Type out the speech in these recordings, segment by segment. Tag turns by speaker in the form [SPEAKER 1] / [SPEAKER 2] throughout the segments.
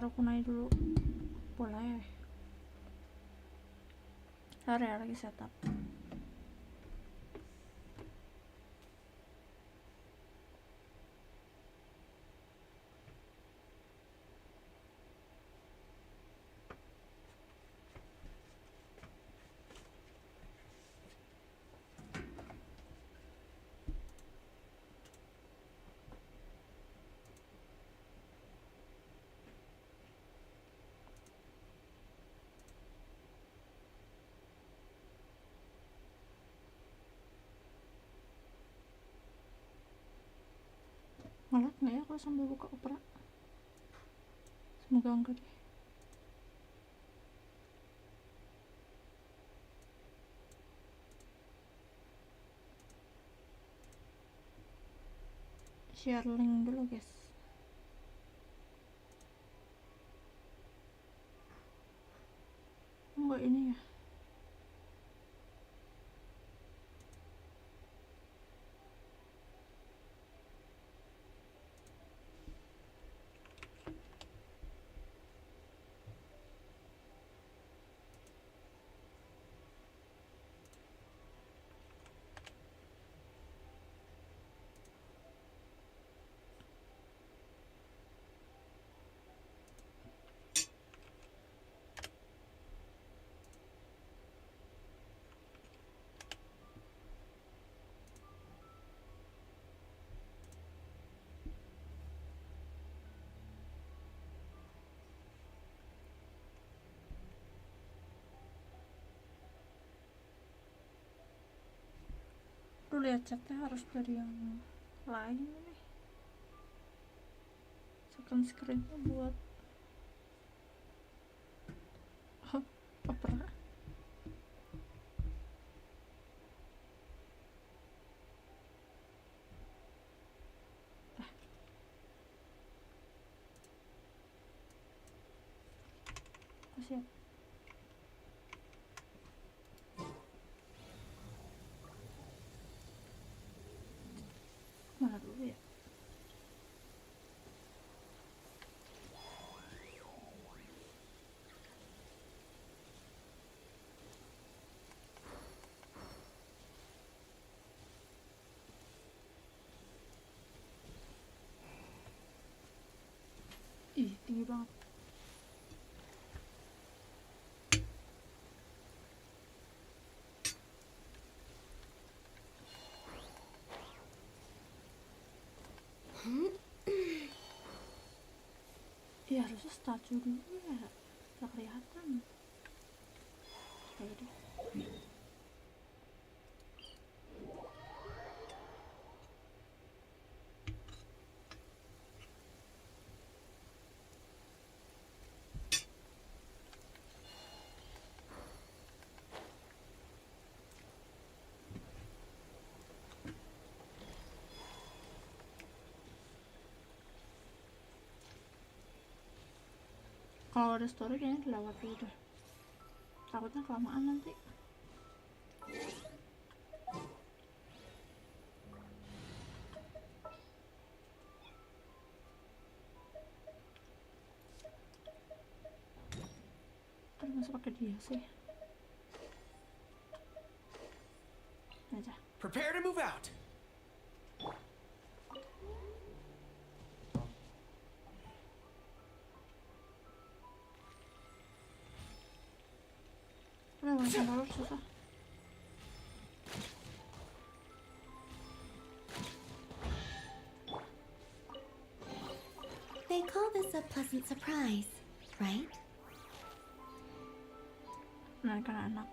[SPEAKER 1] taruh kunai dulu. Boleh. Sorry ya, lagi setup. Ngelag nggak ya kalau sambil buka Opera? Semoga enggak deh. Share link dulu guys. Enggak ini ya. Lu lihat chatnya harus dari yang lain nih. Second screennya buat Opera. Siap. Mana dulu ya? Ih, tinggi banget. Iya harusnya statue dulu ya, gak kelihatan. Kayak deh. Kalau ada story kayaknya dilewat dulu deh. Takutnya kelamaan nanti. Terus masa pakai dia sih? Aja.
[SPEAKER 2] Prepare to move out.
[SPEAKER 1] Udah langsung balur susah.
[SPEAKER 3] They call this a pleasant surprise, right?
[SPEAKER 1] Nah kan anak.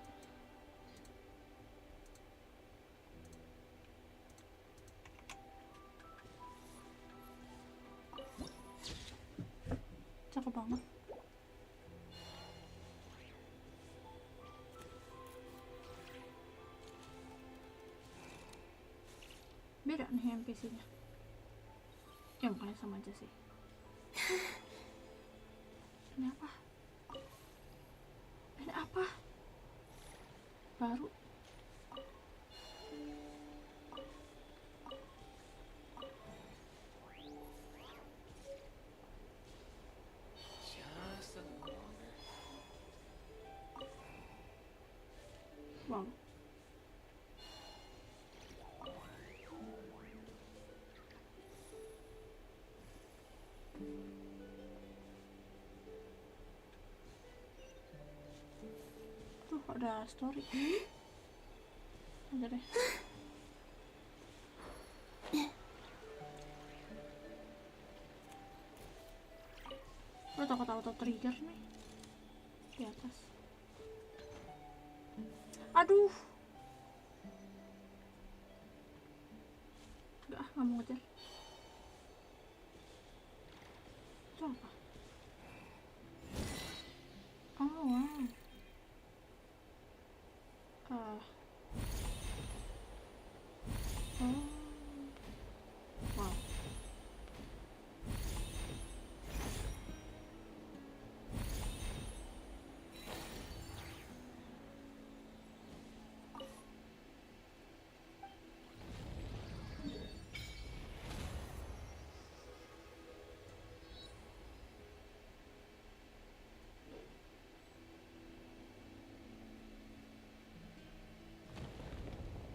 [SPEAKER 1] Cakep banget. Beda nih NPC-nya. Ya mukanya sama aja sih. Ini apa? Ini apa? Baru. ada story aja deh. Gue takut auto trigger nih di atas. Aduh, nggak mau ngejar. Itu apa? Oh wow. Oh wow.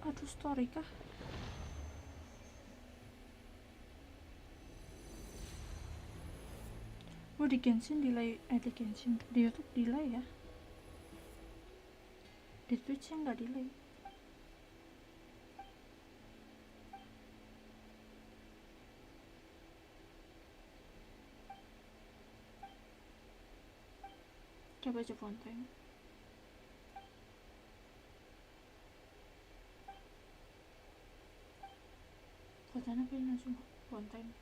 [SPEAKER 1] Aduh, story kah? Gue di Genshin delay, di Genshin, di YouTube delay ya, di Twitch nya nggak delay. Coba aja fontaine. Fontaine apa ini langsung fontaine.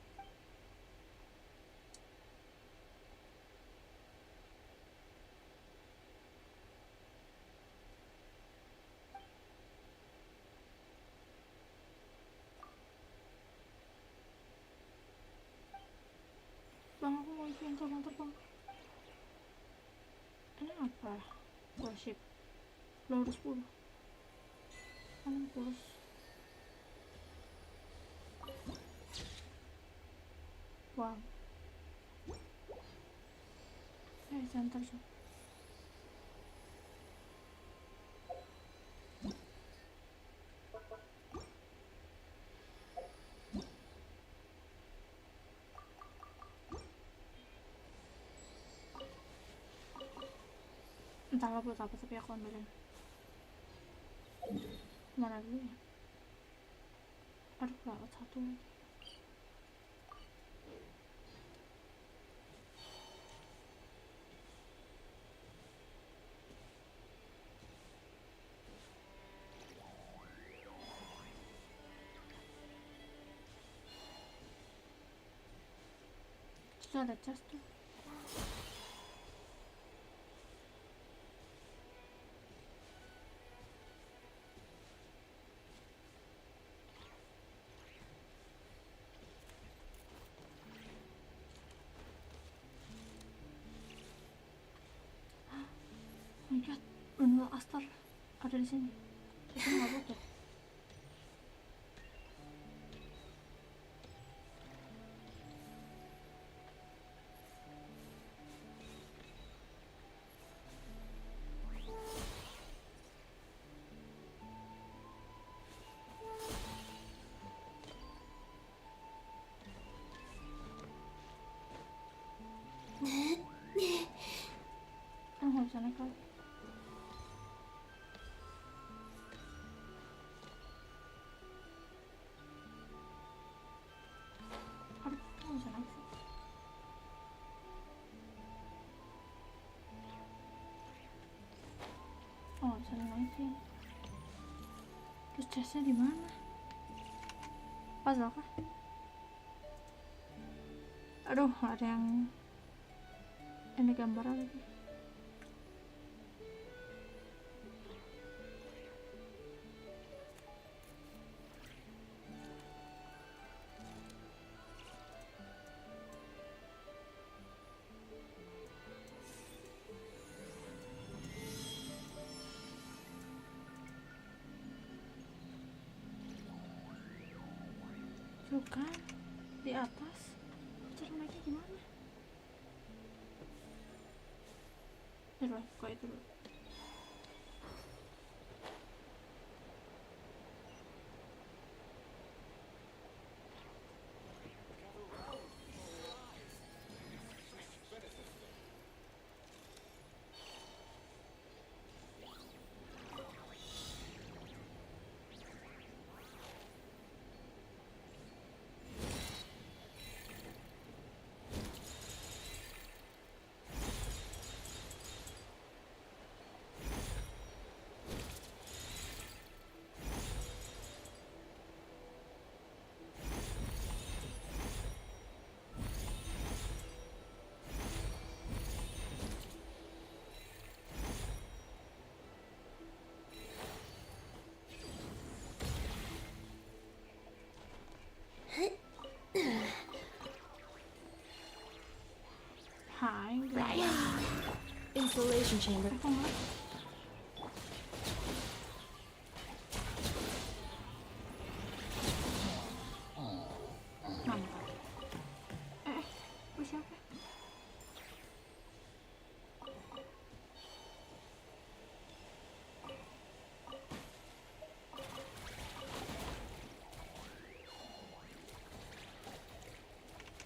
[SPEAKER 1] Bang, aku mau isi yang terbang. Ini apa? Worship. Lo harus 10. Kamu kurus. Wow. Center sih. Entahlah buat apa, tapi aku ambilin. Mana dulu ya? Aduh, lewat satu lagi. Itu ada chest tuh. Oh my god, bener Astar ada di sini. Itu nggak bocor. Nggak bisa naik lagi. Aduh, nggak bisa naik sih. Oh, nggak bisa naikin. Terus chestnya di mana? Puzzle kah? Aduh, ada yang ini gambar lagi. Tuh kan, di atas. Cara naiknya gimana? Coba, kok itu dulu. Hai, guys.
[SPEAKER 3] Insulation chamber.
[SPEAKER 1] Kok nggak? Mantap. Siapa?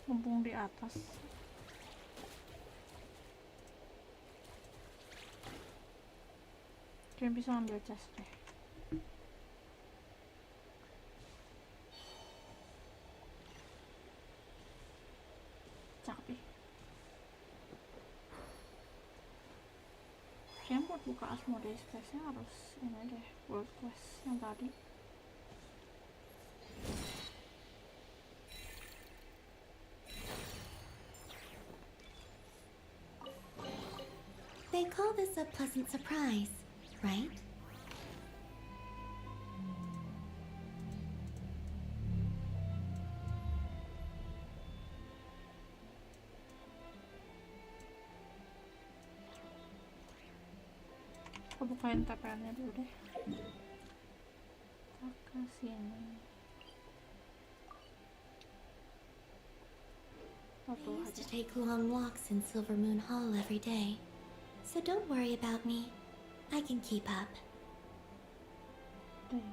[SPEAKER 1] Mumpung di atas. Kalian bisa ambil chest deh. Cakep. Kayaknya buat buka Asmodee space-nya harus ini deh, World Quest yang tadi.
[SPEAKER 3] They call this a pleasant surprise, right?
[SPEAKER 1] Aku bukain TPN-nya dulu deh. Kita ke sini.
[SPEAKER 3] I used to take long walks in Silver Moon Hall every day, so don't worry about me. I can keep up.
[SPEAKER 1] Deh.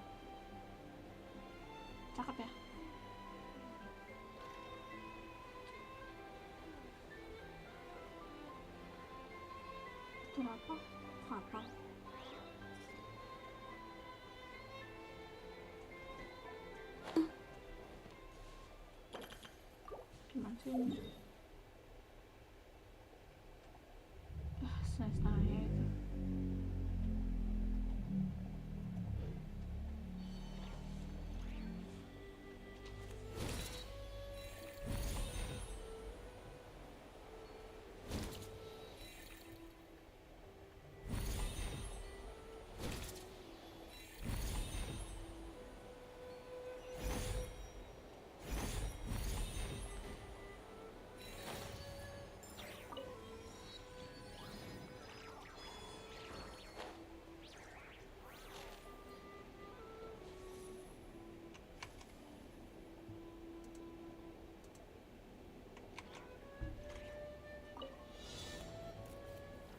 [SPEAKER 1] Cakep ya? Itu apa? Kapal. Gimana sih ini? Setengahnya itu.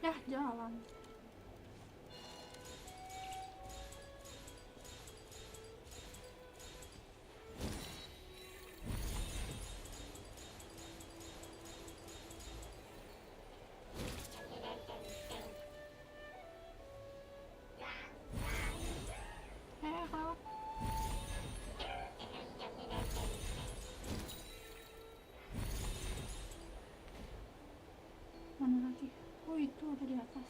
[SPEAKER 1] Ya, jalan. Kalau mana lagi? Oh, itu ada di atas.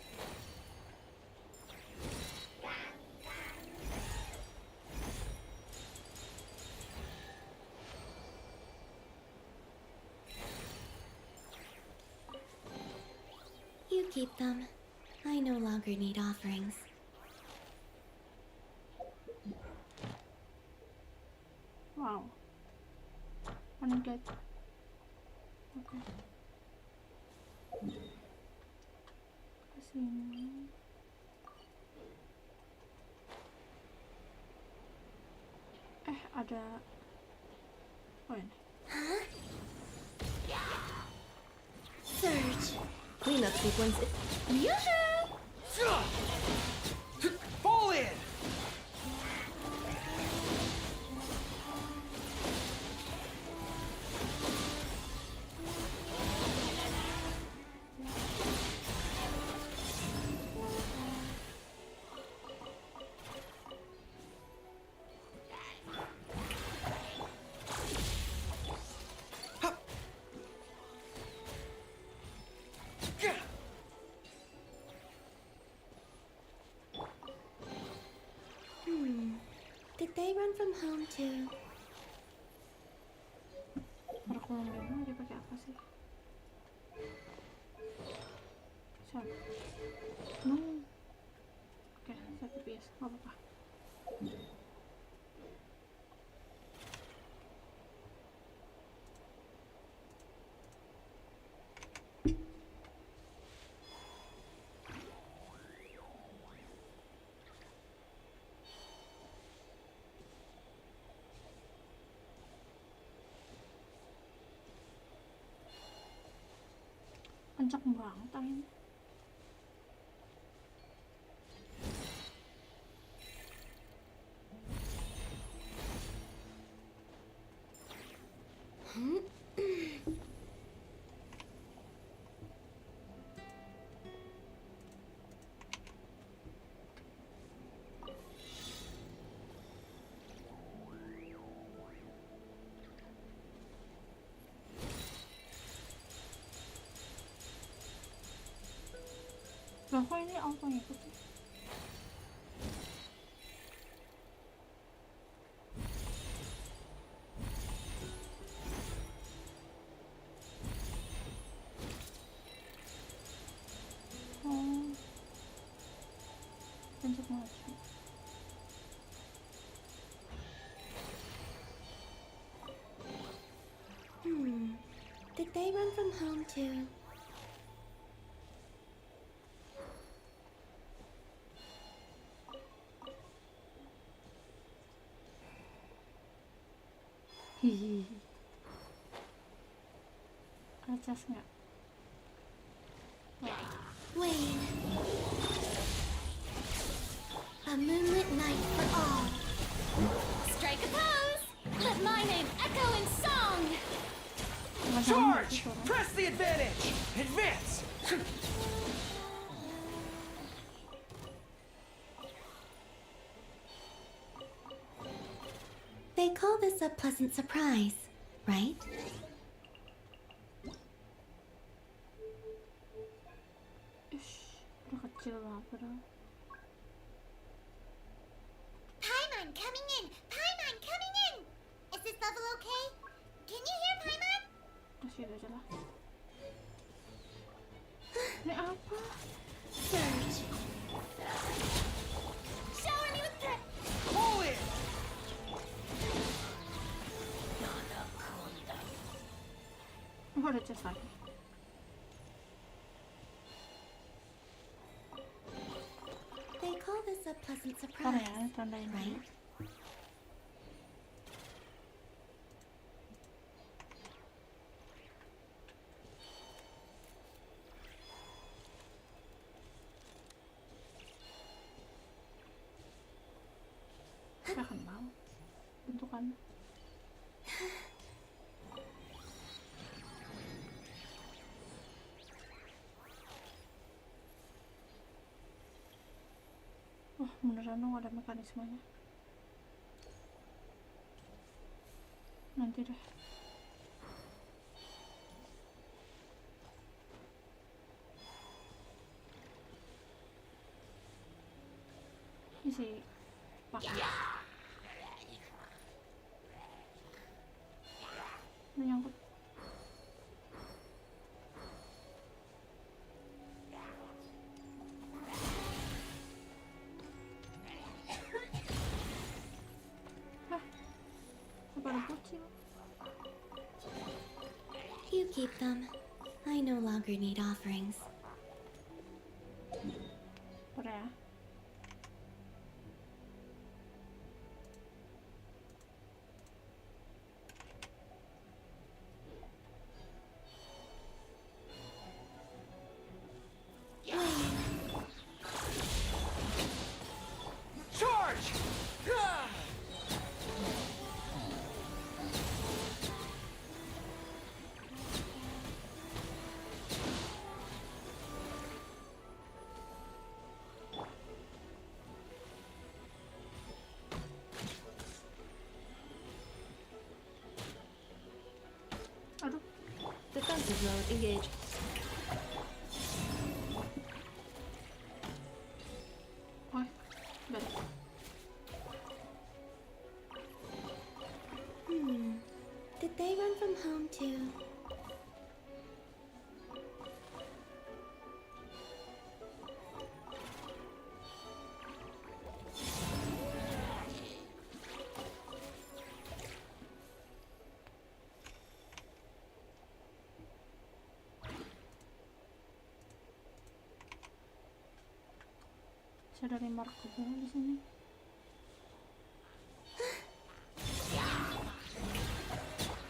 [SPEAKER 3] You keep them. I no longer need offerings.
[SPEAKER 1] Wow. Undead. Oke. Kesini. Ada. Oh, ini.
[SPEAKER 3] Huh? Surge. Cleanup sequence.
[SPEAKER 2] Fall in!
[SPEAKER 3] Did they run from home too?
[SPEAKER 1] Berkurang demo dia pakai apa sih? Siapa? No. Oke, saya PPS, nggak apa-apa. kenceng banget anginnya. Loh kok ini auto ngikut sih? Oh, pencet maju.
[SPEAKER 3] Did they run from home too?
[SPEAKER 1] Hihihi. Acas nggak?
[SPEAKER 3] Wayne. A moonlit night for all. Strike a pose! Let my name echo in song!
[SPEAKER 2] Charge! Press the advantage! Advance!
[SPEAKER 3] They call this a pleasant surprise, right?
[SPEAKER 1] Ish, udah kecil banget padahal.
[SPEAKER 3] Paimon coming in! Paimon coming in! Is this level okay? Can you hear Paimon?
[SPEAKER 1] Kasih aja lah. Ini apa?
[SPEAKER 3] Surge. Shower me with drip!
[SPEAKER 2] Pull in!
[SPEAKER 1] Oh, ada chest lagi.
[SPEAKER 3] They call this a pleasant
[SPEAKER 1] Ntar
[SPEAKER 3] surprise,
[SPEAKER 1] ya, tandain dulu.
[SPEAKER 3] right?
[SPEAKER 1] Gak kenal bentukannya. Wah, beneran dong ada mekanismenya. Nanti deh. Ini sih pakai. Ini nyangkut. Hah, apa ada bocil?
[SPEAKER 3] You keep them. I no longer need offerings.
[SPEAKER 1] Udah ya.
[SPEAKER 2] Charge! Ah!
[SPEAKER 1] Aduh,
[SPEAKER 4] Defensive mode engaged.
[SPEAKER 1] wah, balik.
[SPEAKER 3] Did they run from home too?
[SPEAKER 1] Saya dari mark juga di sini.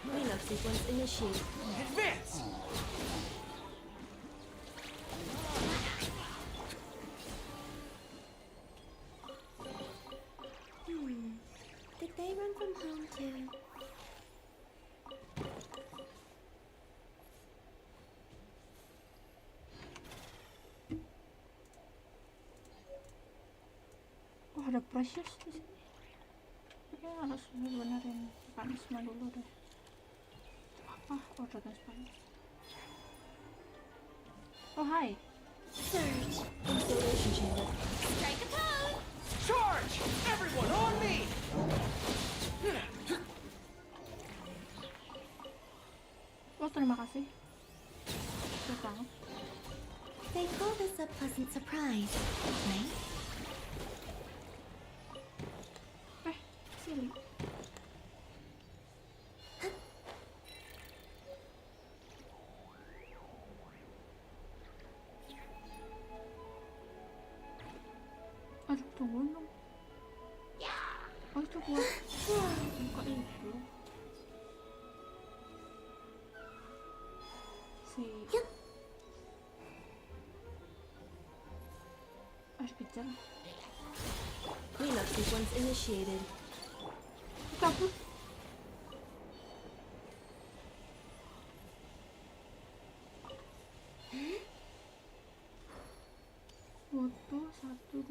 [SPEAKER 4] Cleanup sequence initiated.
[SPEAKER 2] Advance!
[SPEAKER 1] ada precious di sini. Oke, harus benerin mekanisme dulu deh. Oh, dragon spider. Oh, hai.
[SPEAKER 3] Surge.
[SPEAKER 4] Installation chamber.
[SPEAKER 3] Strike a pose.
[SPEAKER 2] Charge! Everyone on me!
[SPEAKER 1] Oh, terima kasih. Bagus banget.
[SPEAKER 3] They call this a pleasant surprise, right?
[SPEAKER 1] Silly. Aduh, tunggu dong. Oh, itu buat buka itu. Si kejar.
[SPEAKER 4] Cleanup sequence initiated.
[SPEAKER 1] Kabur. Foto 1, 2,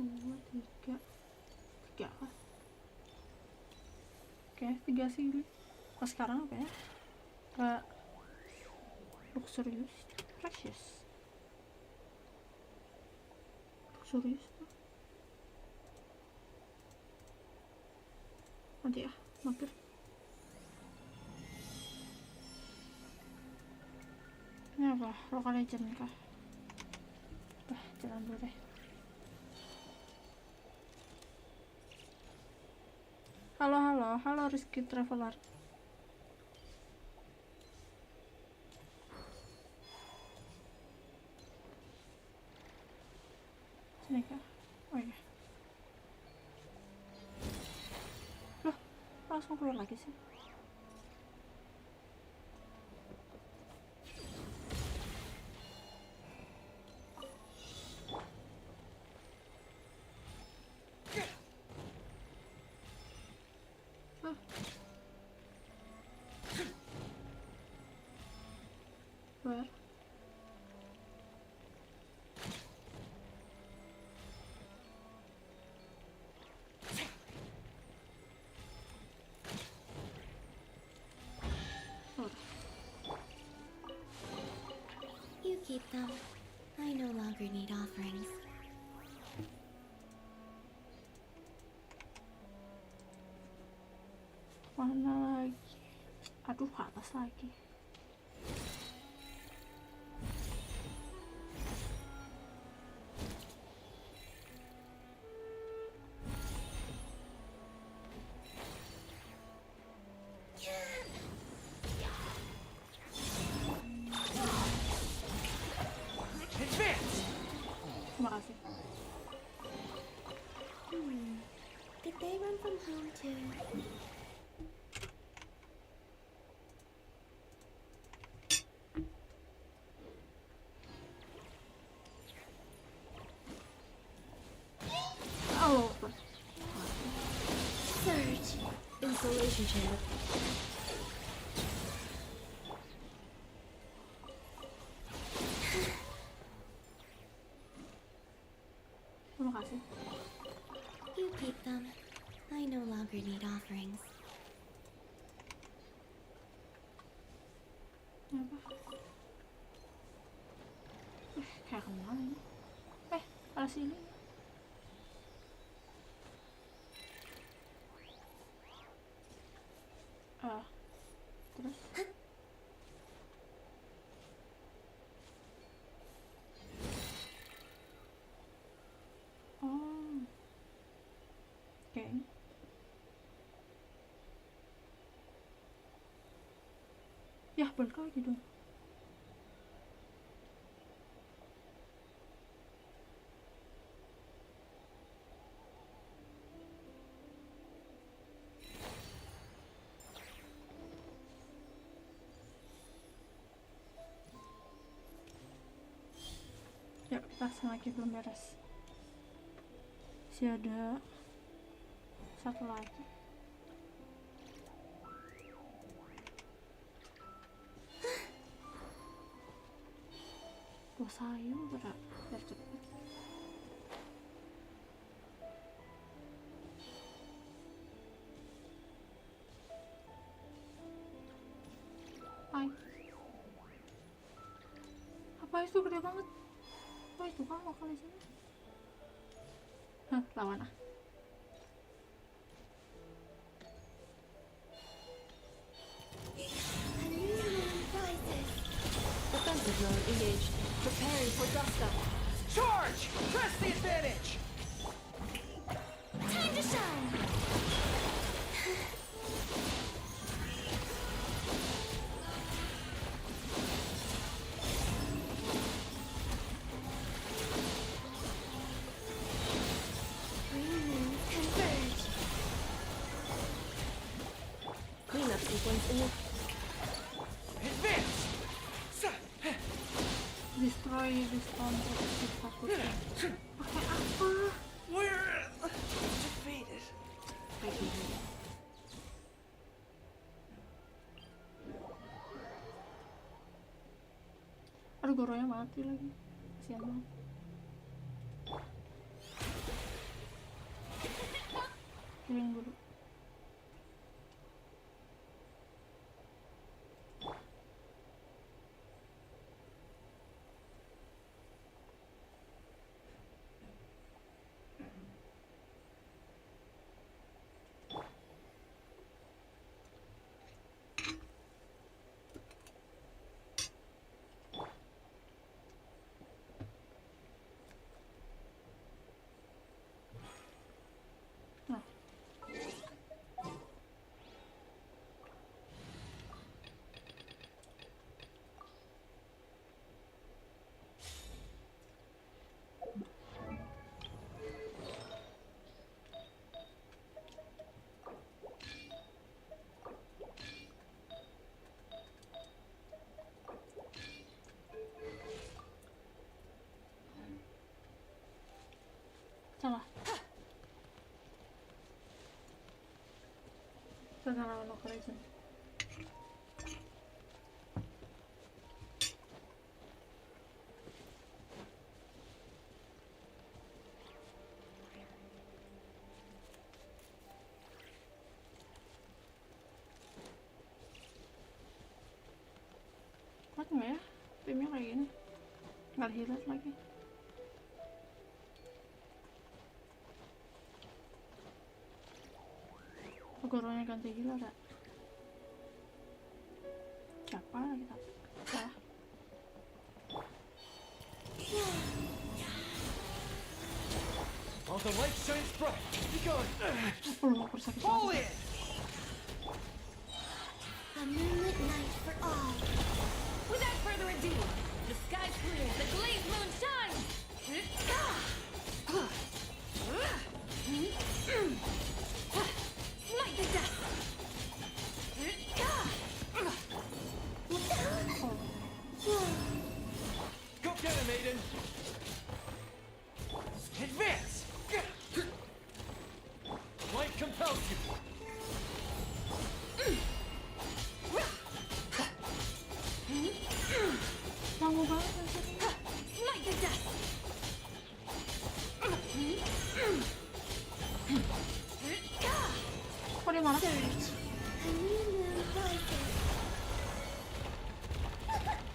[SPEAKER 1] 3 kan? Oke, 3 sih. Pas sekarang apa ya? Kayak luxurious, precious. Luxurious tuh. Nanti ya, mampir. Ini apa? Local legend kah? Udah, jalan dulu deh. Halo Rizky Traveler. Sini kah? Oh iya. Loh, langsung keluar lagi sih. Where?
[SPEAKER 3] You keep them. I no longer need offerings.
[SPEAKER 1] Mana lagi? Aduh, ke atas lagi.
[SPEAKER 2] Advance!
[SPEAKER 1] Terima kasih.
[SPEAKER 3] Did they run from home too?
[SPEAKER 1] Oh,
[SPEAKER 3] Surge.
[SPEAKER 4] Installation chamber.
[SPEAKER 1] terima kasih.
[SPEAKER 3] You keep them. I no longer need offerings.
[SPEAKER 1] Apa? Kayak kenal ini. Ada sini. Terus oke. Ya, balik lagi dong. Yuk, kita lagi belum beres. Masih ada satu lagi. Tuh sayang berat, biar cepet. Wah itu gede banget. Wah itu kan lokal di sini. Hah, lawan ah.
[SPEAKER 4] Defensive mode engaged. Preparing for dust up.
[SPEAKER 2] Charge! Press the advantage!
[SPEAKER 3] Time to shine! Green moons converge.
[SPEAKER 4] Cleanup sequence in the
[SPEAKER 2] Advance!
[SPEAKER 1] Destroy respawn protective takutnya. Pakai apa?
[SPEAKER 2] We're defeated.
[SPEAKER 1] Kayak gini. Aduh goronya mati lagi. Kasian banget. Healing dulu. Nah, salah. Kita lawan lokal legend. Kuat nggak ya? Timnya kayak gini. Nggak hilat lagi. Goronya ganti gila gak? Siapa lagi tak? Salah.
[SPEAKER 2] While the light shines bright, be gone.
[SPEAKER 1] Aku sakit
[SPEAKER 2] Fall
[SPEAKER 1] banget.
[SPEAKER 2] in!
[SPEAKER 3] A moonlit night for all.
[SPEAKER 5] Without further ado, the sky's clear, the glazed moon shines! Smite the dust!
[SPEAKER 2] Go get him, Aiden! Advance! Light compels you!
[SPEAKER 1] Lama banget sih.
[SPEAKER 5] Smite the dust!
[SPEAKER 1] Kok dia malah?
[SPEAKER 3] A new moon rises.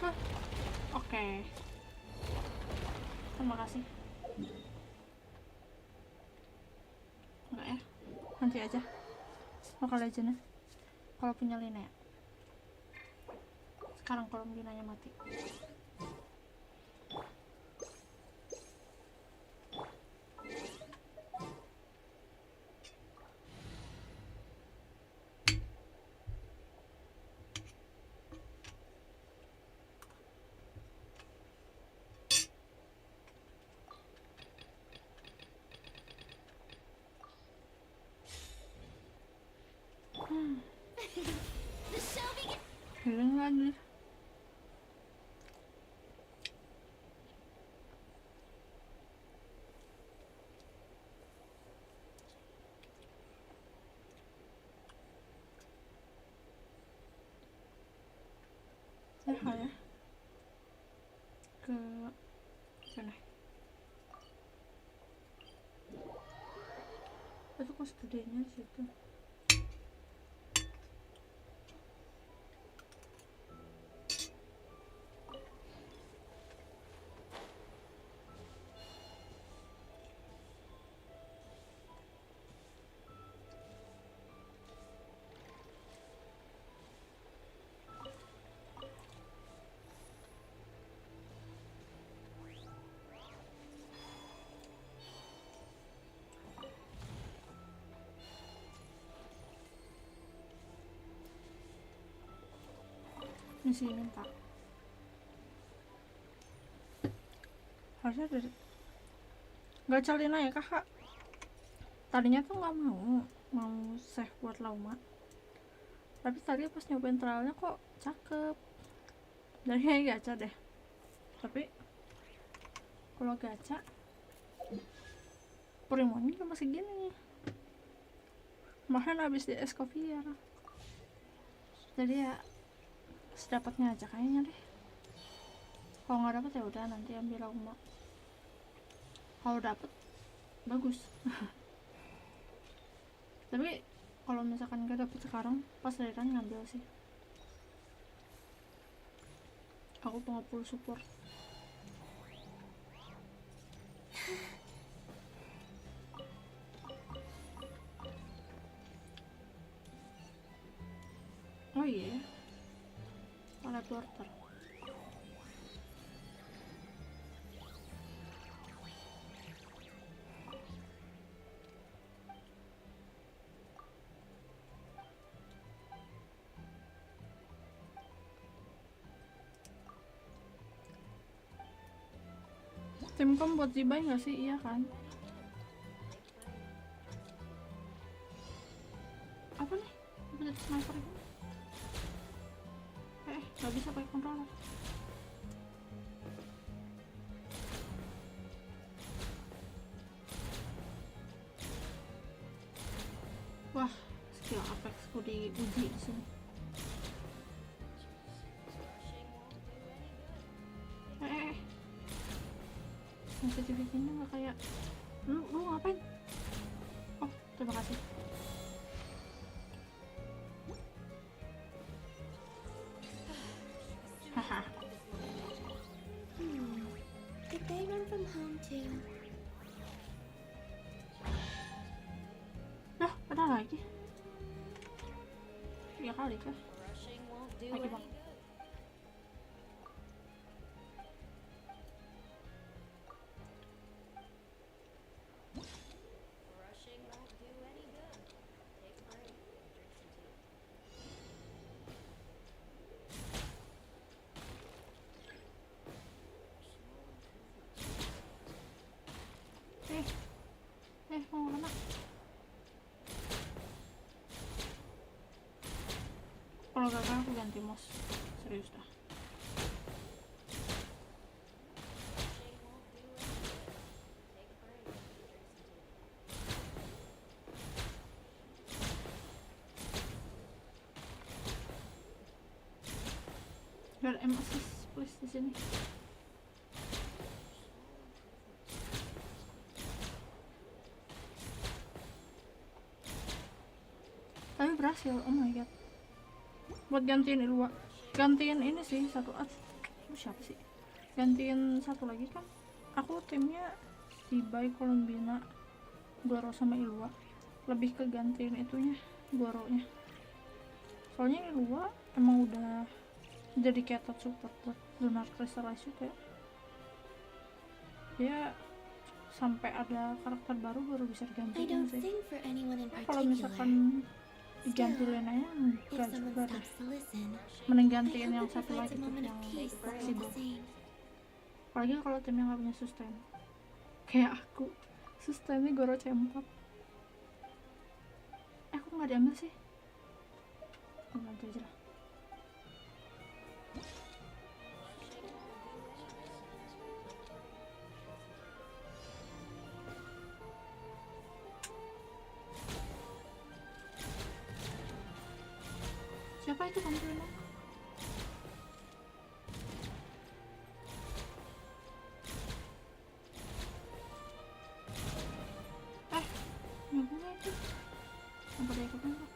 [SPEAKER 1] Hah? Oke. Terima kasih. Enggak ya? Nanti aja. Lokal legendnya. Kalau punya Lina ya. Sekarang kalau Linanya mati.
[SPEAKER 3] The show begins.
[SPEAKER 1] Healing lagi. Saya ya ke sana. Itu kos gedenya di situ. misi minta. Harusnya dari gacha Lina ya kakak. Tadinya tuh nggak mau save buat Lauma, tapi tadi pas nyobain trialnya kok cakep, jadi kayak gacha deh. Tapi kalau gacha Primonya cuma segini, bahkan habis di Escovir. Jadi ya sedapatnya aja kayaknya deh. Kalau nggak dapet ya udah nanti ambil Lauma. Kalau dapet bagus. Tapi kalau misalkan gak dapet sekarang pas lahiran ngambil sih. Aku pengepul support. Oh iya, ada porter. Tim kom buat Zibai nggak sih? Iya kan? Apa nih? Apa jadi sniper ini? Nggak bisa pakai controller. Wah, skill Apex ku diuji di sini. Sensitivity-nya nggak kayak lu ngapain? Oh, terima kasih. Haha.
[SPEAKER 3] Did they run from home too?
[SPEAKER 1] Nah, ada lagi. 3 kali kah? Lagi bang. Mau kemana? Kalau gagal aku ganti mouse. Serius dah. Biar M assist please di sini. Tapi berhasil, oh my god. Buat gantiin Ilwa, gantiin ini sih satu siapa sih? Gantiin satu lagi kan. Aku timnya Zibai, Columbina, Goro sama Ilwa. Lebih ke gantiin itunya, Goronya. Soalnya Ilwa emang udah dedicated support buat Lunar Crystallize juga. Dia sampai ada karakter baru bisa
[SPEAKER 3] I
[SPEAKER 1] digantiin
[SPEAKER 3] don't
[SPEAKER 1] sih.
[SPEAKER 3] sing for anyone in
[SPEAKER 1] Kalau
[SPEAKER 3] particular.
[SPEAKER 1] misalkan diganti Lenanya
[SPEAKER 3] If
[SPEAKER 1] enggak
[SPEAKER 3] someone
[SPEAKER 1] juga deh.
[SPEAKER 3] stops to listen,
[SPEAKER 1] Mending
[SPEAKER 3] I
[SPEAKER 1] gantiin yang
[SPEAKER 3] hope it
[SPEAKER 1] satu
[SPEAKER 3] provides
[SPEAKER 1] lagi
[SPEAKER 3] a
[SPEAKER 1] tuh
[SPEAKER 3] moment
[SPEAKER 1] yang
[SPEAKER 3] of peace while I'm
[SPEAKER 1] fleksibel.
[SPEAKER 3] the same.
[SPEAKER 1] Apalagi kalau timnya nggak punya sustain. Kayak aku, sustainnya Goro C4. Aku nggak diambil sih. Ambil aja lah. Siapa itu kamu bilang? Nyambungnya itu sampai dia ikut nembak.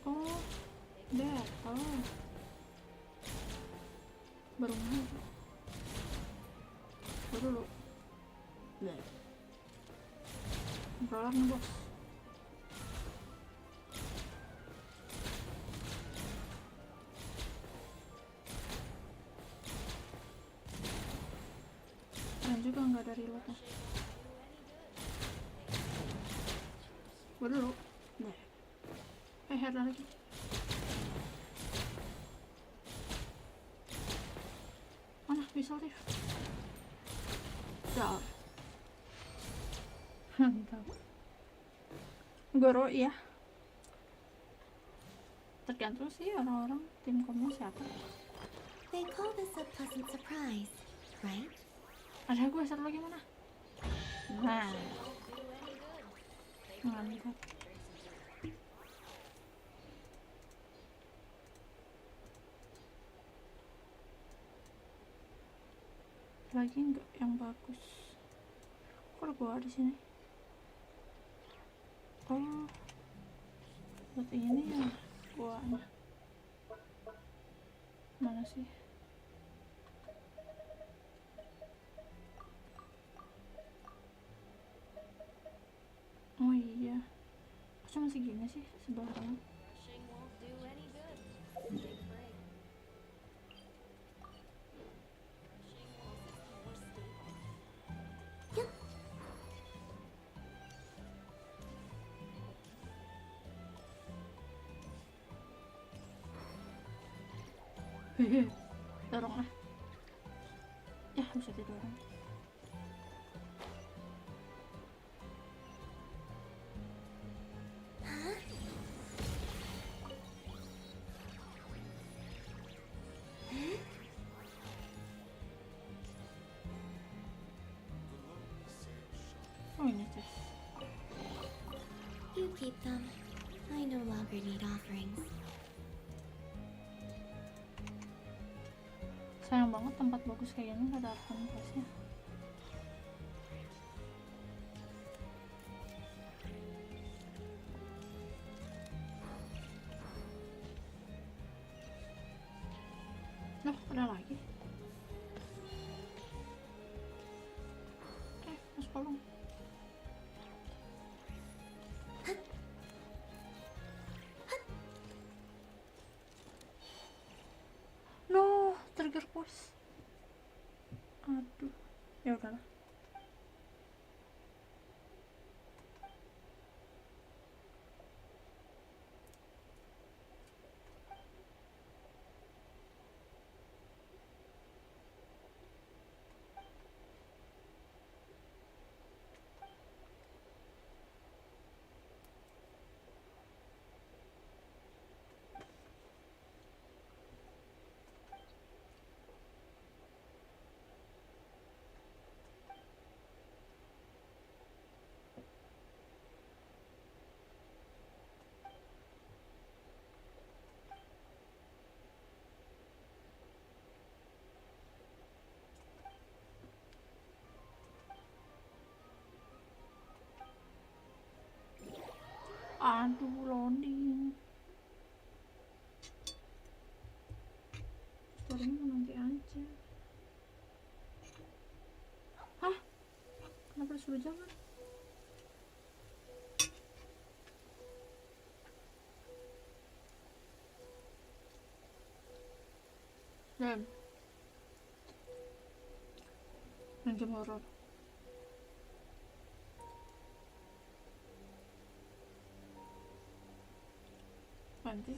[SPEAKER 1] Oh, battle. Baru mana tuh? Baru dulu. Brawler nih bos. Keren juga nggak ada reloadnya. Gue dulu. Nah. Ada lagi. Mana bisa Rif? Dar. Mantap. Goro ya. Tergantung sih orang-orang tim kamu siapa.
[SPEAKER 3] They call this a pleasant surprise, right?
[SPEAKER 1] Ada gue satu lagi mana? Nah. Mantap. Lagi enggak yang bagus. Kok gua di sini? Oh, buat ini ya gua mana sih? Oh iya, kok cuma segini sih sebelah kanan?
[SPEAKER 5] Rushing won't do any good. Take a break. Rushing will more stable.
[SPEAKER 1] Hehe, dorong ah. Ya bisa didorong. Oh ini tuh.
[SPEAKER 3] You keep them. I no longer need offerings.
[SPEAKER 1] Sayang banget tempat bagus kayak gini gak ada aktivitasnya. Loh, ada lagi. Mas kolong. No, trigger push. Aduh, ya udahlah. Aduh, loading. Storynya nanti aja. Hah? Kenapa disuruh jalan? Dan main game horror. Nanti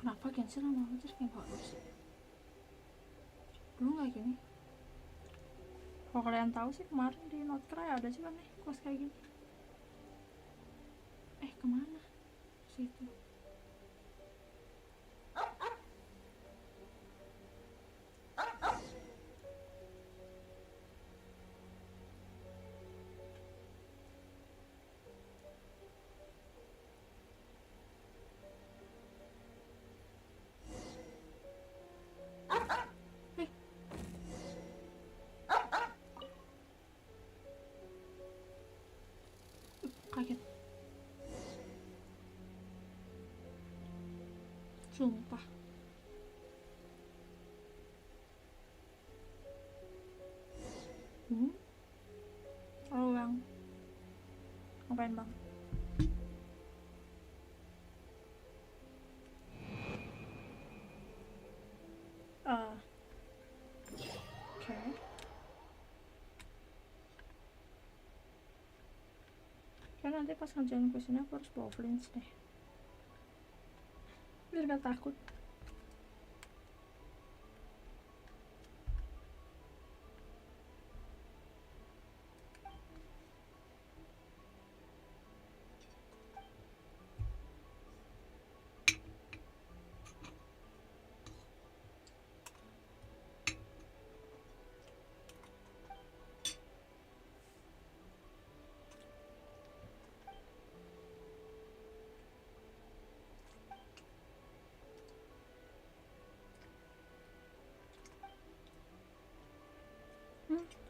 [SPEAKER 1] kenapa Genshin lama banget kayak bagus? Dulu nggak gini. Kalau kalian tahu sih kemarin di Notcry ada sih kan nih quest kayak gini. Kemana? Situ. Kaget. Sumpah. Halo bang, ngapain bang? Oke. Kan nanti pas ngerjain quest ini aku harus bawa flinch deh, biar gak takut.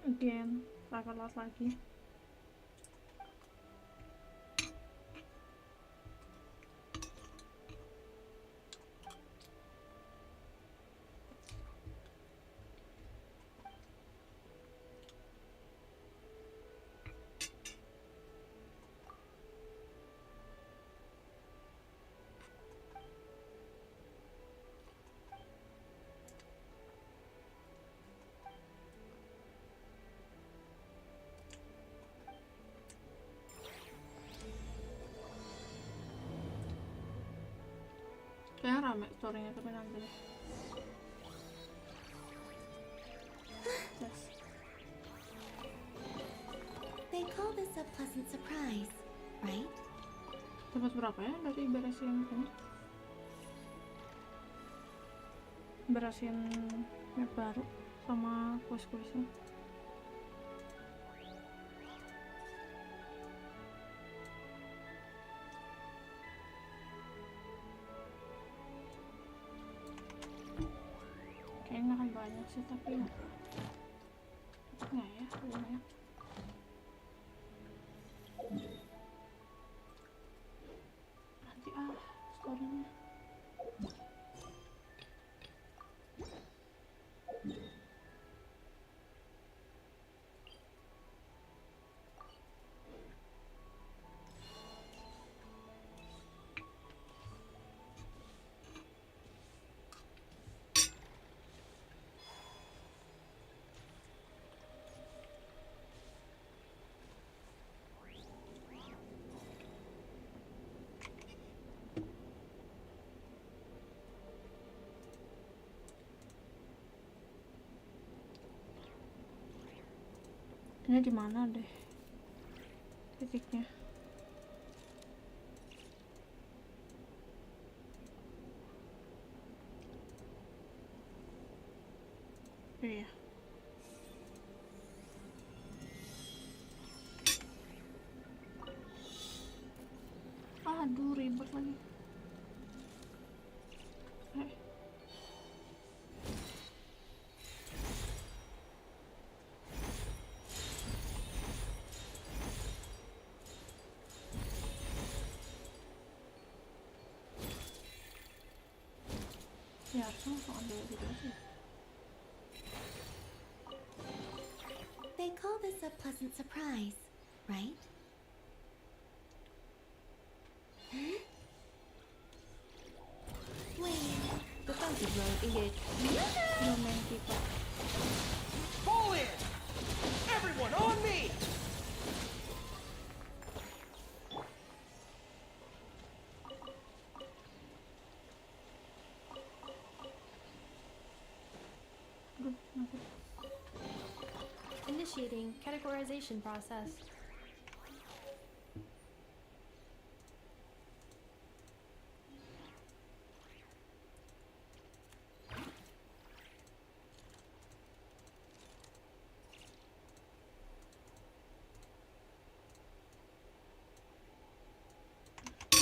[SPEAKER 1] Again, rapat lagi. Kayaknya rame story-nya, tapi nanti deh. Yes.
[SPEAKER 3] They call this a pleasant surprise, right?
[SPEAKER 1] Dapat berapa ya dari beresin ini? Beresin map baru sama quest-questnya. Kayaknya akan banyak sih, tapi nggak ya, banyak. Nanti story-nya. Ini di mana deh titiknya? Iya. Aduh, ribet lagi. Ya harusnya langsung ambil gitu aja.
[SPEAKER 3] They call this a pleasant surprise, right? Wait.
[SPEAKER 4] Defensive mode engaged.
[SPEAKER 1] Domain kita.
[SPEAKER 2] Fall in! Everyone on me!
[SPEAKER 1] Aduh, nanti.
[SPEAKER 4] Initiating categorization process.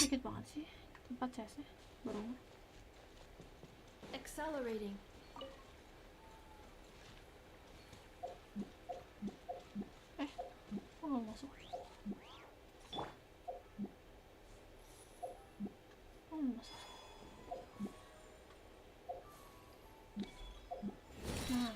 [SPEAKER 1] Dikit banget sih tempat CS-nya baru.
[SPEAKER 4] Accelerating.
[SPEAKER 1] Kok nggak masuk? Nggak masuk. Nah,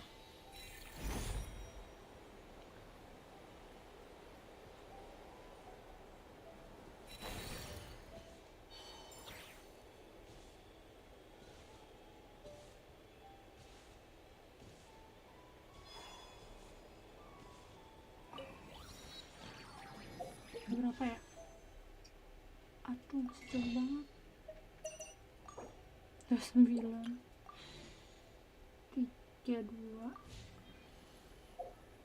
[SPEAKER 1] berapa ya? Aduh, masih jauh banget. 29 32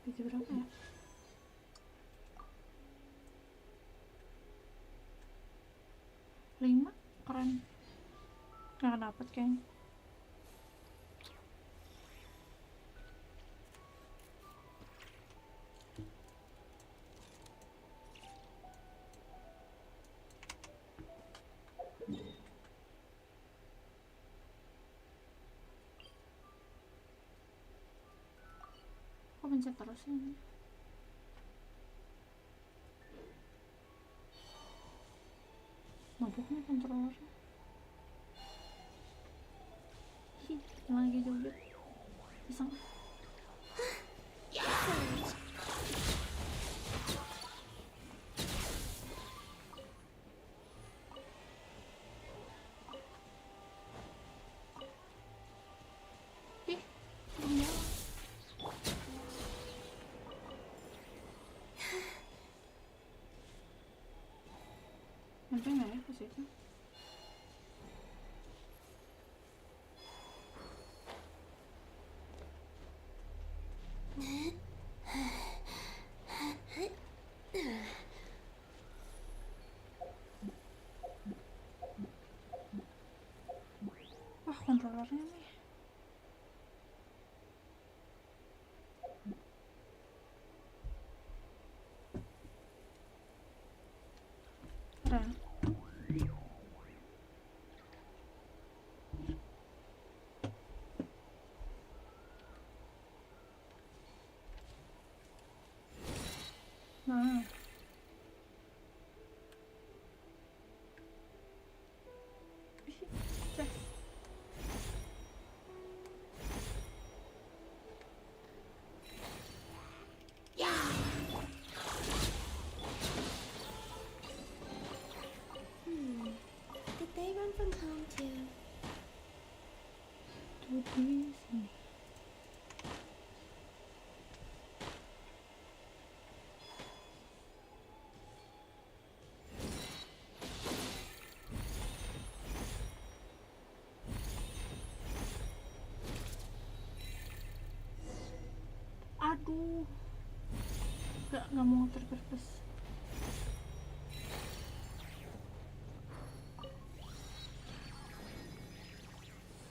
[SPEAKER 1] itu berapa ya? 5 keren. Nggak dapet kayaknya. Kok pencet terus ini? Mabuk nih controllernya. Ih, lagi joget. Iseng. Ih, belum jalan. Nyampe nggak ya ke situ? Wah, kontrolernya nih. Keren. Nah, ih, cek.
[SPEAKER 3] Did they run from home too?
[SPEAKER 1] Tuh di sini. Aduh, nggak mau terpepes.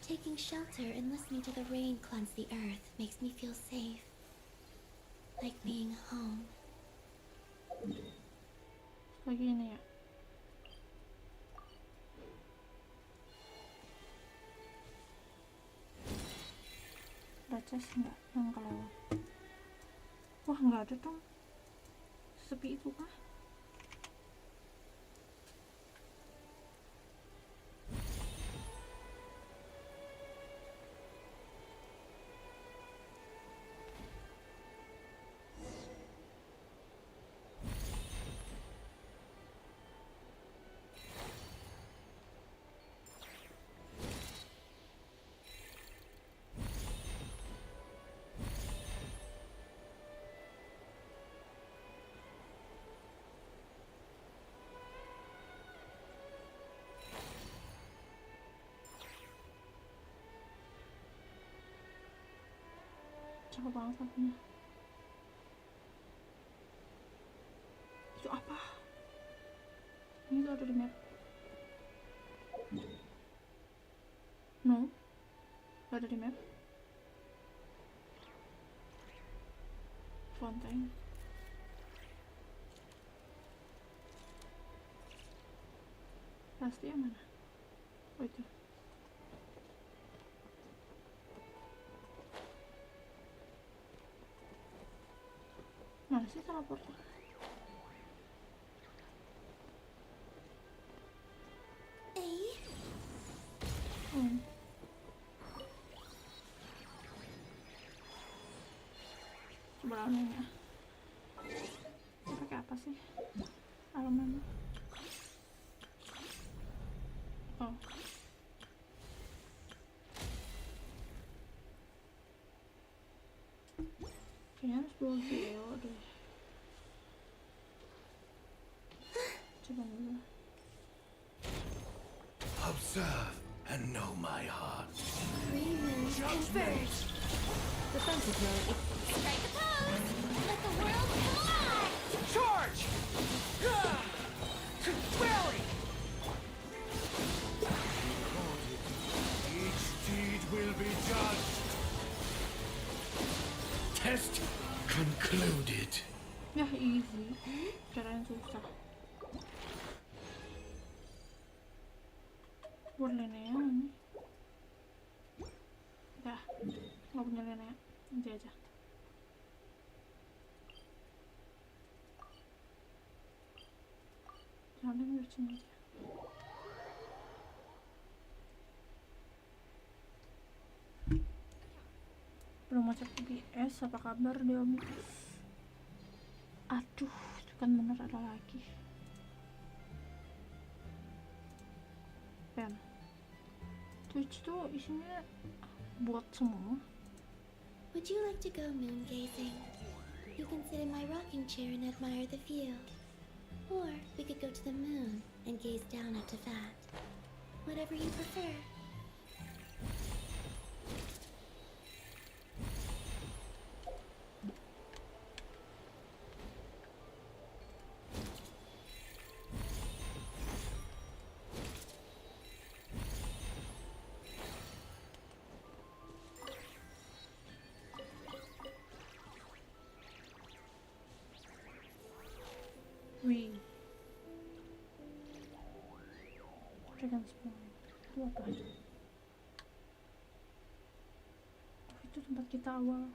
[SPEAKER 3] Taking shelter and listening to the rain cleanse the earth makes me feel safe. Like being home.
[SPEAKER 1] Lagi ini ya. Ada chest nggak yang kelewat? Wah, nggak ada dong. Sepi itu kah? Cakep banget lagunya. Itu apa? Ini tuh ada di map. No, gak ada di map. Fontaine. Pasti yang mana? Oh, itu. Mana sih teleportnya? Hmm. Coba langsung ya. Ini pakai apa sih? Elemen. Oh. Kayaknya harus bawa video deh. Coba dulu.
[SPEAKER 6] Observe and know my heart.
[SPEAKER 3] 3 moons converge.
[SPEAKER 4] Defensive mode.
[SPEAKER 5] Strike a pose! Let the world collide!
[SPEAKER 2] Charge! Ah! Rally!
[SPEAKER 6] Each deed will be judged. Test concluded.
[SPEAKER 1] Ya easy. Kirain susah. Buat Linnea nih. Dah, nggak punya Linnea. Nanti aja. Jangan dari sini aja. Belum ngecek PBS, apa kabar dia Om? Aduh, itu kan bener ada lagi. Bam. Twitch tuh isinya bot semua.
[SPEAKER 3] Would you like to go moon gazing? You can sit in my rocking chair and admire the view. Or we could go to the moon and gaze down at Tefat. Whatever you prefer.
[SPEAKER 1] Wih. Dragon Spawn. Itu apa? Oh, itu tempat kita awal.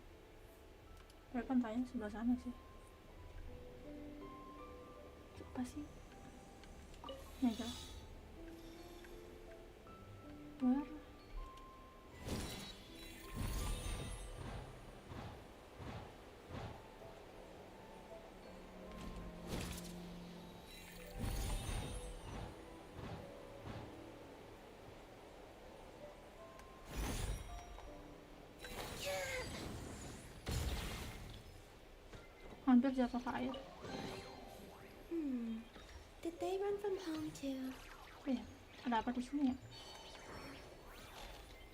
[SPEAKER 1] Ya kan tanya sebelah sana sih. Apa sih? Ini aja. Where? Hampir jatuh ke air.
[SPEAKER 3] Did they run from home too?
[SPEAKER 1] Oh ya, ada apa di sini ya?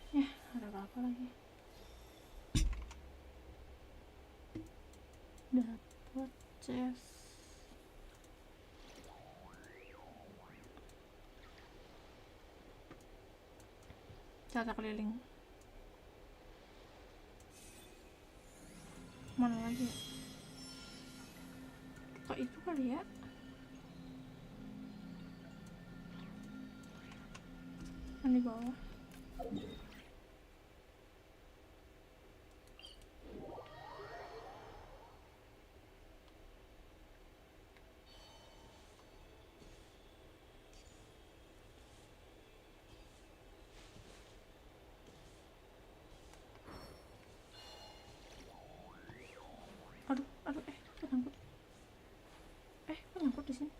[SPEAKER 1] Ya, ada apa lagi? Dapat chest. Cara keliling. Mana lagi? Kok itu kali ya? Yang di bawah. Aduh, nyangkut. Kok nyangkut di sini?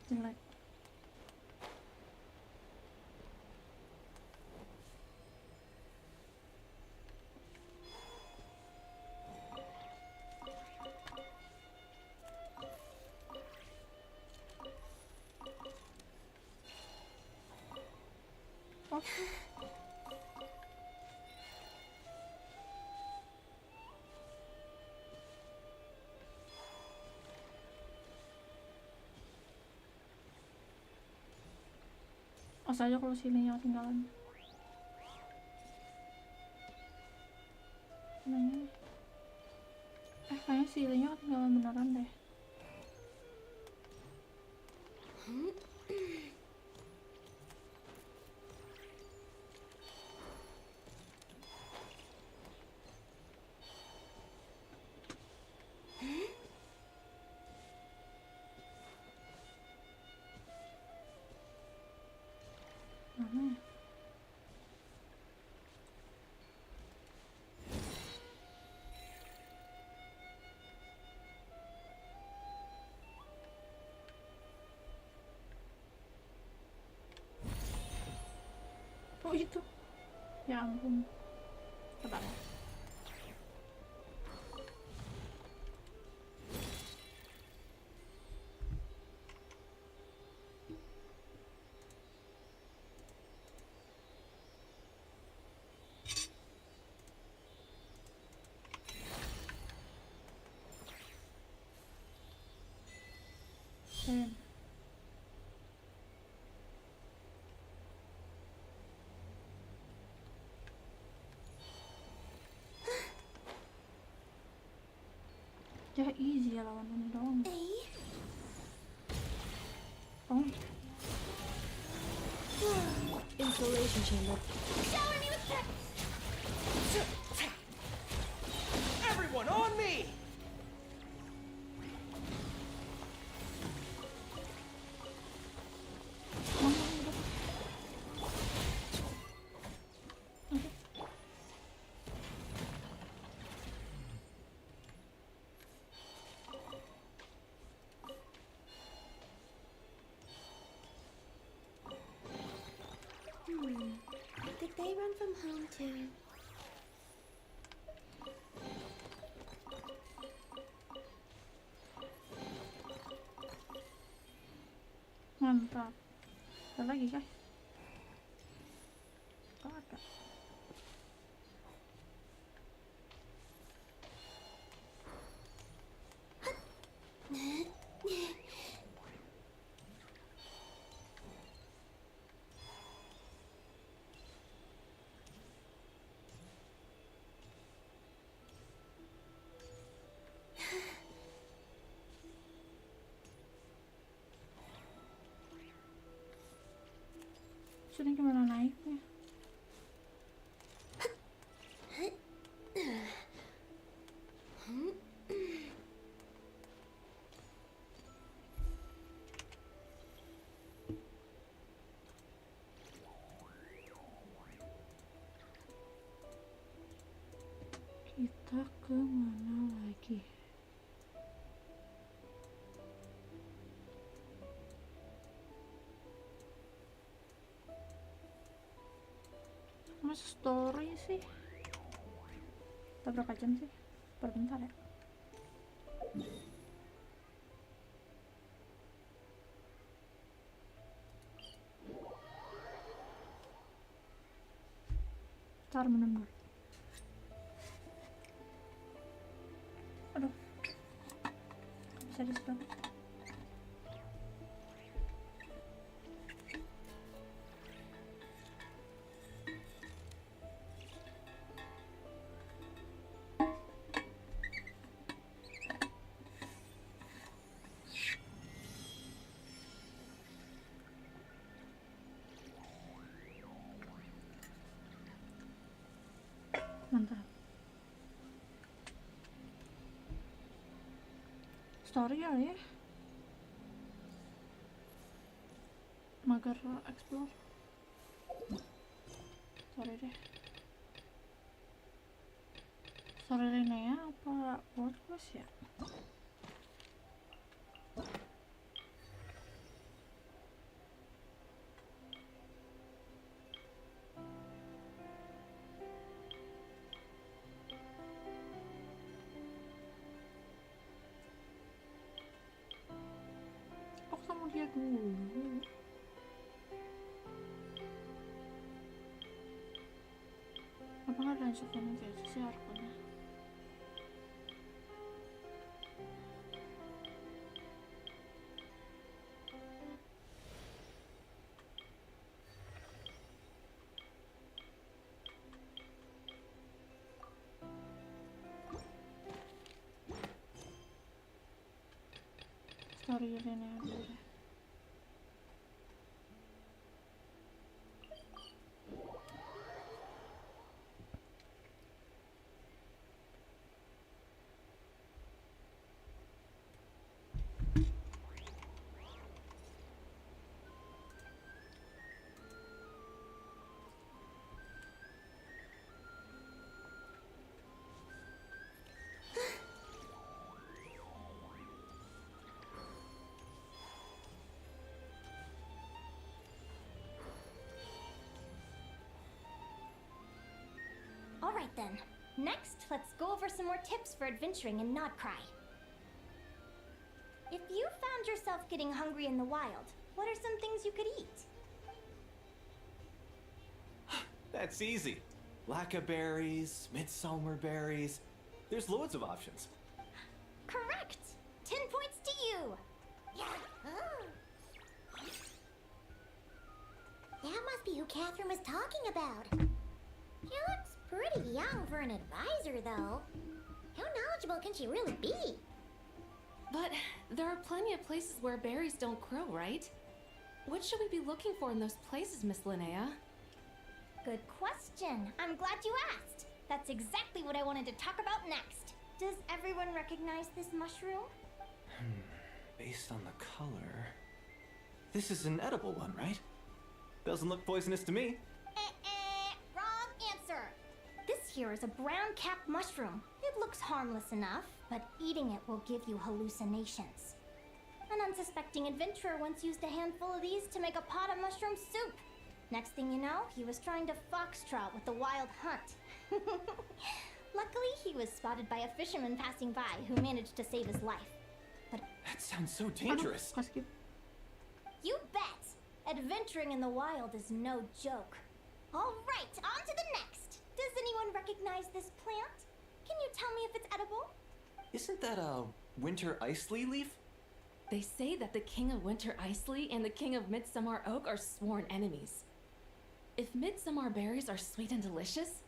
[SPEAKER 1] Jelek. Oke. Awas aja kalau sininya ketinggalan. Nanya. Kayaknya silinya ketinggalan beneran deh. Mana ya? Oh itu. Ya ampun. Coba ya. Ya easy ya lawan ini doang.
[SPEAKER 3] Eh?
[SPEAKER 1] Oh,
[SPEAKER 4] Insulation chamber.
[SPEAKER 5] Shower me with tech!
[SPEAKER 2] Everyone on me!
[SPEAKER 1] mana ini dapat? Oke.
[SPEAKER 3] Did they run from home too?
[SPEAKER 1] Mantap. Ada lagi guys? Gak ada. Sudah gimana naiknya? Kita kemana lagi? Mas story sih. Udah berapa jam sih? Bentar ya. Ntar menunggu. Aduh. Bisa di stop. Mantap. Story kali ya. Mager explore. Sorry deh. Story Linnea apa World Quest ya? Oh, ketemu dia dulu. Apa nggak lanjutin aja sih arkonya? Story Linnea dulu deh.
[SPEAKER 7] Alright then. Next, let's go over some more tips for adventuring in Nodcry. If you found yourself getting hungry in the wild, what are some things you could eat?
[SPEAKER 8] That's easy. Lacca berries, midsummer berries. There's loads of options.
[SPEAKER 7] Correct! 10 points to you!
[SPEAKER 3] That must be who Catherine was talking about. She looks pretty young for an advisor, though. How knowledgeable can she really be?
[SPEAKER 5] But there are plenty of places where berries don't grow, right? What should we be looking for in those places, Miss Linnea?
[SPEAKER 7] Good question. I'm glad you asked. That's exactly what I wanted to talk about next. Does everyone recognize this mushroom?
[SPEAKER 8] Based on the color... This is an edible one, right? Doesn't look poisonous to me.
[SPEAKER 7] Wrong answer. This here is a brown-capped mushroom. It looks harmless enough, but eating it will give you hallucinations. An unsuspecting adventurer once used a handful of these to make a pot of mushroom soup. Next thing you know, he was trying to foxtrot with the wild hunt. Luckily, he was spotted by a fisherman passing by who managed to save his life. But
[SPEAKER 8] That sounds so dangerous.
[SPEAKER 1] Kau skip.
[SPEAKER 7] you bet! Adventuring in the wild is no joke. All right, on to the next. Does anyone recognize this plant? Can you tell me if it's edible?
[SPEAKER 8] Isn't that a winter ice leaf?
[SPEAKER 5] They say that the King of Winter Icely and the King of Midsummer Oak are sworn enemies. If Midsummer berries are sweet and delicious,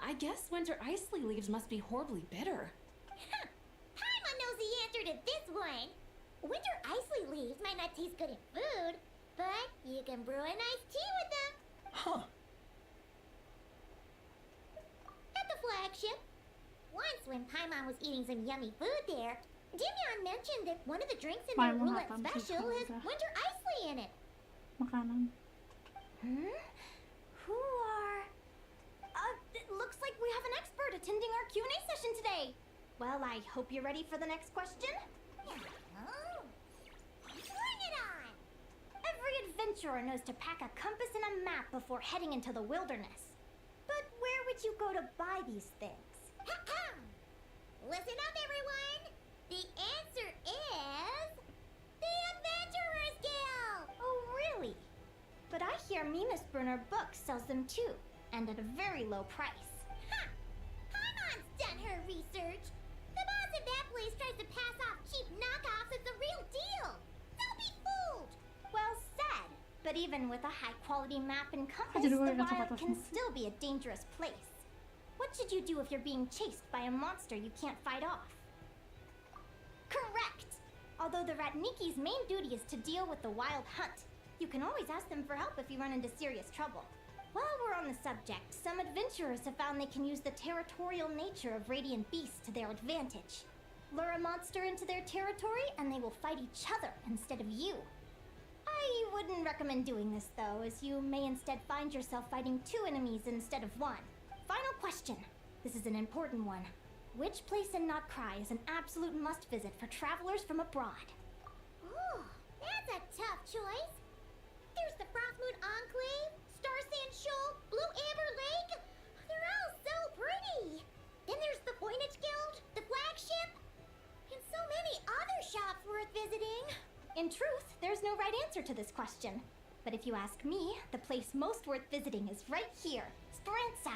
[SPEAKER 5] I guess Winter Icely leaves must be horribly bitter.
[SPEAKER 3] Paimon knows the answer to this one. Winter icy leaves might not taste good in food, but you can brew a nice tea with them.
[SPEAKER 8] Huh.
[SPEAKER 3] At the flagship. Once when Paimon was eating some yummy food there, Dimyon mentioned that one of the drinks in their
[SPEAKER 1] Paimon
[SPEAKER 3] roulette
[SPEAKER 1] hatam sih
[SPEAKER 3] special
[SPEAKER 1] kalau
[SPEAKER 3] has
[SPEAKER 1] udah
[SPEAKER 3] winter icy in it.
[SPEAKER 1] makanan.
[SPEAKER 7] Who are... it looks like we have an expert attending our Q&A session today. Well, I hope you're ready for the next question.
[SPEAKER 3] Oh. Bring it on!
[SPEAKER 7] Every adventurer knows to pack a compass and a map before heading into the wilderness. But where would you go to buy these things?
[SPEAKER 3] Listen up, everyone! The answer is... the Adventurers Guild!
[SPEAKER 7] Oh, really? But I hear Mimas Brunner Books sells them too, and at a very low price.
[SPEAKER 3] Ha! Paimon's done her research. The boss of that place tries to pass off cheap knockoffs as the real deal. Don't be fooled!
[SPEAKER 7] Well said. But even with a high-quality map and compass,
[SPEAKER 1] Jadi
[SPEAKER 7] the
[SPEAKER 1] gue ingat
[SPEAKER 7] wild
[SPEAKER 1] sepatu
[SPEAKER 7] can
[SPEAKER 1] semua.
[SPEAKER 7] still be a dangerous place. What should you do if you're being chased by a monster you can't fight off? Correct! Although the Ratniki's main duty is to deal with the wild hunt, you can always ask them for help if you run into serious trouble. While we're on the subject, some adventurers have found they can use the territorial nature of radiant beasts to their advantage. Lure a monster into their territory and they will fight each other instead of you. I wouldn't recommend doing this though, as you may instead find yourself fighting two enemies instead of one. Final question. This is an important one. Which place in Notcry is an absolute must-visit for travelers from abroad?
[SPEAKER 3] Ooh, that's a tough choice. There's the Frostmoon Enclave, Star Sand Shoal, Blue Amber Lake. They're all so pretty. Then there's the Voynich Guild, the flagship, and so many other shops worth visiting.
[SPEAKER 7] In truth, there's no right answer to this question. But if you ask me, the place most worth visiting is right here, Speranza.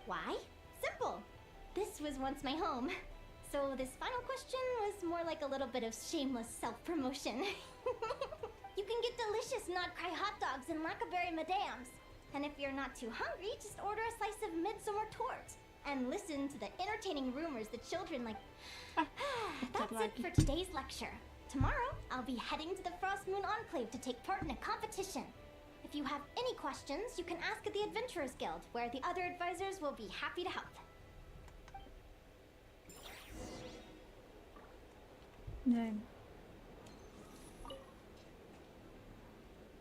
[SPEAKER 7] Why? Simple. This was once my home. So this final question was more like a little bit of shameless self-promotion. You can get delicious Notcry hot dogs and Lackaberry Madams. And if you're not too hungry, just order a slice of midsummer tort. And listen to the entertaining rumors the children like... That's it for today's lecture. Tomorrow, I'll be heading to the Frostmoon Enclave to take part in a competition. If you have any questions, you can ask at the Adventurers Guild, where the other advisors will be happy to help.
[SPEAKER 1] Dang.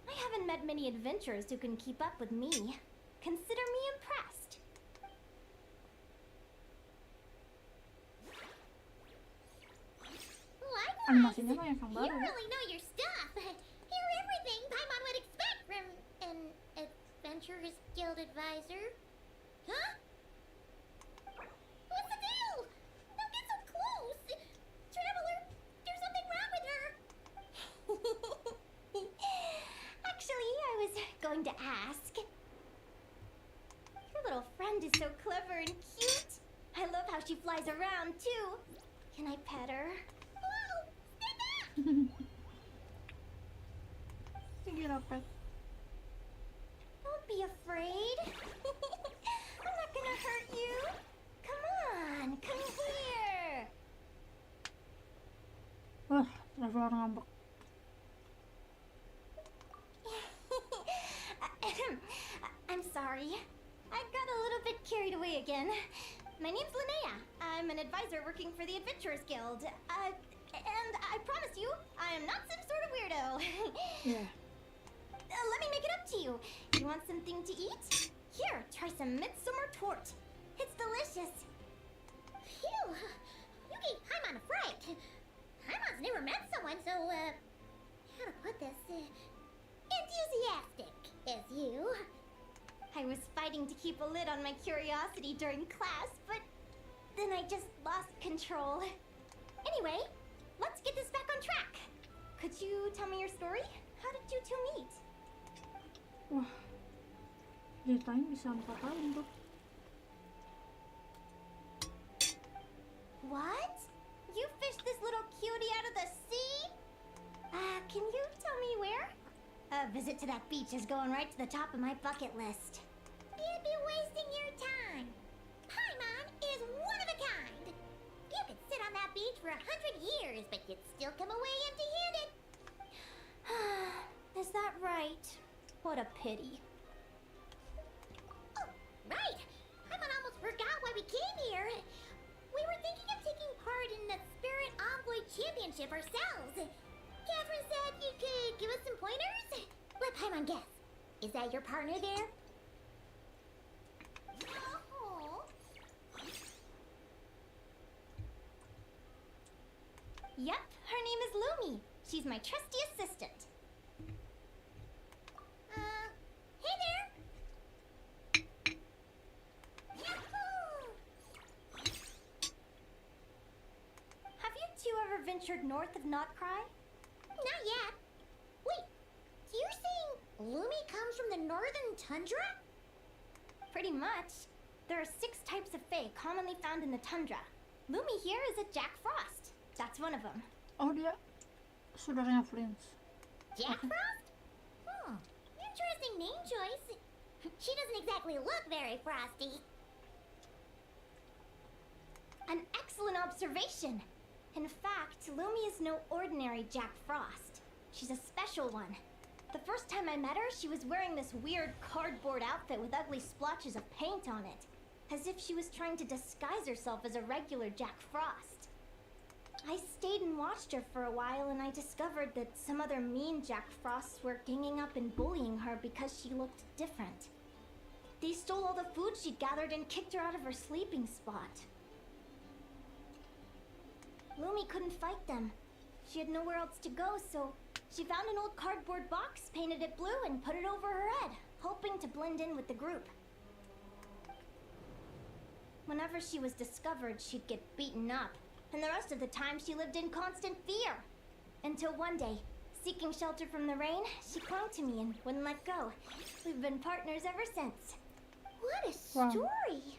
[SPEAKER 7] I haven't met many adventurers who can keep up with me. Consider me impressed.
[SPEAKER 3] Likewise,
[SPEAKER 1] Animasinya mah yang
[SPEAKER 3] you
[SPEAKER 1] baru ya.
[SPEAKER 3] really know your stuff. You're everything Paimon would expect from an Adventurers Guild advisor. Huh? What's the deal? Don't get so close. Traveler, there's something wrong with her.
[SPEAKER 7] Actually, I was going to ask. Your little friend is so clever and cute. I love how she flies around, too. Can I pet her?
[SPEAKER 3] Whoa, stay back.
[SPEAKER 1] Sige dapat.
[SPEAKER 7] Don't be afraid. I'm not gonna hurt you. Come on,
[SPEAKER 1] kelar ngambek.
[SPEAKER 7] I'm sorry. I got a little bit carried away again. My name's Linnea. I'm an advisor working for the Adventurers Guild. And I promise you, I am not some sort of weirdo.
[SPEAKER 1] Yeah.
[SPEAKER 7] Let me make it up to you. You want something to eat? Here, try some midsummer tort. It's delicious.
[SPEAKER 3] Phew! You gave Paimon a fright. Paimon's never met someone so, how to put this, enthusiastic as you.
[SPEAKER 7] I was fighting to keep a lid on my curiosity during class, but then I just lost control. Anyway, let's get this back on track. Could you tell me your story? How did you two meet?
[SPEAKER 1] Wah, ceritain bisa 4 tahun tuh.
[SPEAKER 7] What? You fished this little cutie out of the sea? Can you tell me where? A visit to that beach is going right to the top of my bucket list.
[SPEAKER 3] You'd be wasting your time. Paimon is one of a kind. You could sit on that beach for 100 years, but you'd still come away empty-handed.
[SPEAKER 7] Is that right? What a pity.
[SPEAKER 3] Oh, right. Paimon almost forgot why we came here. We were thinking of taking part in the Spirit Envoy Championship ourselves. Catherine said you could give us some pointers. Let Paimon guess. Is that your partner there? Oh.
[SPEAKER 7] Yep, her name is Lumi. She's my trusty assistant.
[SPEAKER 3] Hey there. Yahoo!
[SPEAKER 7] Have you two ever ventured north of Notcry?
[SPEAKER 3] Not yet. Wait, you're saying Lumi comes from the northern tundra?
[SPEAKER 7] Pretty much. There are 6 types of fae commonly found in the tundra. Lumi here is a Jack Frost. That's one of them.
[SPEAKER 1] Oh, dia saudaranya Flint.
[SPEAKER 3] Jack Frost? Interesting name choice. She doesn't exactly look very frosty.
[SPEAKER 7] An excellent observation. In fact, Lumi is no ordinary Jack Frost. She's a special one. The first time I met her, she was wearing this weird cardboard outfit with ugly splotches of paint on it, as if she was trying to disguise herself as a regular Jack Frost. I stayed and watched her for a while, and I discovered that some other mean Jack Frosts were ganging up and bullying her because she looked different. They stole all the food she'd gathered and kicked her out of her sleeping spot. Lumi couldn't fight them. She had nowhere else to go, so she found an old cardboard box, painted it blue, and put it over her head, hoping to blend in with the group. Whenever she was discovered, she'd get beaten up, and the rest of the time she lived in constant fear. Until one day, seeking shelter from the rain, she clung to me and wouldn't let go. We've been partners ever since.
[SPEAKER 3] What a
[SPEAKER 1] Wow.
[SPEAKER 3] story.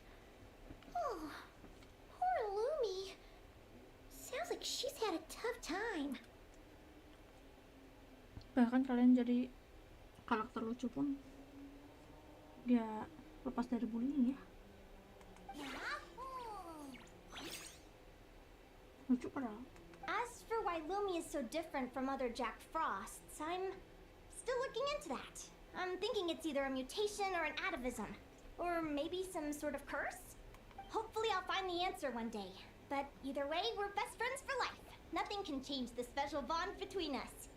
[SPEAKER 3] Oh, poor Lumi. Sounds like she's had a tough time.
[SPEAKER 1] Bahkan kalian jadi karakter lucu pun dia lepas dari bullying ya. Lucu padahal.
[SPEAKER 7] As for why Lumi is so different from other Jack Frosts, I'm still looking into that. I'm thinking it's either a mutation or an atavism. Or maybe some sort of curse? Hopefully I'll find the answer one day. But either way, we're best friends for life. Nothing can change the special bond between us.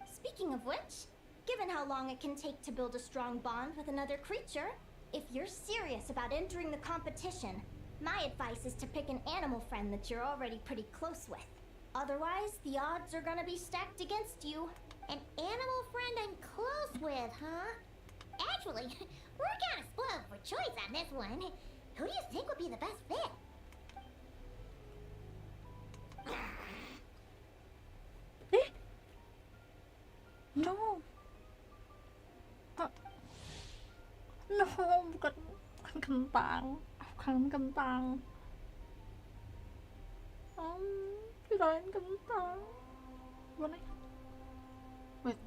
[SPEAKER 7] Speaking of which, given how long it can take to build a strong bond with another creature, if you're serious about entering the competition, my advice is to pick an animal friend that you're already pretty close with. Otherwise, the odds are gonna be stacked against you.
[SPEAKER 3] An animal friend I'm close with, huh? Actually, we're kind of spoiled for choice on this one. Who do you think would be the best fit?
[SPEAKER 1] No. No, bukan kentang. Bukan kentang. Kirain kentang. Gimana ya? Wait.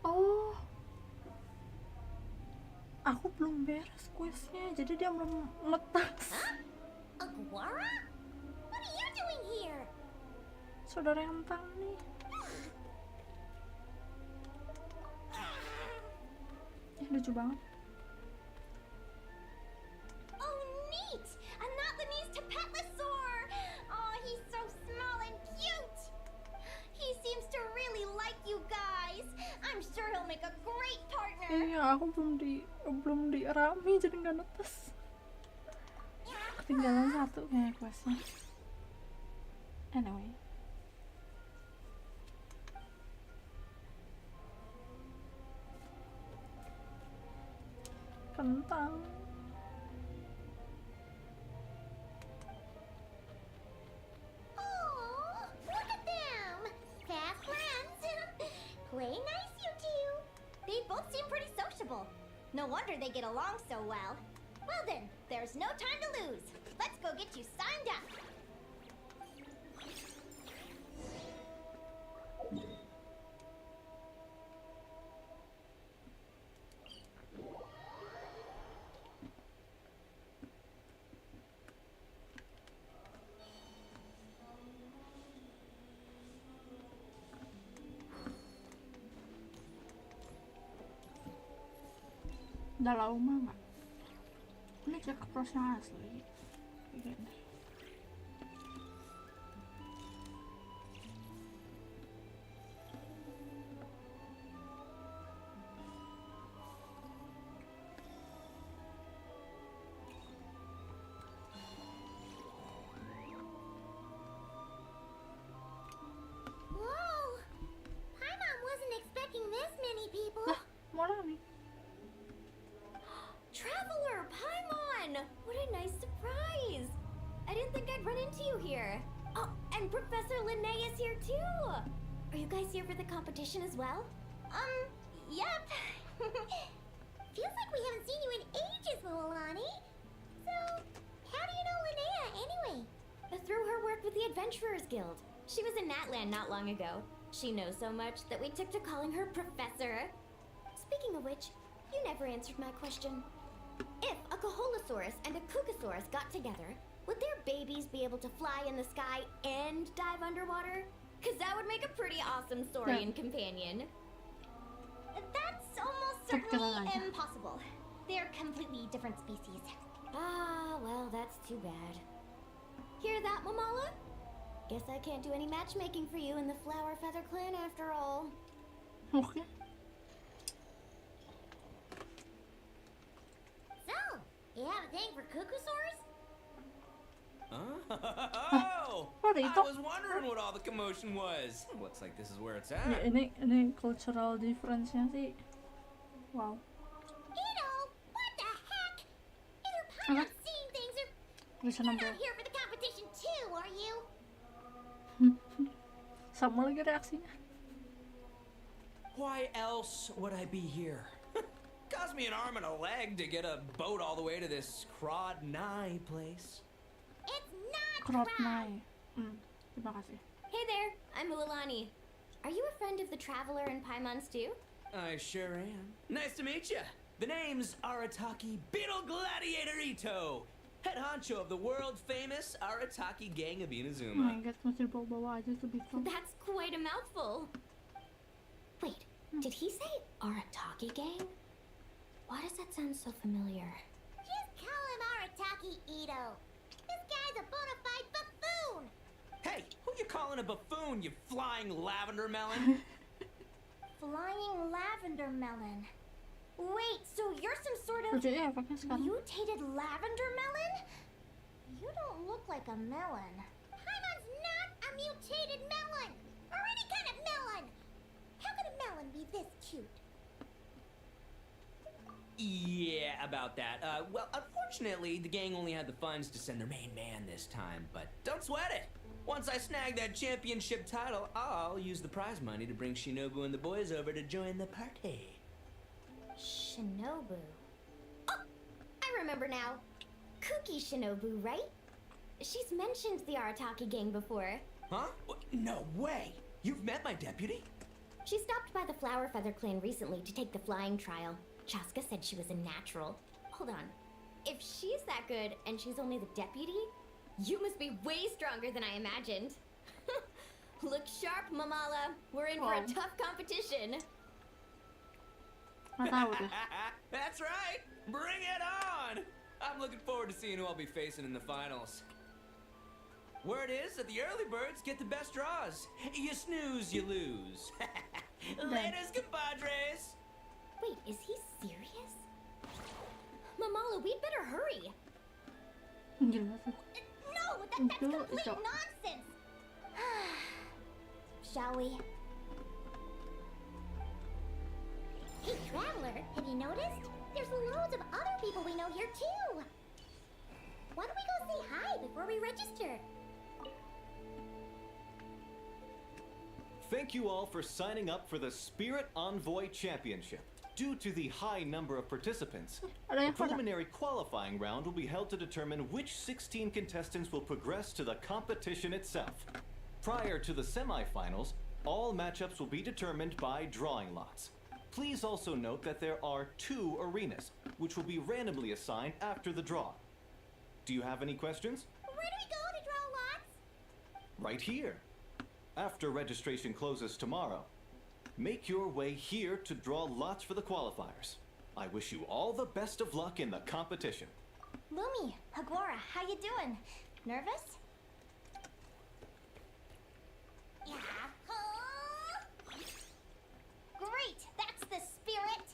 [SPEAKER 1] Oh. Aku belum beres questnya, jadi dia belum ngetas.
[SPEAKER 7] Aguara? What are you doing here?
[SPEAKER 1] Saudara Rentang nih. Lucu banget.
[SPEAKER 7] Oh, neat! A Notlanese Tapetlosaur! Oh, he's so small and cute! He seems to really like you guys. I'm sure he'll make a great partner.
[SPEAKER 1] Iya, aku belum dirami jadi nggak netes. Ketinggalan satu kayak questnya. Anyway. Kentang.
[SPEAKER 7] Oh, look at them! Fast friends. Play nice, you two. They both seem pretty sociable. No wonder they get along so well. Well then, there's no time to lose. Let's go get you signed up.
[SPEAKER 1] Udah lama nggak? Ini cek prosnya asli. Gini.
[SPEAKER 7] Whoa! Paimon wasn't expecting this many people.
[SPEAKER 1] Lah, malah nih.
[SPEAKER 5] Traveler, Paimon! What a nice surprise! I didn't think I'd run into you here. Oh, and Professor Linnaeus here too! Are you guys here for the competition as well?
[SPEAKER 7] Yep. Feels like we haven't seen you in ages, Lilani. So, how do you know Linnea anyway?
[SPEAKER 5] Through her work with the Adventurers Guild. She was in Natland not long ago. She knows so much that we took to calling her Professor. Speaking of which, you never answered my question. If a Kaholosaurus and a Kukasaurus got together, would their babies be able to fly in the sky and dive underwater? Cause that would make a pretty awesome saurian companion.
[SPEAKER 7] That's almost
[SPEAKER 1] Check it
[SPEAKER 7] certainly
[SPEAKER 1] out.
[SPEAKER 7] impossible. They're completely different species.
[SPEAKER 5] Ah, well, that's too bad. Hear that, Mamala? Guess I can't do any matchmaking for you in the Flower Feather Clan after all.
[SPEAKER 1] Oke.
[SPEAKER 7] So, you have a thing for Kukusaurs?
[SPEAKER 2] Oh!
[SPEAKER 1] What are you
[SPEAKER 2] I
[SPEAKER 1] talking?
[SPEAKER 2] was wondering what all the commotion was. Looks like this is where it's
[SPEAKER 1] Ya,
[SPEAKER 2] at.
[SPEAKER 1] ini cultural difference-nya sih. Wow.
[SPEAKER 7] Ito, what the heck? Either Paimon seeing things or
[SPEAKER 1] Bisa
[SPEAKER 7] you're
[SPEAKER 1] nambah.
[SPEAKER 7] not here for the competition too, are you?
[SPEAKER 1] Sama lagi reaksinya.
[SPEAKER 2] Why else would I be here? Cost me an arm and a leg to get a boat all the way to this Crodnai place.
[SPEAKER 7] It's not
[SPEAKER 1] Crop
[SPEAKER 7] Cry.
[SPEAKER 1] Nai. Terima kasih.
[SPEAKER 5] Hey there, I'm Ulilani. Are you a friend of the Traveler and Paimon stew?
[SPEAKER 2] I sure am. Nice to meet you. The name's Arataki Beetle Gladiator Ito, head honcho of the world-famous Arataki Gang of
[SPEAKER 1] Oh
[SPEAKER 2] Inazuma.
[SPEAKER 1] my god, mesti bawa-bawa aja tuh Beetle.
[SPEAKER 5] That's quite a mouthful. Wait, did he say Arataki Gang? Why does that sound so familiar?
[SPEAKER 7] Just call him Arataki Ito. This guy's a bona fide buffoon.
[SPEAKER 2] Hey, who you calling a buffoon, you flying lavender melon?
[SPEAKER 7] Flying lavender melon. Wait, so you're some sort of
[SPEAKER 1] Lucu ya efeknya sekarang.
[SPEAKER 7] mutated lavender melon? You don't look like a melon. Paimon's not a mutated melon, or any kind of melon. How could a melon be this cute?
[SPEAKER 2] Yeah, about that. Well, unfortunately, the gang only had the funds to send their main man this time, but don't sweat it. Once I snag that championship title, I'll use the prize money to bring Shinobu and the boys over to join the party.
[SPEAKER 7] Shinobu.
[SPEAKER 5] Oh, I remember now. Cookie Shinobu, right? She's mentioned the Arataki Gang before.
[SPEAKER 2] Huh? No way! You've met my deputy?
[SPEAKER 5] She stopped by the Flower Feather Clan recently to take the flying trial.
[SPEAKER 7] Chaska said she was a natural. Hold on. If she's that good and she's only the deputy, you must be way stronger than I imagined. Look sharp, Mamala. We're in for a tough competition.
[SPEAKER 1] Nggak tahu deh.
[SPEAKER 2] That's right! Bring it on! I'm looking forward to seeing who I'll be facing in the finals. Word is that the early birds get the best draws. You snooze, you lose. Laters, compadres!
[SPEAKER 7] Wait, is he serious? Mamala, we'd better hurry.
[SPEAKER 1] Gila sih.
[SPEAKER 7] No, that's
[SPEAKER 1] Itu,
[SPEAKER 7] complete
[SPEAKER 1] itu.
[SPEAKER 7] nonsense. Shall we? Hey, Traveler, have you noticed? There's loads of other people we know here too. Why don't we go say hi before we register?
[SPEAKER 8] Thank you all for signing up for the Spirit Envoy Championship. Due to the high number of participants,
[SPEAKER 1] Ada
[SPEAKER 8] a
[SPEAKER 1] yang pada.
[SPEAKER 8] preliminary qualifying round will be held to determine which 16 contestants will progress to the competition itself. Prior to the semifinals, all matchups will be determined by drawing lots. Please also note that there are 2 arenas, which will be randomly assigned after the draw. Do you have any questions?
[SPEAKER 7] Where do we go to draw lots?
[SPEAKER 8] Right here. After registration closes tomorrow, make your way here to draw lots for the qualifiers. I wish you all the best of luck in the competition.
[SPEAKER 7] Lumi, Hagwara, how you doing? Nervous? Yeah. Great, that's the spirit.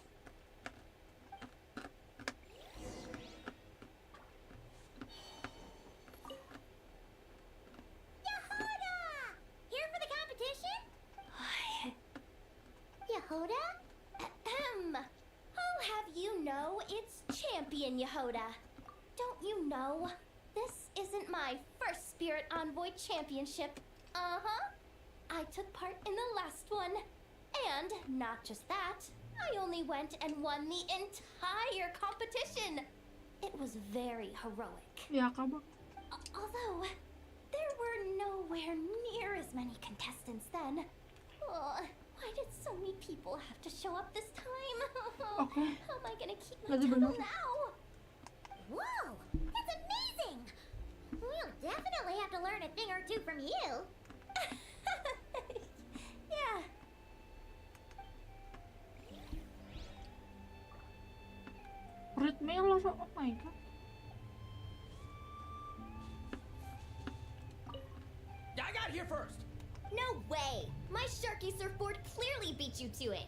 [SPEAKER 7] Yehoda! Here for the competition? Yehoda? Ahem. I'll have you know it's Champion Yehoda. Don't you know? This isn't my first Spirit Envoy Championship. Uh-huh. I took part in the last one. And not just that, I only went and won the entire competition. It was very heroic.
[SPEAKER 1] Ya kabur.
[SPEAKER 7] Although, there were nowhere near as many contestants then. Oh, why did so many people have to show up this time?
[SPEAKER 1] Okay.
[SPEAKER 7] How am I gonna keep my
[SPEAKER 1] Lagi
[SPEAKER 7] title
[SPEAKER 1] bener.
[SPEAKER 7] now? Whoa, that's amazing! We'll definitely have to learn a thing or two from you. Yeah.
[SPEAKER 1] Ritmenya langsung, oh my god.
[SPEAKER 2] I got here first!
[SPEAKER 7] No way! My Sharky surfboard clearly beat you to it.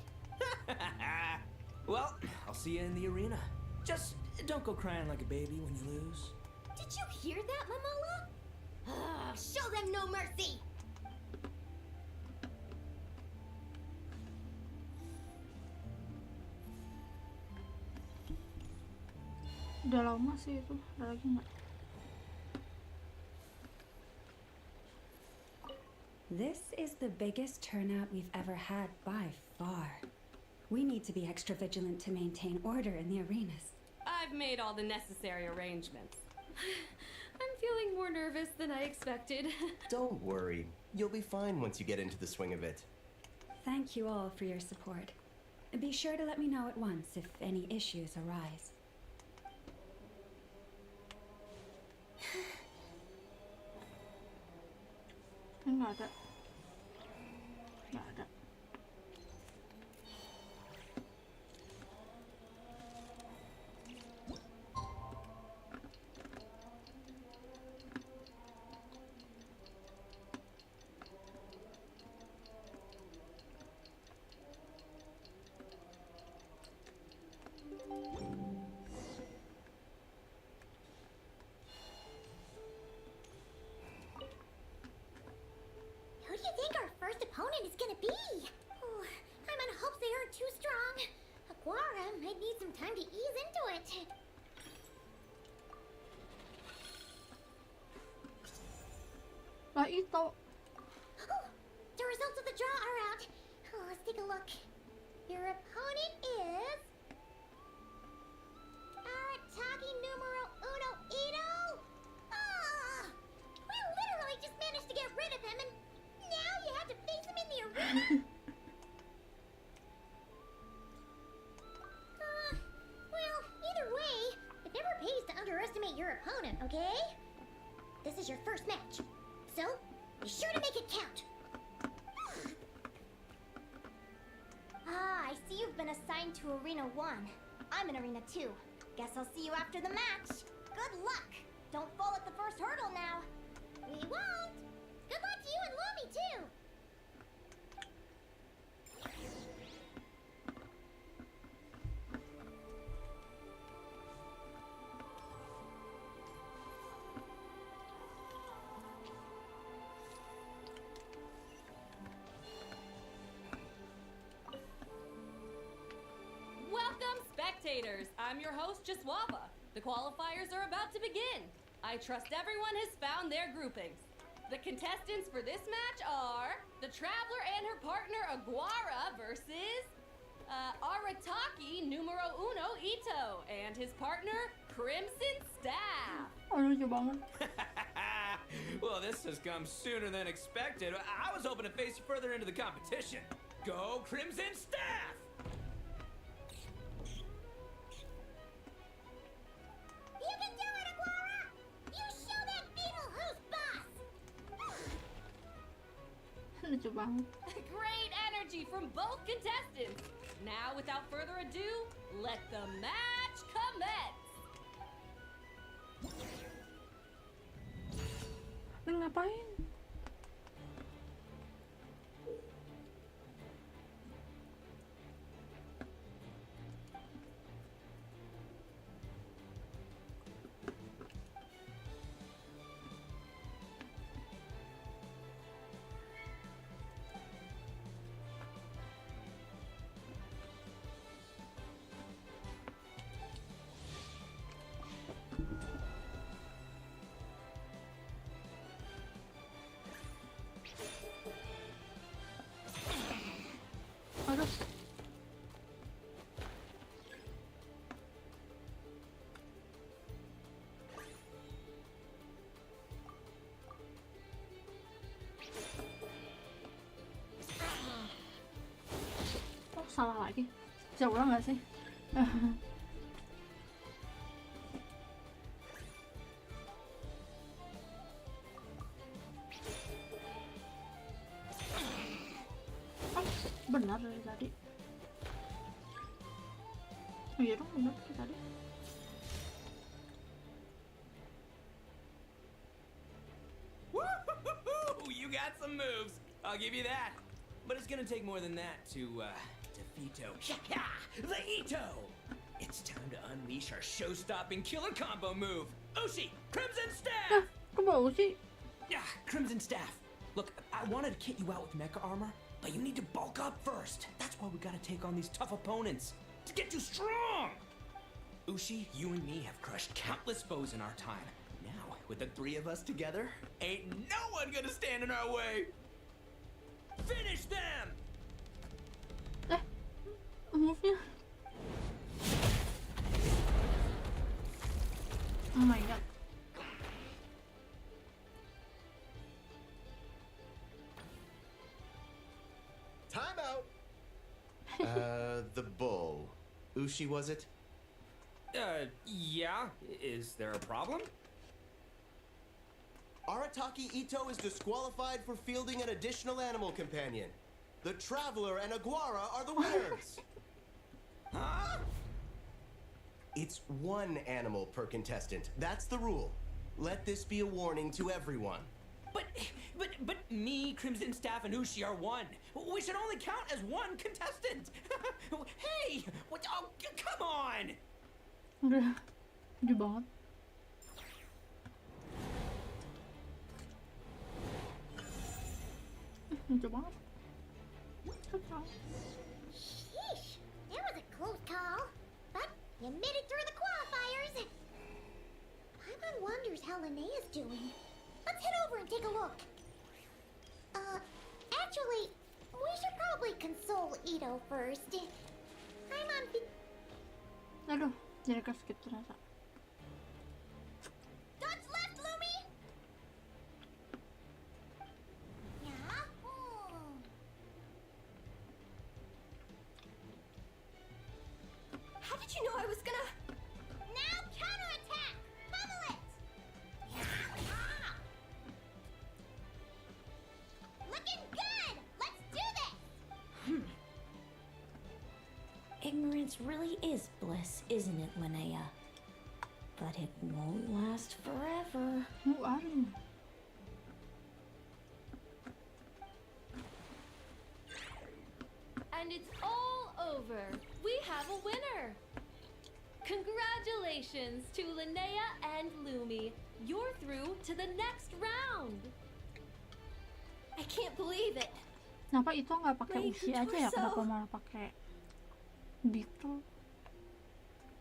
[SPEAKER 2] Well, I'll see you in the arena. Just don't go crying like a baby when you lose.
[SPEAKER 7] Did you hear that, Mamala? Show them no mercy!
[SPEAKER 1] Udah lama sih itu, ada lagi nggak?
[SPEAKER 9] This is the biggest turnout we've ever had by far. We need to be extra vigilant to maintain order in the arenas.
[SPEAKER 5] I've made all the necessary arrangements. I'm feeling more nervous than I expected.
[SPEAKER 10] Don't worry. You'll be fine once you get into the swing of it.
[SPEAKER 9] Thank you all for your support. Be sure to let me know at once if any issues arise.
[SPEAKER 1] Nggak ada. Nggak ada.
[SPEAKER 7] Who do you think our first opponent is gonna be? Oh, I'm in hopes they aren't too strong. Aguara might need some time to ease into it.
[SPEAKER 1] Lah itu.
[SPEAKER 7] Oh, the results of the draw are out. Oh, let's take a look. Your opponent is... Arataki numero uno Ito? Ah! We literally just managed to get rid of him, and now you have to face him in the arena? your opponent, okay? This is your first match, so be sure to make it count. I see you've been assigned to Arena 1. I'm in Arena 2. Guess I'll see you after the match. Good luck! Don't fall at the first hurdle now. We won't! Good luck to you and Lumi, too!
[SPEAKER 5] Welcome, spectators! I'm your host, Jaswava. The qualifiers are about to begin. I trust everyone has found their groupings. The contestants for this match are the Traveler and her partner Aguara versus Arataki numero uno Ito and his partner Crimson Staff.
[SPEAKER 1] Oh, lucu banget.
[SPEAKER 2] Well, this has come sooner than expected. I was hoping to face you further into the competition. Go Crimson Staff!
[SPEAKER 7] You can do it, Aguara! You show that beetle who's boss!
[SPEAKER 1] Lucu banget.
[SPEAKER 5] Great energy from both contestants. Now, without further ado, let the match commence.
[SPEAKER 1] Lu ngapain? Aduh. Oh, salah lagi. Bisa ulang gak sih? Benar dari tadi. Oh iya dong, benar dari tadi.
[SPEAKER 2] Woo-hoo-hoo-hoo! You got some moves. I'll give you that. But it's gonna take more than that to defeat the Ito. It's time to unleash our show-stopping killer combo move. Ushi, Crimson Staff.
[SPEAKER 1] Kok bau sih?
[SPEAKER 2] Yeah, Crimson Staff. Look, I wanted to kit you out with mecha armor, but you need to bulk up first. That's why we gotta take on these tough opponents to get you strong. Ushi, you and me have crushed countless foes in our time. Now, with the three of us together, ain't no one gonna stand in our way. Finish them!
[SPEAKER 1] Move-nya. Oh my god.
[SPEAKER 10] Time out! The bull. Ushi, was it?
[SPEAKER 2] Yeah. Is there a problem?
[SPEAKER 10] Arataki Ito is disqualified for fielding an additional animal companion. The Traveler and Aguara are the winners.
[SPEAKER 2] Huh?
[SPEAKER 10] It's one animal per contestant. That's the rule. Let this be a warning to everyone.
[SPEAKER 2] But me, Crimson Staff, and Ushi are one. We should only count as one contestant. Hey! What? Oh, come on!
[SPEAKER 1] Udah. Lucu banget. Lucu banget. Cocok.
[SPEAKER 7] Sheesh, that was a close call. But you made it through the qualifiers. Paimon wonders how Linnea's doing. Let's head over and take a look. Actually, we should probably console Ito first. Paimon
[SPEAKER 1] Aduh, jadi skip ternyata.
[SPEAKER 7] Dodge left, Lumi! Yeah?
[SPEAKER 4] How did you know I was gonna...
[SPEAKER 7] Now counterattack! Bubble it! Ignorance really is bliss, isn't it, Linnea? But it won't last forever.
[SPEAKER 1] Who are you?
[SPEAKER 5] And it's all over. We have a winner. Congratulations to Linnea and Lumi. You're through to the next round.
[SPEAKER 7] I can't believe it.
[SPEAKER 1] Kenapa itu nggak pakai
[SPEAKER 7] Wait,
[SPEAKER 1] usi aja ya?
[SPEAKER 7] torso.
[SPEAKER 1] Kenapa malah pakai beetle?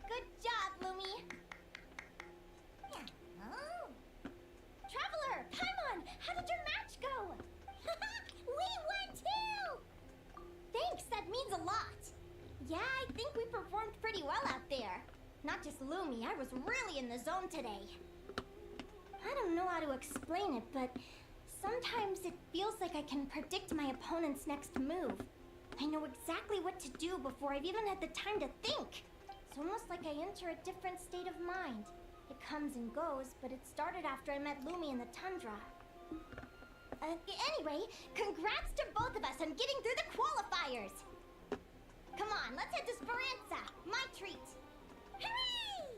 [SPEAKER 7] Good job, Lumi. Oh. Traveler, Paimon, how did your match go? We won too! Thanks, that means a lot. Yeah, I think we performed pretty well out there. Not just Lumi, I was really in the zone today. I don't know how to explain it, but sometimes it feels like I can predict my opponent's next move. I know exactly what to do before I've even had the time to think. It's almost like I enter a different state of mind. It comes and goes, but it started after I met Lumi in the tundra. Anyway, congrats to both of us on getting through the qualifiers! Come on, let's head to Speranza, my treat! Hooray!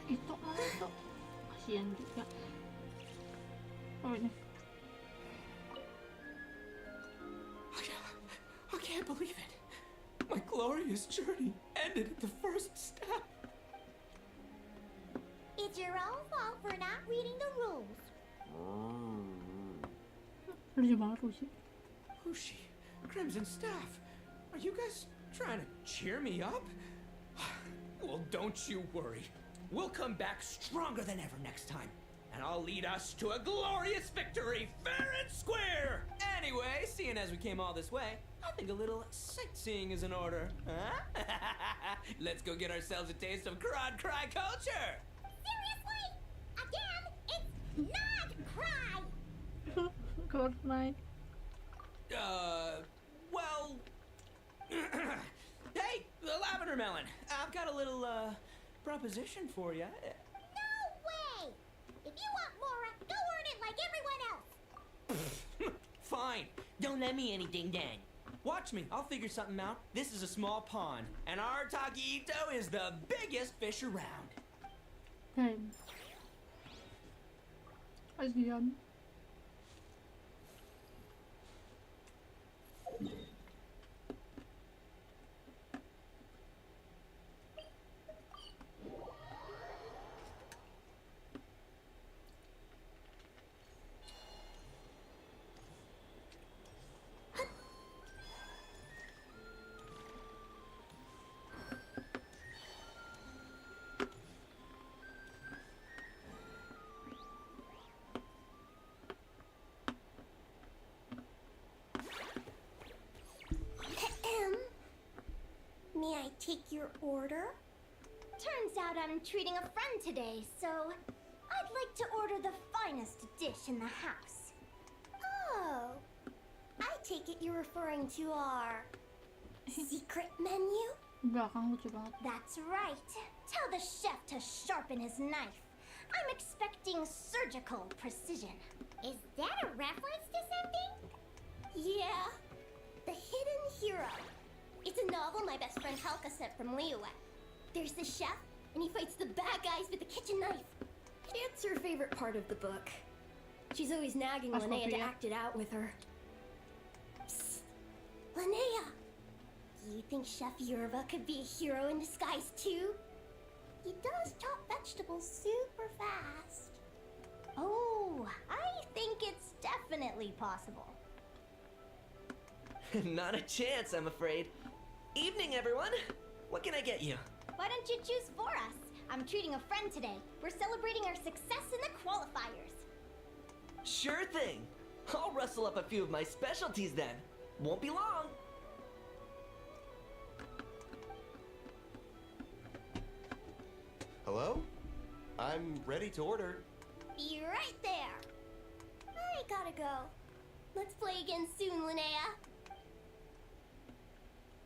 [SPEAKER 1] Itu mana tuh? Kasian juga. Oh ini.
[SPEAKER 2] I can't believe it. My glorious journey ended at the first step.
[SPEAKER 7] It's your own fault for not reading the rules.
[SPEAKER 1] Lucu banget Lucy.
[SPEAKER 2] Ushi, Crimson Staff, are you guys trying to cheer me up? Well, don't you worry. We'll come back stronger than ever next time. And I'll lead us to a glorious victory, fair and square! Anyway, seeing as we came all this way, I think a little sightseeing is in order. Huh? Let's go get ourselves a taste of Crod Cry culture!
[SPEAKER 7] Seriously? Again? It's not cry!
[SPEAKER 1] Good night.
[SPEAKER 2] Well... Hey, the Lavender Melon, I've got a little, proposition for you.
[SPEAKER 7] No way! If you want Mora, go earn it like everyone else!
[SPEAKER 2] Fine, don't let me anything then. Watch me, I'll figure something out. This is a small pond, and our Takiito is the biggest fish around.
[SPEAKER 1] Okay. Kasian.
[SPEAKER 7] May I take your order? Turns out I'm treating a friend today, so I'd like to order the finest dish in the house. Oh, I take it you're referring to our secret menu?
[SPEAKER 1] Belakang lucu banget.
[SPEAKER 7] That's right. Tell the chef to sharpen his knife. I'm expecting surgical precision. Is that a reference to something? Yeah. The Hidden Hero. It's a novel my best friend Halka sent from Liyue. There's the chef, and he fights the bad guys with the kitchen knife. It's her favorite part of the book. She's always nagging
[SPEAKER 1] That's
[SPEAKER 7] Linnea to
[SPEAKER 1] Sophia.
[SPEAKER 7] act it out with her. Psst. Linnea! Do you think Chef Yerva could be a hero in disguise too? He does chop vegetables super fast. Oh, I think it's definitely possible.
[SPEAKER 11] Not a chance, I'm afraid. Evening, everyone. What can I get you?
[SPEAKER 7] Why don't you choose for us? I'm treating a friend today. We're celebrating our success in the qualifiers.
[SPEAKER 11] Sure thing. I'll rustle up a few of my specialties then. Won't be long.
[SPEAKER 10] Hello? I'm ready to order.
[SPEAKER 7] Be right there. I gotta go. Let's play again soon, Linnea.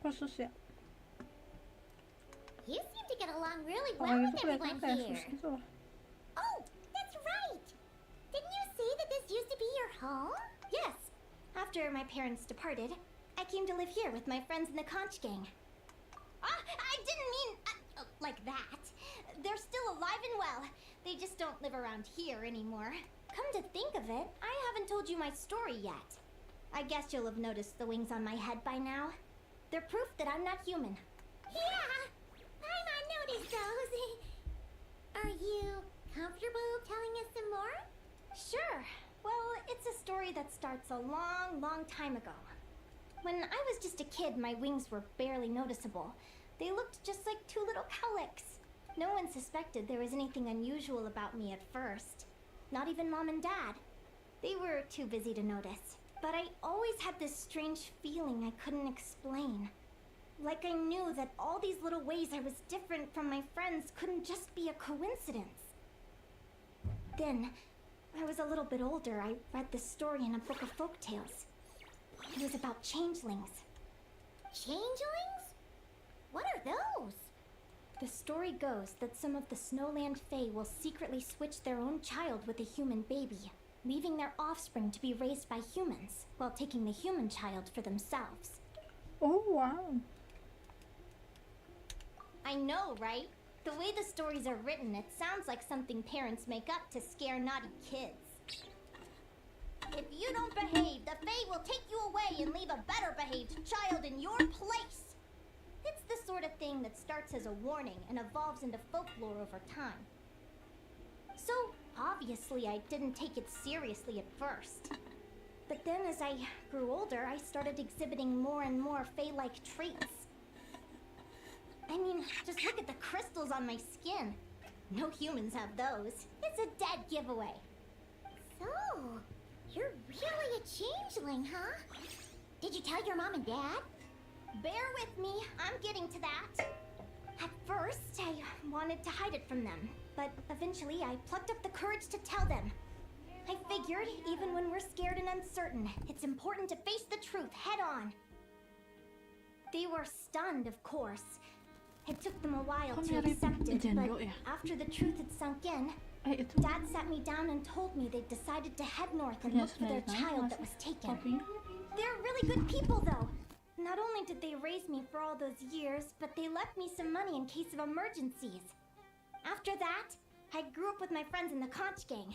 [SPEAKER 1] Khusus ya.
[SPEAKER 7] You seem to get along really well
[SPEAKER 1] Orang
[SPEAKER 7] with
[SPEAKER 1] itu kelihatan
[SPEAKER 7] everyone
[SPEAKER 1] kayak
[SPEAKER 7] here.
[SPEAKER 1] sus gitu loh.
[SPEAKER 7] Oh, that's right. Didn't you say that this used to be your home? Yes, after my parents departed, I came to live here with my friends in the conch gang. I didn't mean like that. They're still alive and well. They just don't live around here anymore. Come to think of it, I haven't told you my story yet. I guess you'll have noticed the wings on my head by now. They're proof that I'm not human.
[SPEAKER 3] Yeah, I noticed those. Are you comfortable telling us some more?
[SPEAKER 7] Sure. Well, it's a story that starts a long, long time ago. When I was just a kid, my wings were barely noticeable. They looked just like two little cowlicks. No one suspected there was anything unusual about me at first. Not even Mom and Dad. They were too busy to notice. But I always had this strange feeling I couldn't explain. Like I knew that all these little ways I was different from my friends couldn't just be a coincidence. Then, when I was a little bit older, I read this story in a book of folk tales. It was about changelings.
[SPEAKER 3] Changelings? What are those?
[SPEAKER 7] The story goes that some of the Snowland Fae will secretly switch their own child with a human baby, leaving their offspring to be raised by humans, while taking the human child for themselves.
[SPEAKER 1] Oh, wow.
[SPEAKER 7] I know, right? The way the stories are written, it sounds like something parents make up to scare naughty kids. If you don't behave, the Fae will take you away and leave a better behaved child in your place. It's the sort of thing that starts as a warning and evolves into folklore over time. So, obviously, I didn't take it seriously at first. But then as I grew older, I started exhibiting more and more Fae-like traits. I mean, just look at the crystals on my skin. No humans have those. It's a dead giveaway.
[SPEAKER 3] So, you're really a changeling, huh? Did you tell your mom and dad?
[SPEAKER 7] Bear with me, I'm getting to that. At first, I wanted to hide it from them, but eventually I plucked up the courage to tell them. I figured, even when we're scared and uncertain, it's important to face the truth head on. They were stunned, of course. It took them a while to accept it, but after the truth had sunk in, Dad sat me down and told me they'd decided to head north and look for their child that was taken. They're really good people, though. Not only did they raise me for all those years, but they left me some money in case of emergencies. After that, I grew up with my friends in the conch gang.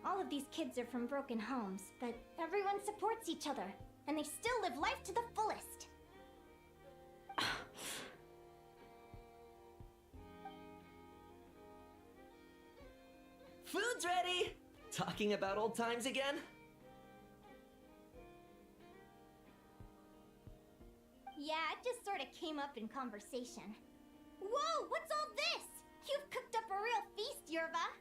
[SPEAKER 7] All of these kids are from broken homes, but everyone supports each other, and they still live life to the fullest.
[SPEAKER 11] Food's ready! Talking about old times again?
[SPEAKER 7] Yeah, it just sort of came up in conversation. Whoa, what's all this? You've cooked up a real feast, Yerba.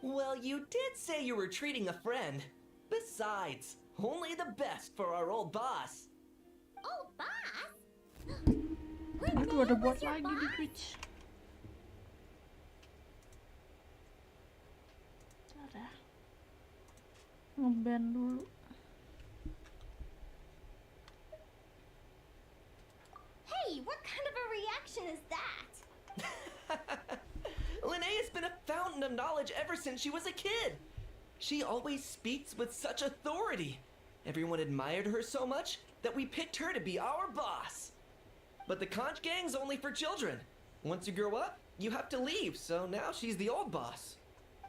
[SPEAKER 11] Well, you did say you were treating a friend. Besides, only the best for our old boss.
[SPEAKER 3] Old boss?
[SPEAKER 1] Aduh, ada bot lagi di Twitch. Bentar ya. Nge-ban dulu.
[SPEAKER 7] Hey, what kind of a reaction is that?
[SPEAKER 11] Linnea's been a fountain of knowledge ever since she was a kid. She always speaks with such authority. Everyone admired her so much that we picked her to be our boss. But the conch gang's only for children. Once you grow up, you have to leave, so now she's the old boss.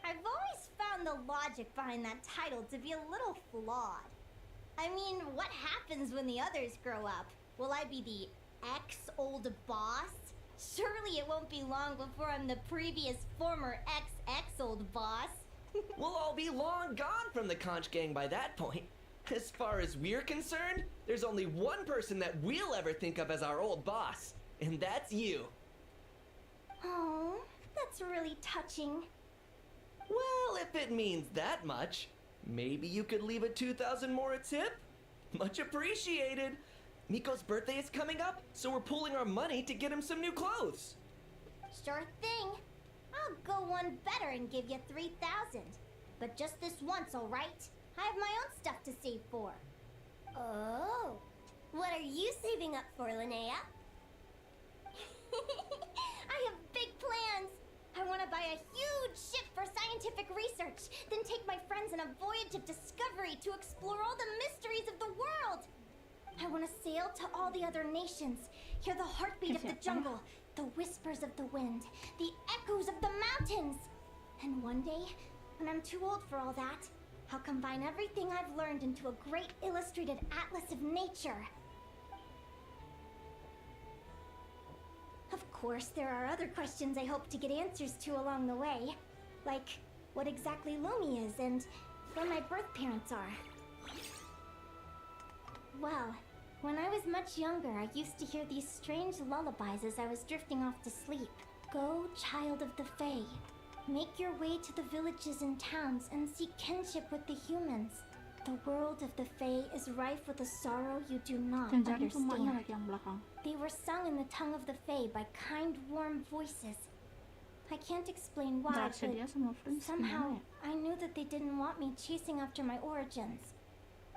[SPEAKER 7] I've always found the logic behind that title to be a little flawed. I mean, what happens when the others grow up? Will I be the ex-old boss? Surely it won't be long before I'm the previous former ex-old boss.
[SPEAKER 11] We'll all be long gone from the conch gang by that point. As far as we're concerned, there's only one person that we'll ever think of as our old boss, and that's you.
[SPEAKER 7] Oh, that's really touching.
[SPEAKER 11] Well, if it means that much, maybe you could leave a 2,000 more a tip? Much appreciated. Miko's birthday is coming up, so we're pooling our money to get him some new clothes.
[SPEAKER 7] Sure thing. I'll go one better and give you 3,000. But just this once, all right? I have my own stuff to save for.
[SPEAKER 3] Oh, what are you saving up for, Linnea?
[SPEAKER 7] I have big plans. I want want to buy a huge ship for scientific research, then take my friends on a voyage of discovery to explore all the mysteries of the world. I want to sail to all the other nations, hear the heartbeat of the jungle, the whispers of the wind, the echoes of the mountains. And one day, when I'm too old for all that, I'll combine everything I've learned into a great illustrated atlas of nature. Of course, there are other questions I hope to get answers to along the way. Like, what exactly Lumi is and where my birth parents are. Well, when I was much younger, I used to hear these strange lullabies as I was drifting off to sleep. Go, child of the Fae. Make your way to the villages and towns and seek kinship with the humans. The world of the Fae is rife with a sorrow you do not understand. They were sung in the tongue of the Fae by kind, warm voices. I can't explain why, but somehow I knew that they didn't want me chasing after my origins.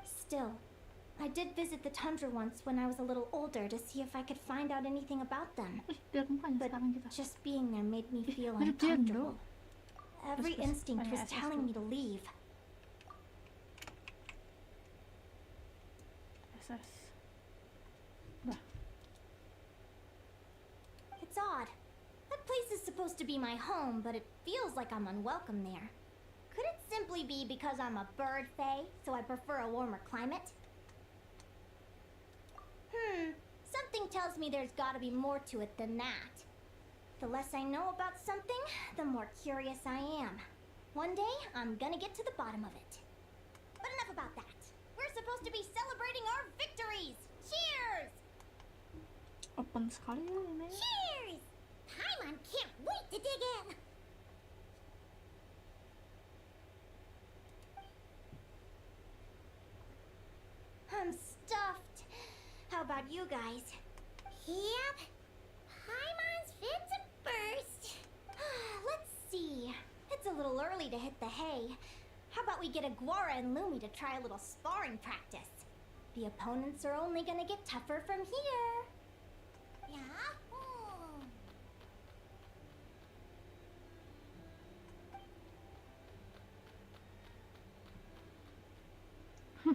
[SPEAKER 7] Still, I did visit the tundra once when I was a little older to see if I could find out anything about them. But just being there made me feel uncomfortable. Every instinct was telling me to leave. It's odd. That place is supposed to be my home, but it feels like I'm unwelcome there. Could it simply be because I'm a bird fae, so I prefer a warmer climate? Something tells me there's gotta be more to it than that. The less I know about something, the more curious I am. One day, I'm gonna get to the bottom of it. But enough about that. We're supposed to be celebrating our victories! Cheers!
[SPEAKER 1] Open sekali ya ini.
[SPEAKER 7] Cheers! Paimon can't wait to dig in! I'm stuffed. How about you guys? Yep. Paimon's fit to burst. Let's see. It's a little early to hit the hay. How about we get Aguara and Lumi to try a little sparring practice? The opponents are only gonna get tougher from here.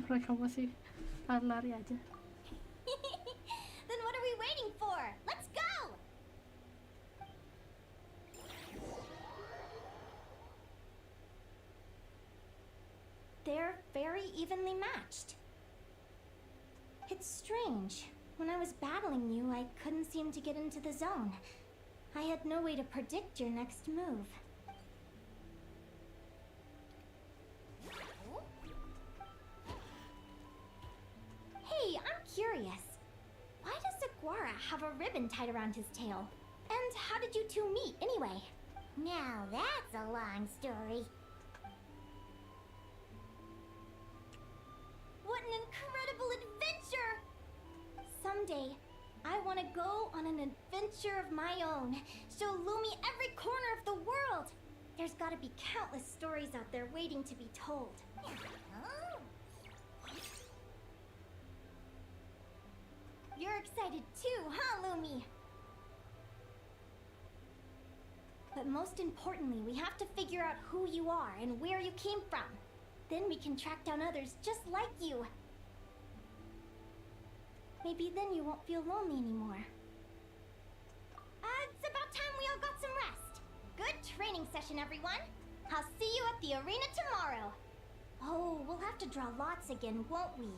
[SPEAKER 1] Mereka masih lari-lari aja.
[SPEAKER 7] Then what are we waiting for? Let's go! They're very evenly matched. It's strange. When I was battling you, I couldn't seem to get into the zone. I had no way to predict your next move. Hey, I'm curious. Why does Aguara have a ribbon tied around his tail? And how did you two meet, anyway? Now that's a long story. What an incredible adventure! Someday, I want to go on an adventure of my own. Show Lumi every corner of the world. There's got to be countless stories out there waiting to be told. You're excited too, huh, Lumi? But most importantly, we have to figure out who you are and where you came from. Then we can track down others just like you. Maybe then you won't feel lonely anymore. It's about time we all got some rest. Good training session, everyone. I'll see you at the arena tomorrow. Oh, we'll have to draw lots again, won't we?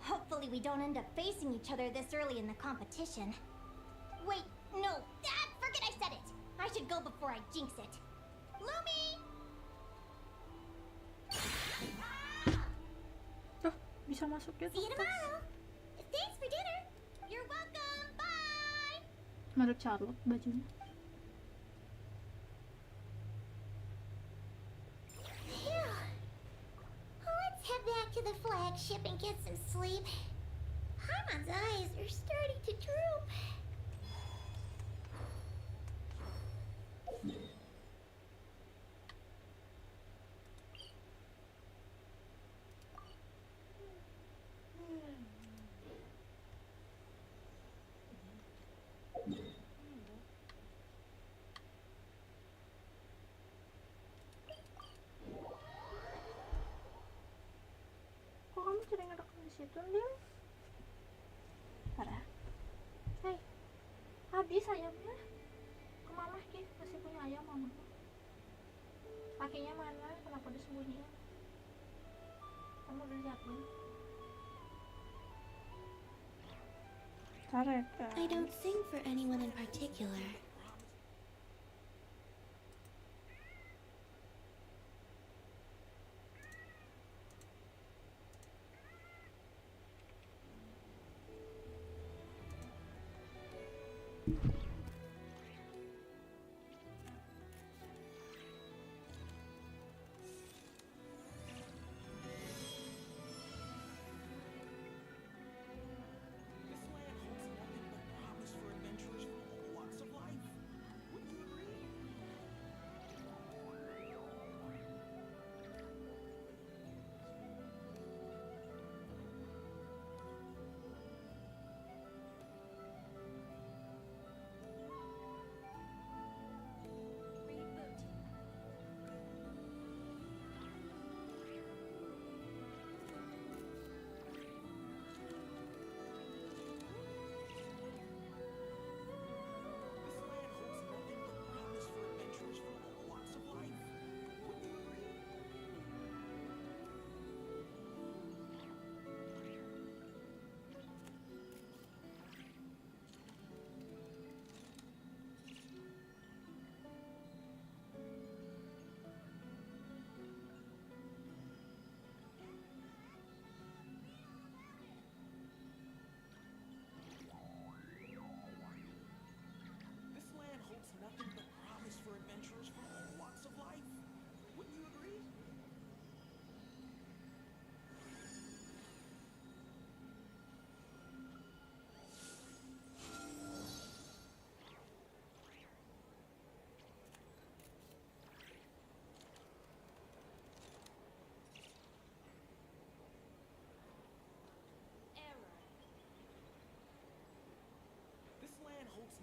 [SPEAKER 7] Hopefully we don't end up facing each other this early in the competition. Wait, no. Forget I said it. I should go before I jinx it. Lumi!
[SPEAKER 1] Bisa masuk ya?
[SPEAKER 7] See you tomorrow. Thanks for dinner. You're welcome. Bye.
[SPEAKER 1] Mirip Charlotte bajunya.
[SPEAKER 7] Phew. Let's head back to the flagship and get some sleep. Paimon's eyes are starting to droop.
[SPEAKER 1] jadi ngerekam di situ nih. Parah. Hei, habis ayamnya. Ke mama Ki, masih punya ayam mama. Kakinya mana? Kenapa disembunyiin? Kamu udah siapin? Tarik.
[SPEAKER 3] I don't sing for anyone in particular.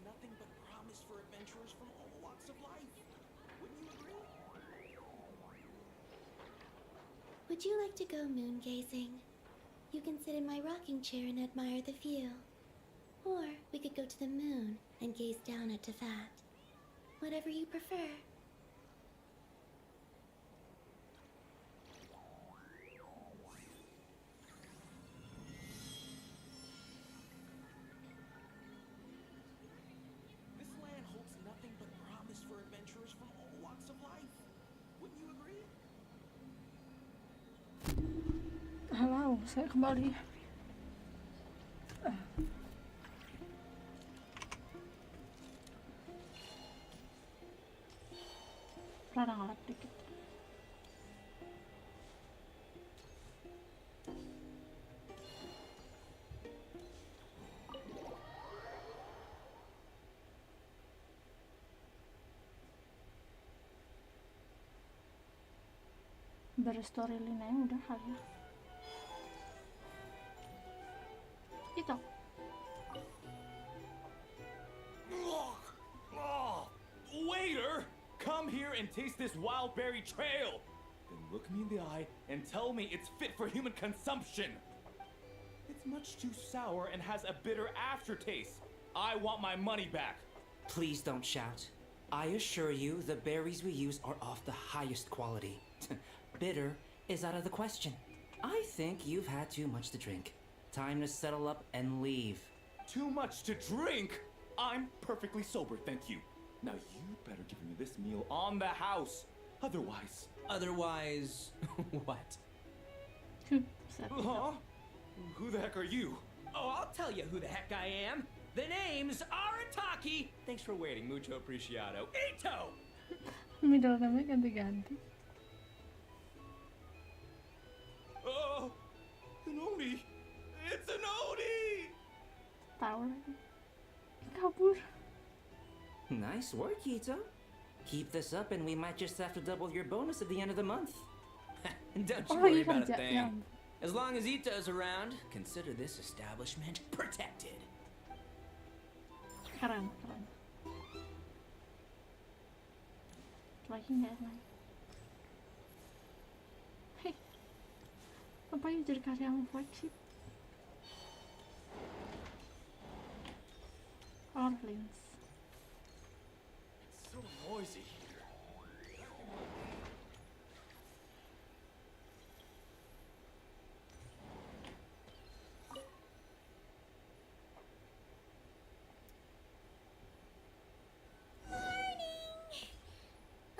[SPEAKER 6] Nothing but promise for adventurers from all walks of life. Wouldn't you agree?
[SPEAKER 3] Would you like to go moon gazing? You can sit in my rocking chair and admire the view. Or we could go to the moon and gaze down at Tefat. Whatever you prefer.
[SPEAKER 1] Halo, saya kembali. Rada ngelap dikit. Berstory line-nya udah kali ya. Itu.
[SPEAKER 12] Waiter, come here and taste this wild berry trail. Then look me in the eye and tell me it's fit for human consumption. It's much too sour and has a bitter aftertaste. I want my money back.
[SPEAKER 2] Please don't shout. I assure you, the berries we use are of the highest quality. Bitter is out of the question. I think you've had too much to drink. Time to settle up and leave.
[SPEAKER 12] Too much to drink? I'm perfectly sober, thank you. Now you better give me this meal on the house. Otherwise...
[SPEAKER 2] Otherwise... what?
[SPEAKER 12] Huh? Who the heck are you?
[SPEAKER 2] Oh, I'll tell you who the heck I am. The name's Arataki. Thanks for waiting, mucho apreciado. Ito!
[SPEAKER 1] Middle name ganti-ganti.
[SPEAKER 12] Oh, an Oni! It's an Oni!
[SPEAKER 1] Tahu lagi. Kabur.
[SPEAKER 2] Nice work, Ito. Keep this up and we might just have to double your bonus at the end of the month. Don't you worry about a thing. As long as Ito's around, consider this establishment protected.
[SPEAKER 1] Keren, keren. Lagi nggak lagi. Hei, apa Kenapa ya jadi kasih yang flagship? Orleans.
[SPEAKER 12] It's so noisy here.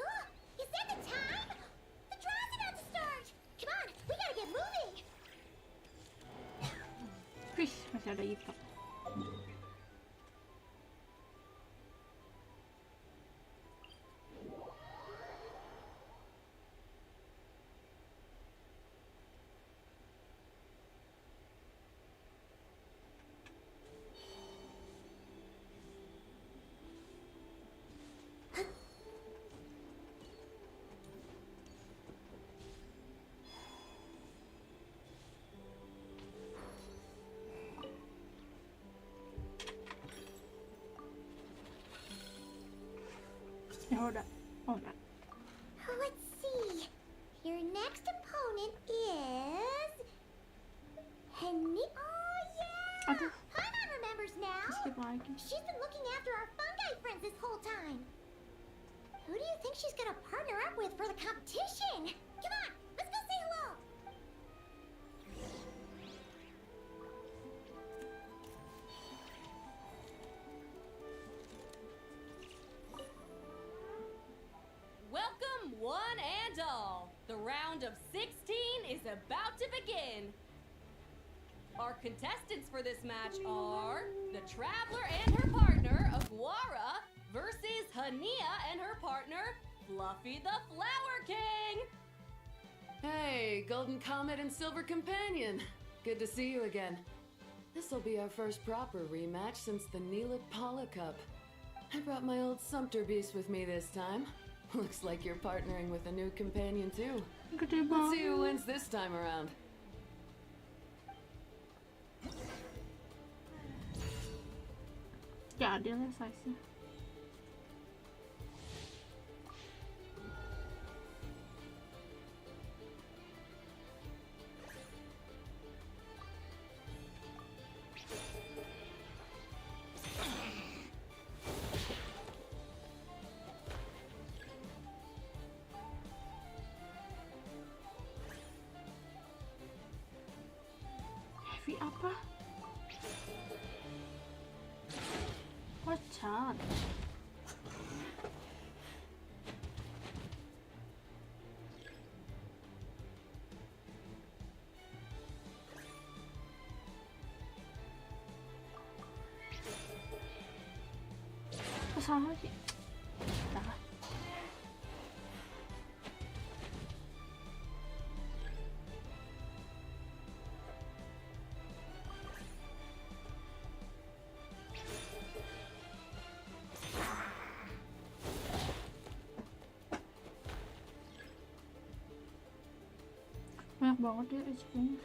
[SPEAKER 7] Oh, is that the time? The draw's about to start. Come on, we gotta get moving.
[SPEAKER 1] Wih, masih ada itu. Ya udah. Oh enggak.
[SPEAKER 7] Let's see. Your next opponent is Henny. Oh yeah.
[SPEAKER 1] Aduh,
[SPEAKER 7] Paimon remembers now.
[SPEAKER 1] skip lagi.
[SPEAKER 7] She's been looking after our fungi friends this whole time. Who do you think she's gonna partner up with for the competition? Come on, let's go say hello.
[SPEAKER 5] Welcome, one and all. The round of 16 is about to begin. Our contestants for this match are the Traveler and her partner, Aguara, versus Hania and her partner, Fluffy the Flower King.
[SPEAKER 13] Hey, Golden Comet and Silver Companion. Good to see you again. This'll be our first proper rematch since the Neela Paula Cup. I brought my old Sumpter Beast with me this time. Looks like you're partnering with a new companion too.
[SPEAKER 1] Gede
[SPEAKER 13] Let's see who
[SPEAKER 1] banget.
[SPEAKER 13] wins this time around.
[SPEAKER 1] Ya adil ya size-nya. Heavy apa? Wacat. Kesana sih. Dah. Banyak banget ya HP-nya.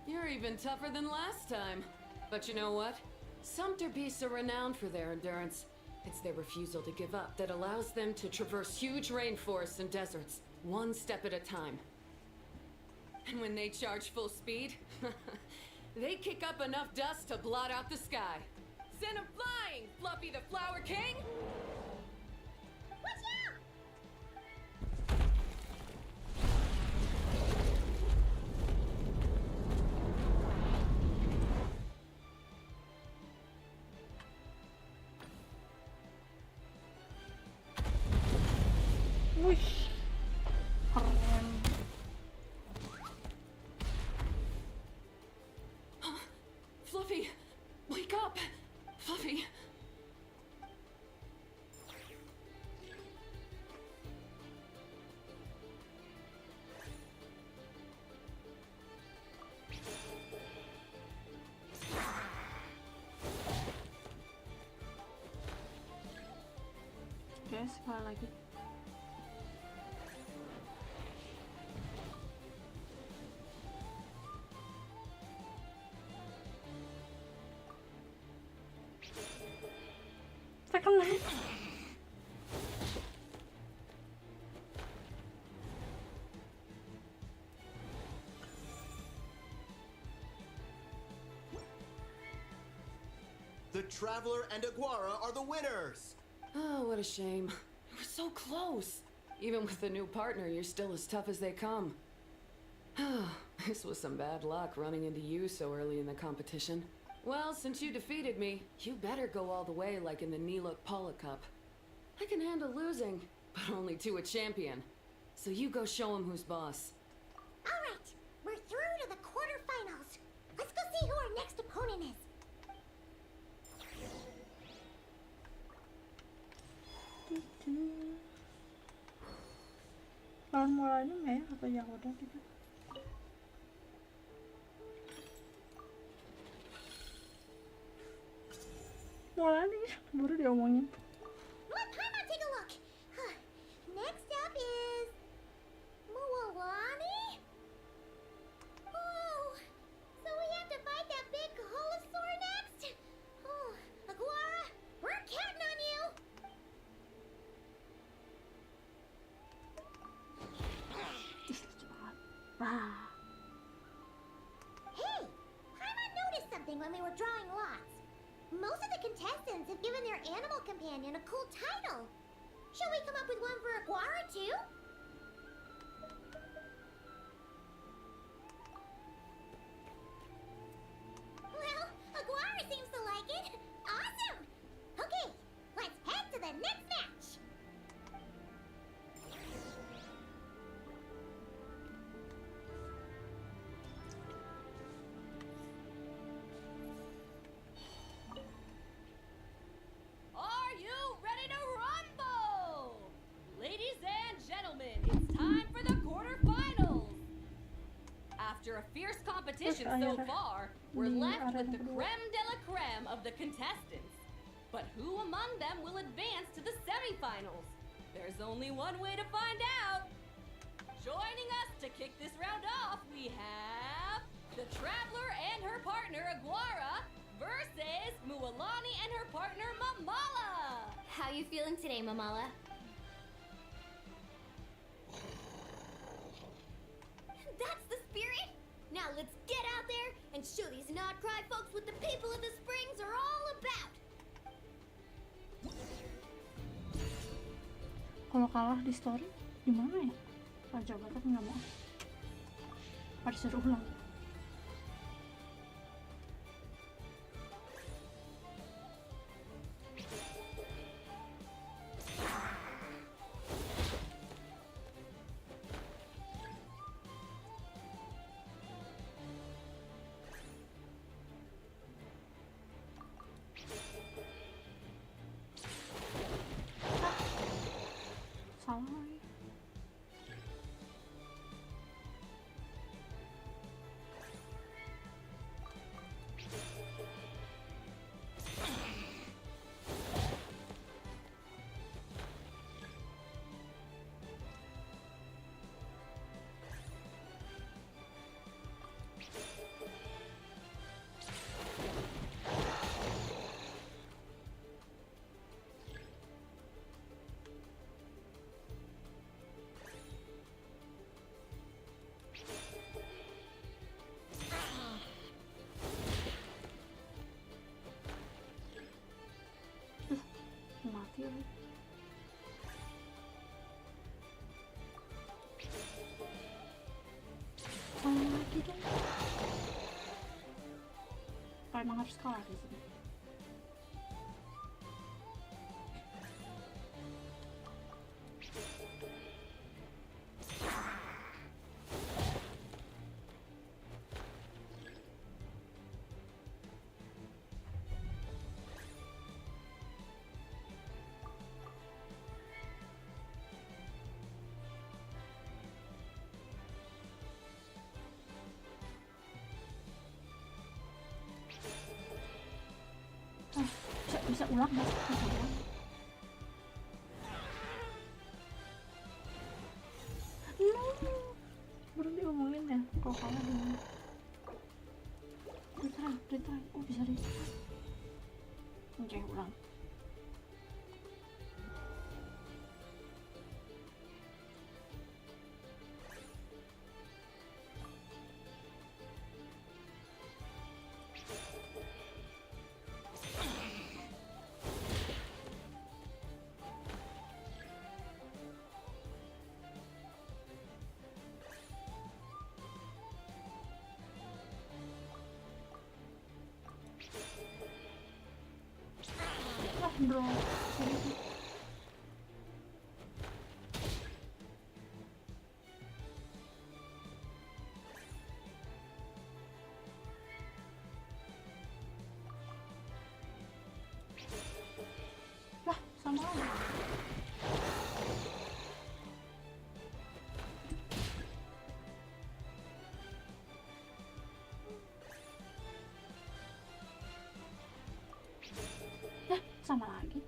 [SPEAKER 13] You're even tougher than last time. But you know what? Sumpter beasts are renowned for their endurance. It's their refusal to give up that allows them to traverse huge rainforests and deserts, one step at a time. And when they charge full speed, they kick up enough dust to blot out the sky. Send 'em flying, Fluffy the Flower King!
[SPEAKER 7] Watch out!
[SPEAKER 1] Wih. Keren.
[SPEAKER 13] Fluffy, wake up! Fluffy!
[SPEAKER 1] Oke, sekali lagi. Second nih.
[SPEAKER 10] The Traveler and Aguara are the winners!
[SPEAKER 13] Oh, what a shame. You were so close. Even with the new partner, you're still as tough as they come. This was some bad luck running into you so early in the competition. Well, since you defeated me, you better go all the way like in the Niluk Paula Cup. I can handle losing, but only to a champion. So you go show him who's boss.
[SPEAKER 7] Alright, we're through to the quarterfinals. Let's go see who our next opponent is.
[SPEAKER 1] Lawan mulanya nggak ya atau ya udah gitu. Mulanya baru diomongin.
[SPEAKER 7] Let Paimon take a look. Next up is Muawani. Oh, so we have to fight that big Colosaur next. Oh, Aguara, we're counting on you. Hey, Paimon noticed something when we were drawing lots. Most of the contestants have given their animal companion a cool title. Shall we come up with one for Aguara too? Well, Aguara seems to like it. Awesome! Okay, let's head to the next match.
[SPEAKER 5] Are you ready to rumble? Ladies and gentlemen, it's time for the quarterfinals. After a fierce competition so far, we're left with the creme de la creme of the contestants. But who among them will advance to the semifinals? There's only one way to find out. Joining us to kick this round off, we have the Traveler and her partner Aguara versus Mualani and her partner Mamala.
[SPEAKER 7] How you feeling today, Mamala? That's the spirit! Now let's get out there and show these not cry folks what the people of the Springs are all about!
[SPEAKER 1] Kalau kalah di story gimana ya? Raja Batak nggak mau. Harus suruh ulang. Salah lagi. Mati lagi. Salah lagi dong. Apa emang harus kalah di sini? Bisa ulang nggak? Bisa ulang. No, baru diomongin ya. Kalau kalah gimana? Retry. Oh bisa retry. Oke, ulang. bro. Sini. Lah, sama aja. Sama lagi.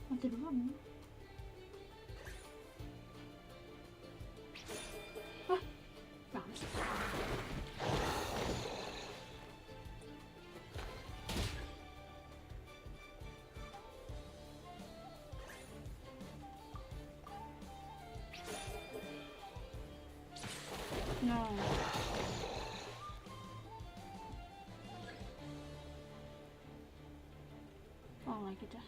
[SPEAKER 1] Mati dulu nih. Bagus. No. Oh lagi dah.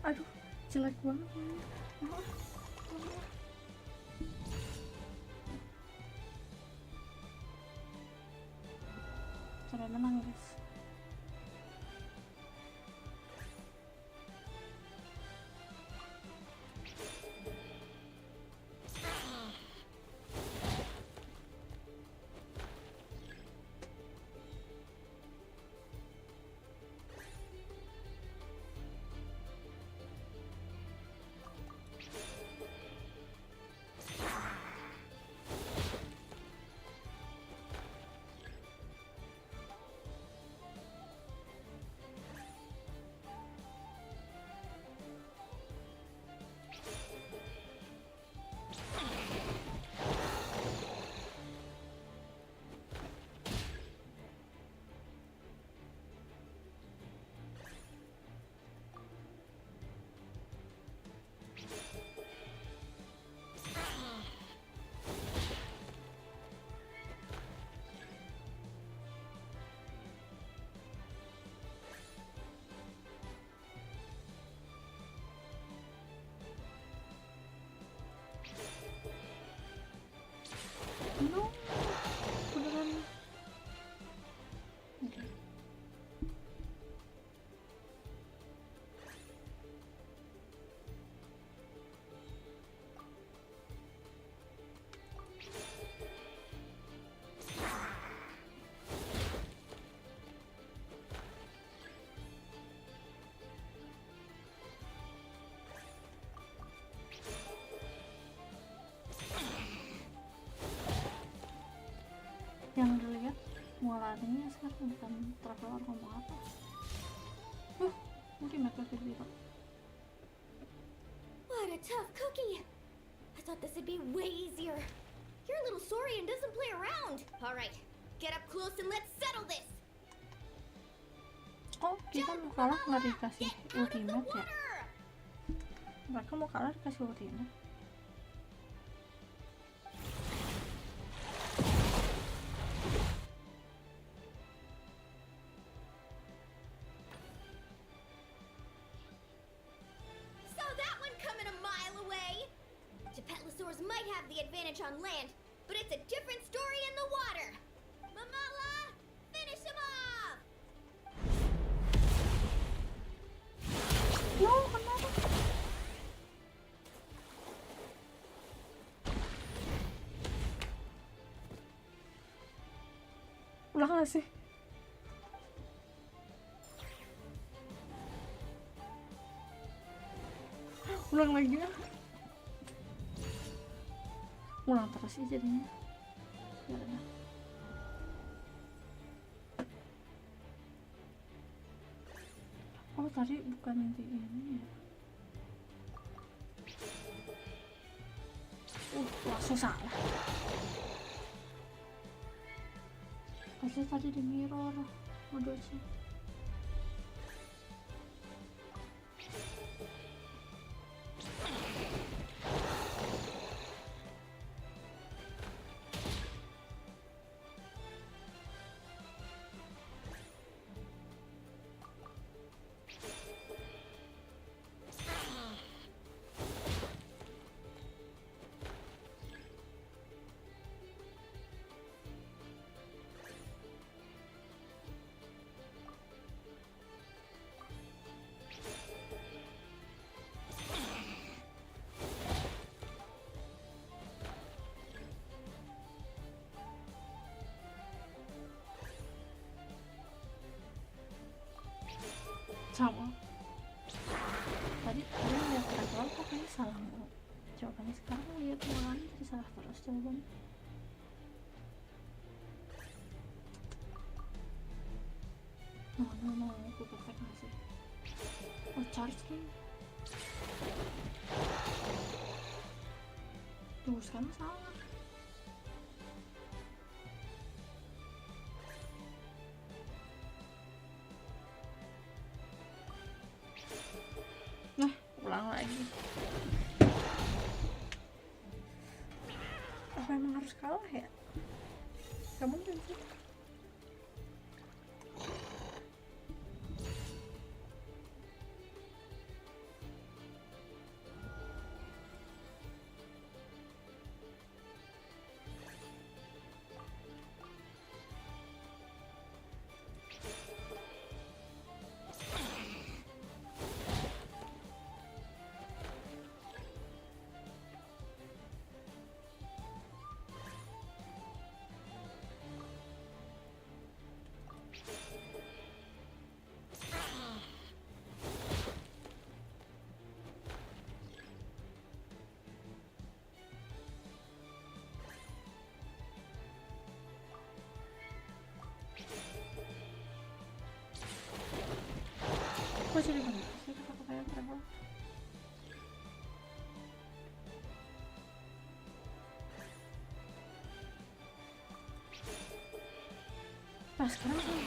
[SPEAKER 1] Aduh, jelek banget. Cara menang guys. No, beneran. Oke. Yang dilihat mulanya sekarang bukan traveler ngomong apa. Mungkin mereka gitu.
[SPEAKER 7] What a tough cookie! I thought this would be way easier. You're a little sorry and doesn't play around. All right, get up close and let's settle this.
[SPEAKER 1] Oh, kita mau kalah nggak dikasih ultimate ya? Mereka mau kalah dikasih ultimate.
[SPEAKER 7] Might have the advantage on land, but it's a different story in the water. Mamala, finish him off!
[SPEAKER 1] No, kenapa? Udah nggak sih? Ulang lagi ya? Ulang terus sih jadinya. Ya udah. Oh tadi bukan di ini ya. Langsung salah. Pasti tadi di mirror. Waduh sih. jawabannya sekarang, lihat ulangan jadi salah terus jawabannya. No, gue perfect masih. Oh, charge nih. Tuh, sekarang salah. Nah, ulang lagi. Apa emang harus kalah ya? Gak mungkin sih. Kok jadi bener sih kata-katanya travel? Nah, sekarang kan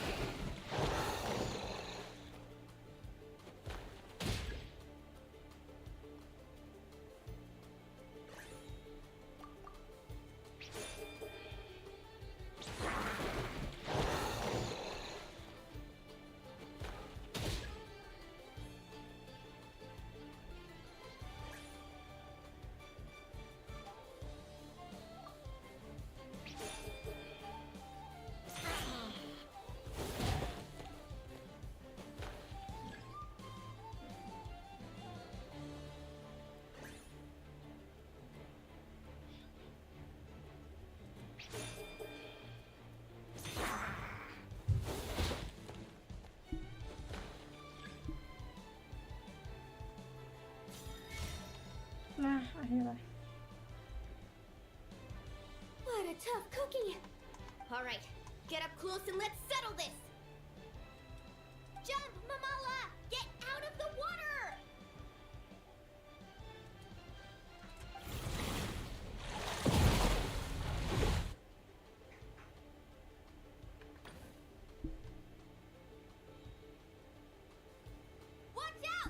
[SPEAKER 1] nah, akhirnya.
[SPEAKER 7] What a tough cookie! Alright, get up close and let's settle this! Jump, Mamala! Get out of the water! Watch out!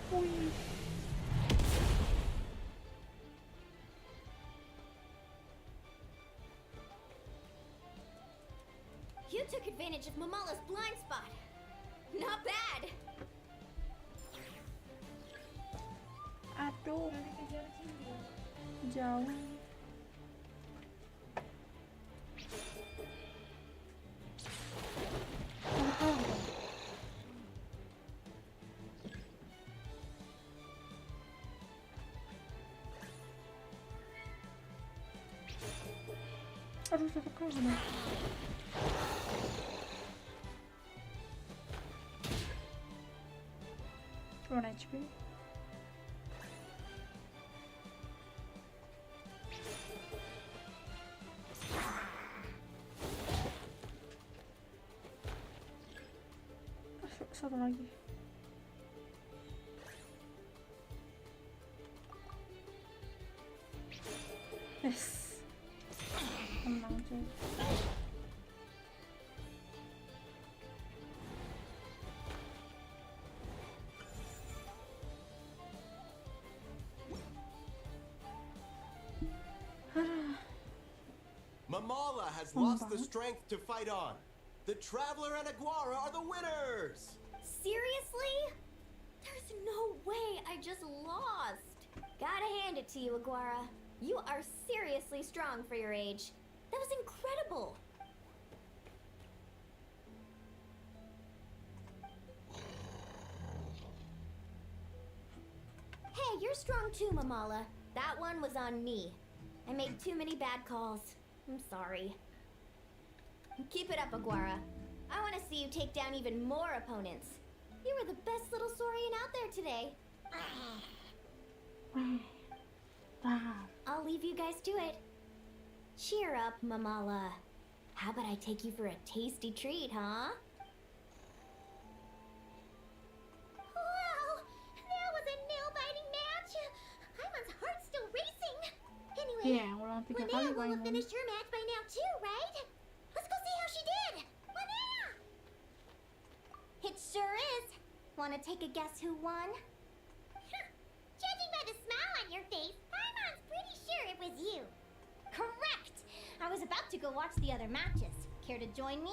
[SPEAKER 1] Wih.
[SPEAKER 7] You took advantage of Mamala's blind spot. Not bad.
[SPEAKER 1] Aduh, jauh. Aduh, tetap kalah. 1 HP. Satu lagi. Yes. Menang cuy.
[SPEAKER 10] Mamala has lost the strength to fight on. The Traveler and Aguara are the winners!
[SPEAKER 7] Seriously? There's no way I just lost. Gotta hand it to you, Aguara. You are seriously strong for your age. That was incredible. Hey, you're strong too, Mamala. That one was on me. I made too many bad calls. I'm sorry. Keep it up, Aguara. I want to see you take down even more opponents. You were the best little saurian out there today. I'll leave you guys to it. Cheer up, Mamala. How about I take you for a tasty treat, huh? Wow! That was a nail-biting match! Iman's heart's still racing! Anyway,
[SPEAKER 1] Iya, ulang 3 kali
[SPEAKER 7] Linnea will have
[SPEAKER 1] main.
[SPEAKER 7] finished her match by now too, right? Let's go see how she did! Linnea! It sure is! Wanna take a guess who won? Judging by the smile on your face, Iman's pretty sure it was you. Correct! I was about to go watch the other matches. Care to join me?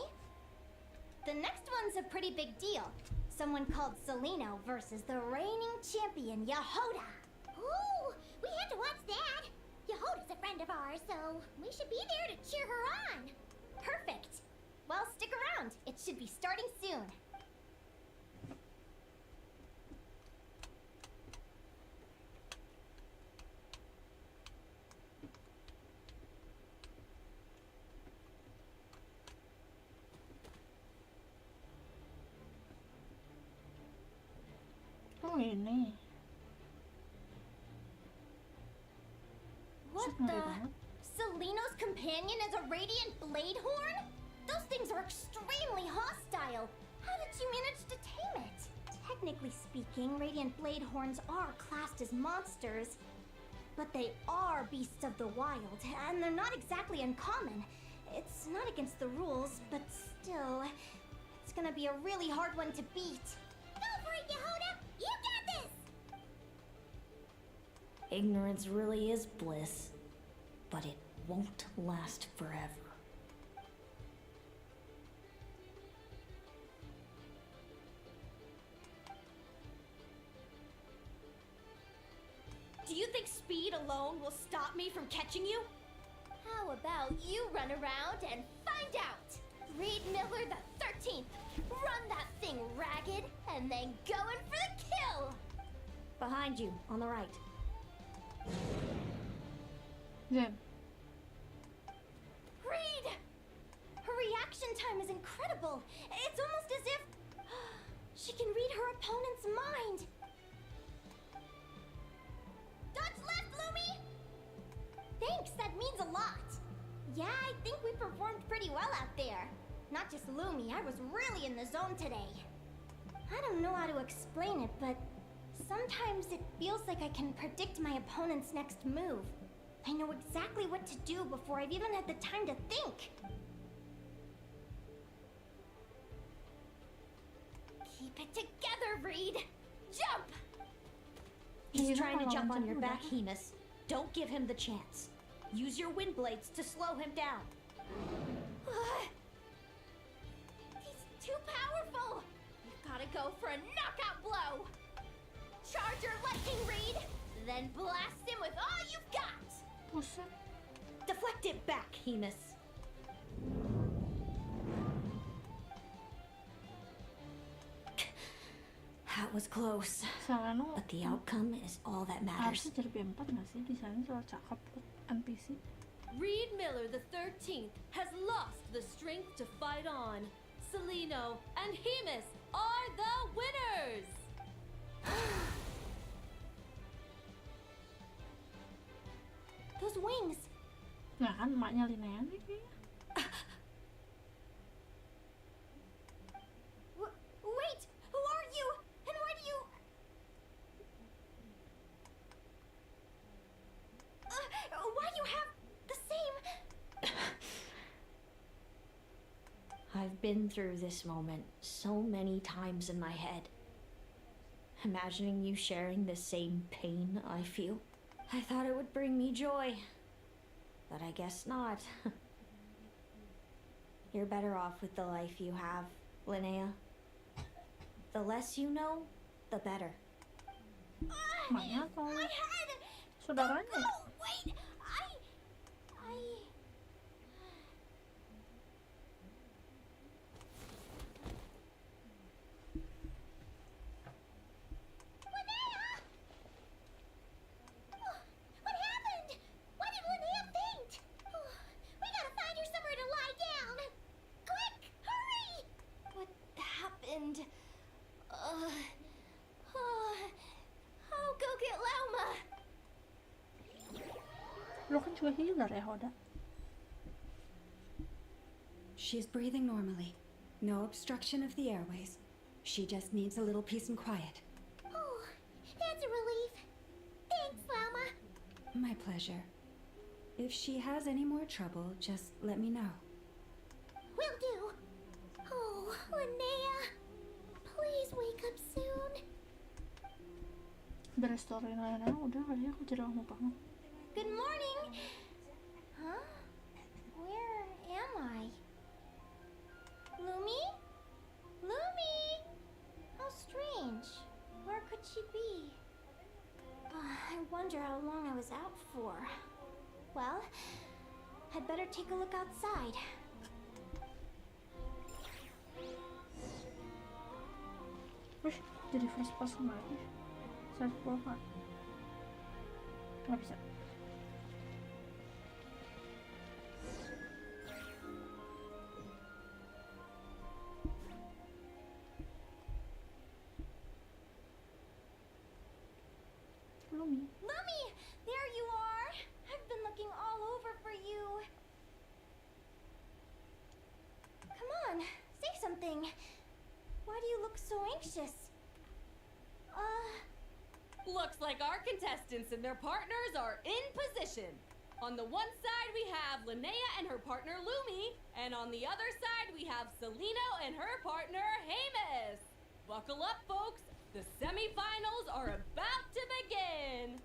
[SPEAKER 7] The next one's a pretty big deal. Someone called Celino versus the reigning champion, Yehoda. Ooh, we had to watch that. Yehoda's a friend of ours, so we should be there to cheer her on. Perfect. Well, stick around. It should be starting soon.
[SPEAKER 1] Oh ini.
[SPEAKER 7] What
[SPEAKER 1] Ngeri
[SPEAKER 7] the?
[SPEAKER 1] banget.
[SPEAKER 7] Celino's companion is a radiant blade horn? Those things are extremely hostile. How did you manage to tame it? Technically speaking, radiant blade horns are classed as monsters, but they are beasts of the wild, and they're not exactly uncommon. It's not against the rules, but still, it's gonna be a really hard one to beat. Go for it, Yehoda! You got this!
[SPEAKER 14] Ignorance really is bliss, but it won't last forever.
[SPEAKER 4] Do you think speed alone will stop me from catching you?
[SPEAKER 7] How about you run around and find out? Reed Miller the 13th! Run that thing ragged, and then go in for the kill!
[SPEAKER 14] Behind you, on the right.
[SPEAKER 1] Zen.
[SPEAKER 7] Reed! Her reaction time is incredible. It's almost as if she can read her opponent's mind. Dodge left, Lumi! Thanks, that means a lot. Yeah, I think we performed pretty well out there. Not just Lumi, I was really in the zone today. I don't know how to explain it, but sometimes it feels like I can predict my opponent's next move. I know exactly what to do before I've even had the time to think. Keep it together, Reed! Jump!
[SPEAKER 14] He's trying to jump on your back, Hemus. Don't give him the chance. Use your wind blades to slow him down.
[SPEAKER 7] He's too powerful! You've gotta go for a knockout blow! Charge your lightning, Reed! Then blast him with all you've got!
[SPEAKER 1] Buset.
[SPEAKER 14] Deflect it back, Hemus. That was close.
[SPEAKER 1] Salano
[SPEAKER 14] But the outcome is all that matters.
[SPEAKER 1] harusnya jadi B4 nggak sih? Desainnya soal cakep buat NPC.
[SPEAKER 4] Reed Miller the 13th has lost the strength to fight on. Celino and Hemus are the winners!
[SPEAKER 7] Those wings!
[SPEAKER 1] Nah kan emaknya Linnea nih kayaknya.
[SPEAKER 7] Wait! Who are you? And why do you... why do you have the same...
[SPEAKER 14] I've been through this moment so many times in my head. Imagining you sharing the same pain I feel. I thought it would bring me joy. But I guess not. You're better off with the life you have, Linnea. The less you know, the better.
[SPEAKER 1] Emaknya atau
[SPEAKER 7] My head!
[SPEAKER 1] saudaranya?
[SPEAKER 7] Don't go! Wait! Linnea! What happened? Why did Linnea faint? We gotta find her somewhere to lie down! Quick! Hurry! What happened? I'll go get Lauma.
[SPEAKER 1] Lo kan juga healer ya, Hoda.
[SPEAKER 9] She's breathing normally. No obstruction of the airways. She just needs a little peace and quiet.
[SPEAKER 7] Oh, that's a relief. Thanks, Lauma.
[SPEAKER 9] My pleasure. If she has any more trouble, just let me know.
[SPEAKER 7] Will do. Oh, Linnea. Please wake up soon.
[SPEAKER 1] Beres story lainnya udah kali ya, aku jadi mau bangun.
[SPEAKER 7] Good morning. Huh? Where am I? Lumi? Lumi! How strange. Where could she be? I wonder how long I was out for. Well, I'd better take a look outside.
[SPEAKER 1] Wih, jadi first person lagi. Self profile. Nggak bisa. Lumi.
[SPEAKER 7] Lumi! There you are! I've been looking all over for you. Come on, say something. Why do you look so anxious?
[SPEAKER 4] Looks like our contestants and their partners are in position. On the one side we have Linnea and her partner Lumi, and on the other side we have Celino and her partner Hamus. Buckle up, folks. The semifinals are about to begin.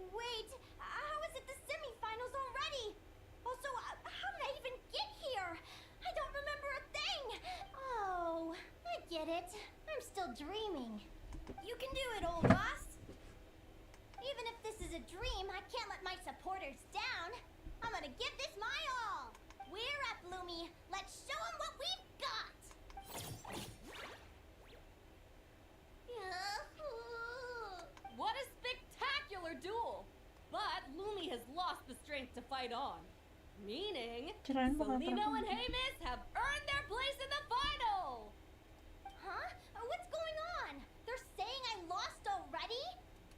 [SPEAKER 7] Wait, how is it the semifinals already? Also, how did I even get here? I don't remember a thing. Oh, I get it. I'm still dreaming. You can do it, old boss. Even if this is a dream, I can't let my supporters down. I'm gonna give this my all. We're up, Lumi. Let's show them what we've got.
[SPEAKER 4] What a spectacular duel! But Lumi has lost the strength to fight on. Meaning,
[SPEAKER 1] Kirain bakal
[SPEAKER 4] Celino and
[SPEAKER 1] perang.
[SPEAKER 4] Hamus have earned their place in the final!
[SPEAKER 7] Huh? What's going on? They're saying I lost already?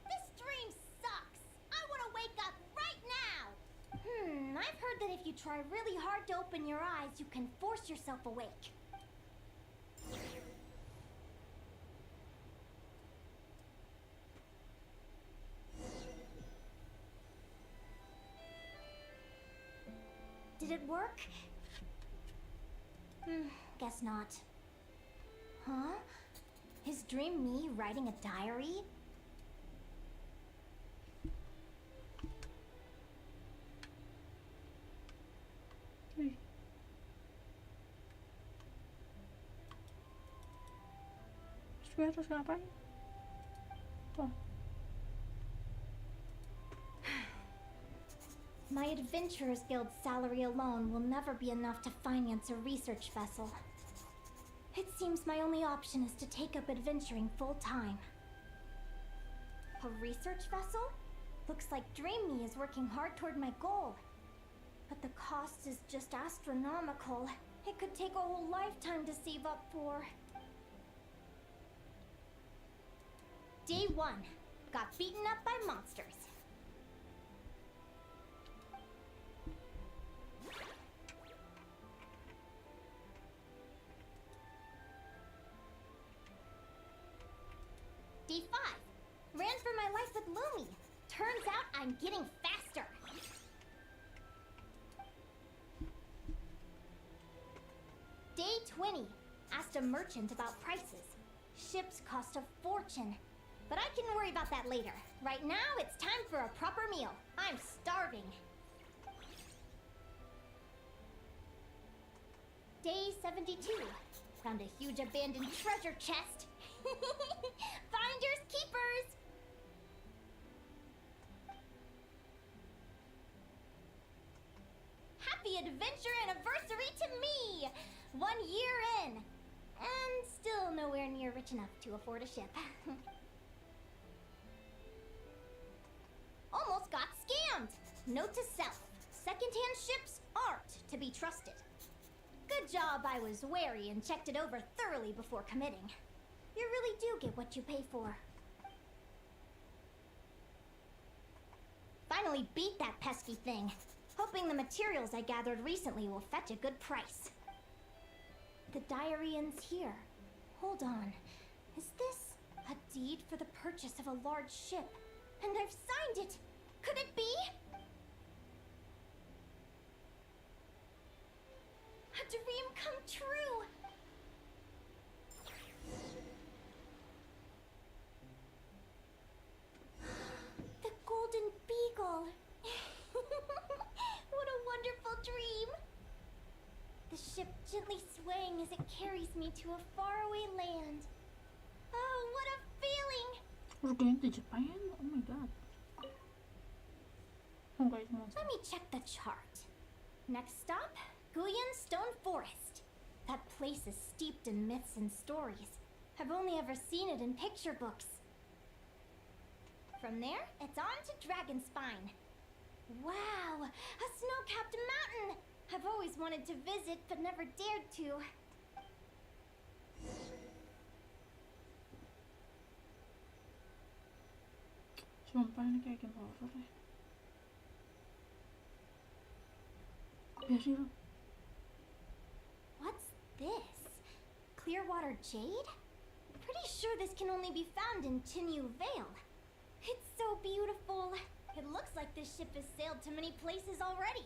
[SPEAKER 7] This dream sucks. I want to wake up right now. I've heard that if you try really hard to open your eyes, you can force yourself awake. Did it work? Guess not. Huh? Is Dream me writing a diary?
[SPEAKER 1] Wih. Terus gue harus ngapain? Wah.
[SPEAKER 7] My Adventurers Guild salary alone will never be enough to finance a research vessel. It seems my only option is to take up adventuring full-time. A research vessel? Looks like Dream Me is working hard toward my goal. But the cost is just astronomical. It could take a whole lifetime to save up for. Day 1. Got beaten up by monsters. Day 5. Ran for my life with Lumi. Turns out I'm getting faster. Day 20. Asked a merchant about prices. Ships cost a fortune. But I can worry about that later. Right now, it's time for a proper meal. I'm starving. Day 72. Found a huge abandoned treasure chest. Finders keepers! Happy adventure anniversary to me! 1 year in. And still nowhere near rich enough to afford a ship. Almost got scammed! Note to self. Secondhand ships aren't to be trusted. Good job I was wary and checked it over thoroughly before committing. You really do get what you pay for. Finally beat that pesky thing. Hoping the materials I gathered recently will fetch a good price. The diary ends here. Hold on. Is this a deed for the purchase of a large ship? And I've signed it! Could it be? A dream come true! The Golden Beagle! What a wonderful dream! The ship gently swaying as it carries me to a faraway land. Oh, what a feeling!
[SPEAKER 1] We're going to Japan? Oh my god. Honkai monster.
[SPEAKER 7] Let me check the chart. Next stop, Guyan Stone Forest. That place is steeped in myths and stories. I've only ever seen it in picture books. From there, it's on to Dragon Spine. Wow, a snow-capped mountain! I've always wanted to visit, but never dared to.
[SPEAKER 1] Sumpah ini kayak game over deh. Biarin.
[SPEAKER 7] What's this? Clearwater jade? Pretty sure this can only be found in Chinyu Vale. It's so beautiful. It looks like this ship has sailed to many places already.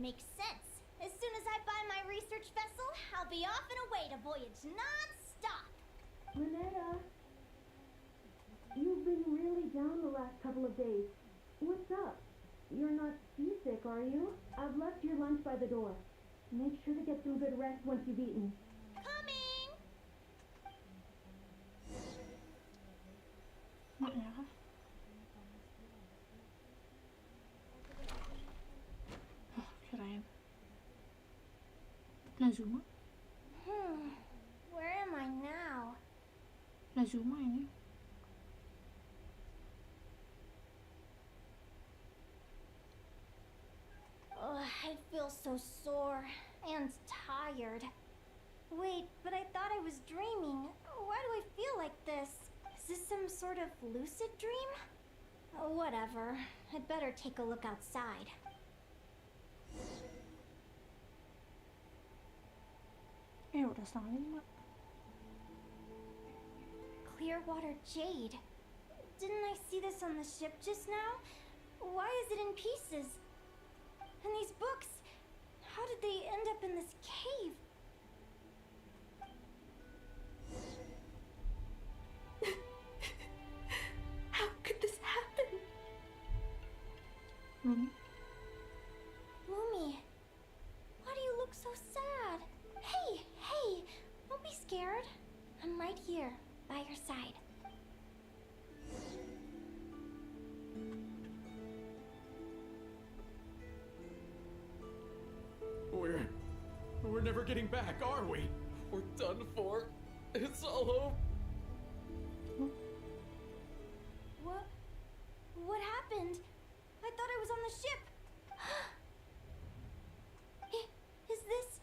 [SPEAKER 7] Makes sense. As soon as I buy my research vessel, I'll be off and away to voyage non-stop.
[SPEAKER 15] Linnea, you've been really down the last couple of days. What's up? You're not seasick, are you? I've left your lunch by the door. Make sure to get some good rest once you've eaten.
[SPEAKER 7] Coming!
[SPEAKER 1] Mak ya kah? Oh, kirain. Nazuma?
[SPEAKER 7] Where am I now?
[SPEAKER 1] Nazuma ini.
[SPEAKER 7] Oh, I feel so sore and tired. Wait, but I thought I was dreaming. Why do I feel like this? Is this some sort of lucid dream? Oh, whatever. I'd better take a look outside.
[SPEAKER 1] Udah setengah 5.
[SPEAKER 7] Clearwater jade. Didn't I see this on the ship just now? Why is it in pieces? And these books, how did they end up in this cave?
[SPEAKER 5] How could this happen?
[SPEAKER 7] Lumi, why do you look so sad? Hey, don't be scared. I'm right here, by your side.
[SPEAKER 12] We're never getting back, are we? We're done for. It's all over.
[SPEAKER 7] What happened? I thought I was on the ship. Is this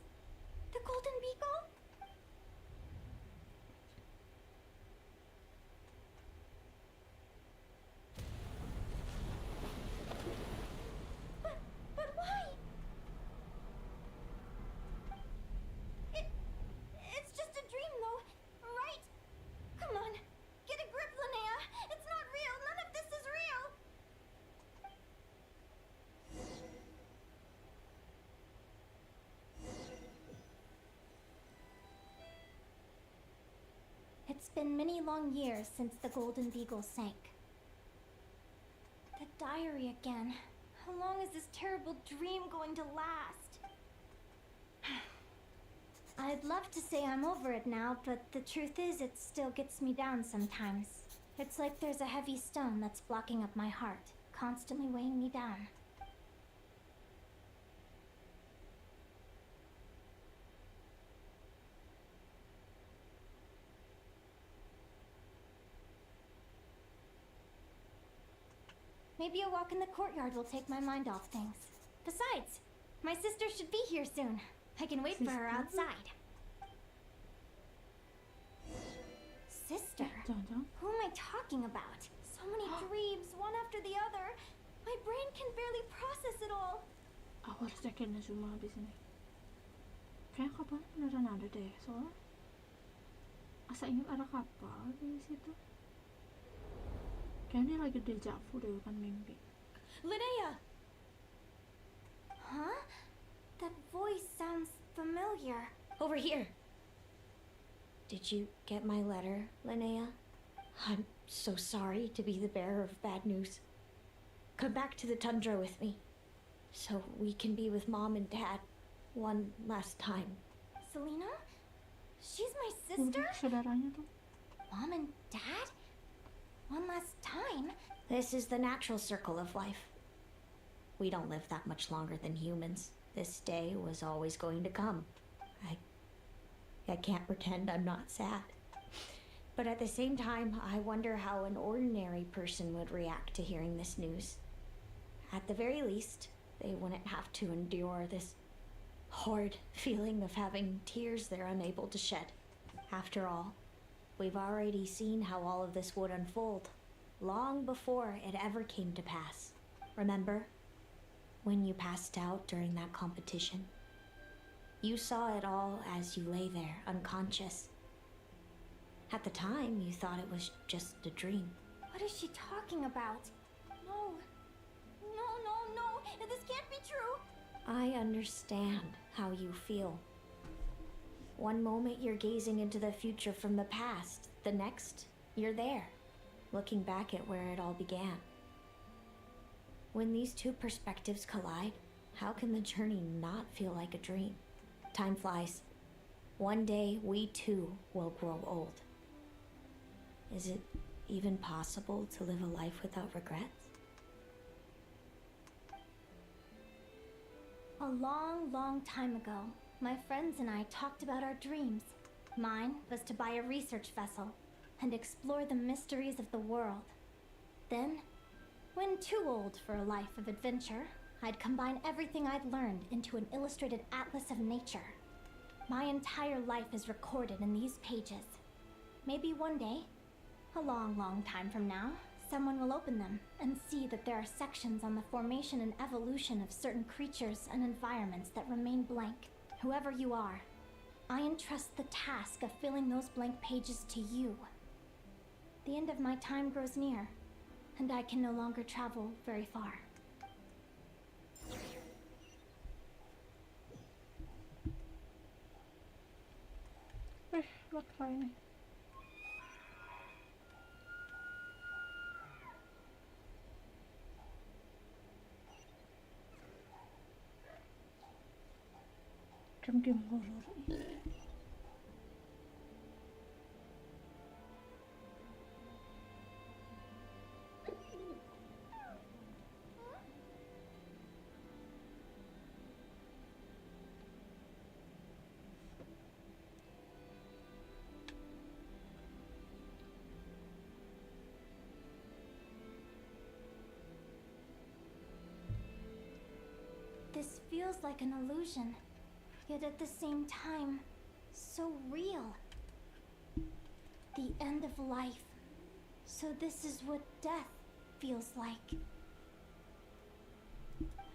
[SPEAKER 7] the Golden Beagle? But why? It's just a dream, though, right? Come on, get a grip, Linnea. It's not real. None of this is real. It's been many long years since the Golden Beagle sank. The diary again. How long is this terrible dream going to last? I'd love to say I'm over it now, but the truth is it still gets me down sometimes. It's like there's a heavy stone that's blocking up my heart, constantly weighing me down. Maybe a walk in the courtyard will take my mind off things. Besides, my sister should be here soon. I can wait for her outside. Sister? Who am I talking about? So many dreams, one after the other. My brain can barely process it all.
[SPEAKER 1] Aku harus cekin Zuma habis ini. Kayaknya kapalnya beneran ada deh, soalnya asa ingat ada kapal di situ. Kayaknya dia lagi deja vu deh, bukan mimpi.
[SPEAKER 4] Linnea!
[SPEAKER 7] Huh? That voice sounds familiar.
[SPEAKER 14] Over here. Did you get my letter, Linnea? I'm so sorry to be the bearer of bad news. Come back to the tundra with me, so we can be with Mom and Dad one last time.
[SPEAKER 7] Selena? She's my sister?
[SPEAKER 1] Saudaranya tuh.
[SPEAKER 7] Mom and Dad? One last time?
[SPEAKER 14] This is the natural circle of life. We don't live that much longer than humans. This day was always going to come. I can't pretend I'm not sad. But at the same time, I wonder how an ordinary person would react to hearing this news. At the very least, they wouldn't have to endure this horrid feeling of having tears they're unable to shed. After all, we've already seen how all of this would unfold, long before it ever came to pass. Remember? When you passed out during that competition? You saw it all as you lay there, unconscious. At the time, you thought it was just a dream.
[SPEAKER 7] What is she talking about? No. This can't be true.
[SPEAKER 14] I understand how you feel. One moment you're gazing into the future from the past, the next, you're there, looking back at where it all began. When these two perspectives collide, how can the journey not feel like a dream? Time flies. One day, we too will grow old. Is it even possible to live a life without regrets?
[SPEAKER 7] A long time ago, my friends and I talked about our dreams. Mine was to buy a research vessel and explore the mysteries of the world. Then, when too old for a life of adventure, I'd combine everything I'd learned into an illustrated atlas of nature. My entire life is recorded in these pages. Maybe one day, a long time from now, someone will open them and see that there are sections on the formation and evolution of certain creatures and environments that remain blank. Whoever you are, I entrust the task of filling those blank pages to you. The end of my time grows near, and I can no longer travel very far.
[SPEAKER 1] What fine. Game horror.
[SPEAKER 7] This feels like an illusion, yet at the same time, so real. The end of life. So this is what death feels like.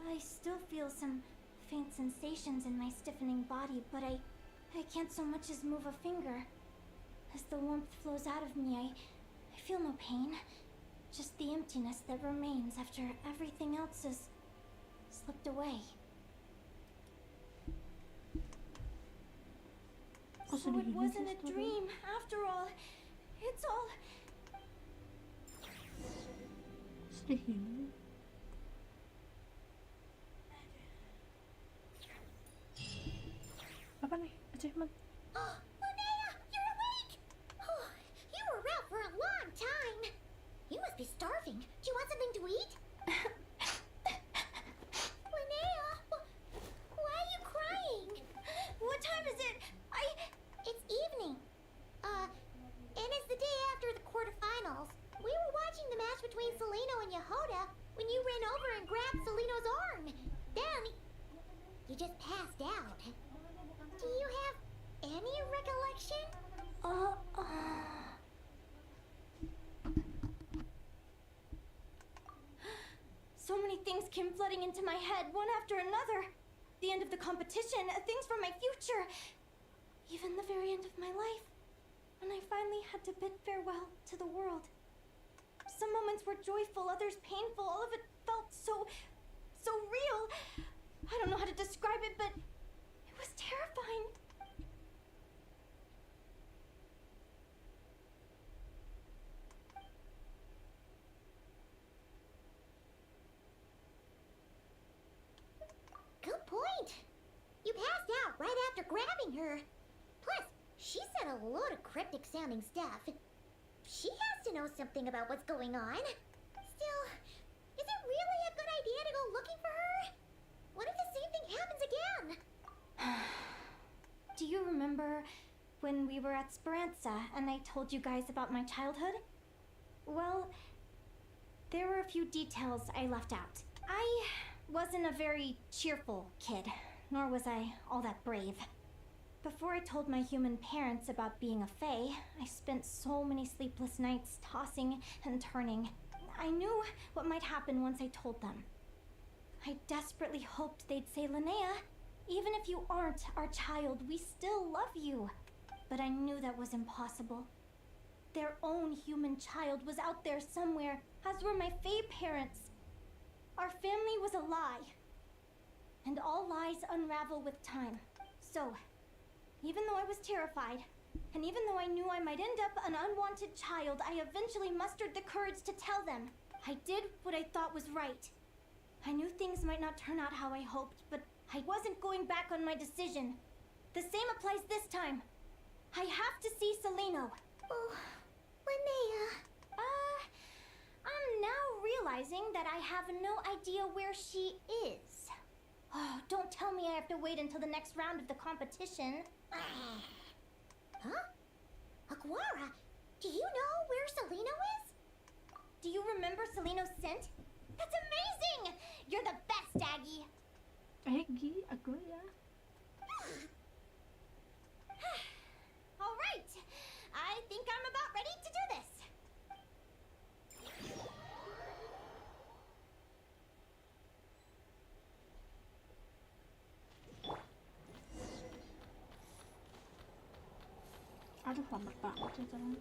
[SPEAKER 7] I still feel some faint sensations in my stiffening body, but I can't so much as move a finger. As the warmth flows out of me, I feel no pain. Just the emptiness that remains after everything else has slipped away. So it wasn't a dream, after all. It's all...
[SPEAKER 1] Sedih. Apa nih? Achievement.
[SPEAKER 3] Linnea, you're awake! Oh, you were out for a long time. You must be starving. Do you want something to eat? Linnea, why are you crying?
[SPEAKER 7] What time is it?
[SPEAKER 3] It's evening. And it's the day after the quarterfinals. We were watching the match between Seleno and Yehoda when you ran over and grabbed Seleno's arm. Then, you just passed out.
[SPEAKER 7] recollection?
[SPEAKER 14] So many things came flooding into my head, one after another. The end of the competition, things from my future, even the very end of my life, when I finally had to bid farewell to the world. Some moments were joyful, others painful. All of it felt so real. I don't know how to describe it, but it was terrifying.
[SPEAKER 7] Good point. You passed out right after grabbing her. Plus, she said a load of cryptic sounding stuff. She has to know something about what's going on. Still, is it really a good idea to go looking for her? What if the same thing happens again?
[SPEAKER 14] Do you remember when we were at Speranza and I told you guys about my childhood? Well, there were a few details I left out. I wasn't a very cheerful kid, nor was I all that brave. Before I told my human parents about being a fae, I spent so many sleepless nights tossing and turning. I knew what might happen once I told them. I desperately hoped they'd say, Linnea, even if you aren't our child, we still love you. But I knew that was impossible. Their own human child was out there somewhere, as were my fae parents. Our family was a lie. And all lies unravel with time. So, even though I was terrified, and even though I knew I might end up an unwanted child, I eventually mustered the courage to tell them. I did what I thought was right. I knew things might not turn out how I hoped, but I wasn't going back on my decision. The same applies this time. I have to see Celino.
[SPEAKER 7] Oh, Linnea.
[SPEAKER 14] I'm now realizing that I have no idea where she is. Oh, don't tell me I have to wait until the next round of the competition.
[SPEAKER 7] Huh? Aguara, do you know where Celino is?
[SPEAKER 14] Do you remember Celino's scent? That's amazing! You're the best, Aggie!
[SPEAKER 1] Aggie? Aguara?
[SPEAKER 14] All right! I think I'm about ready to do this.
[SPEAKER 1] Aduh, lambat banget ya jalan.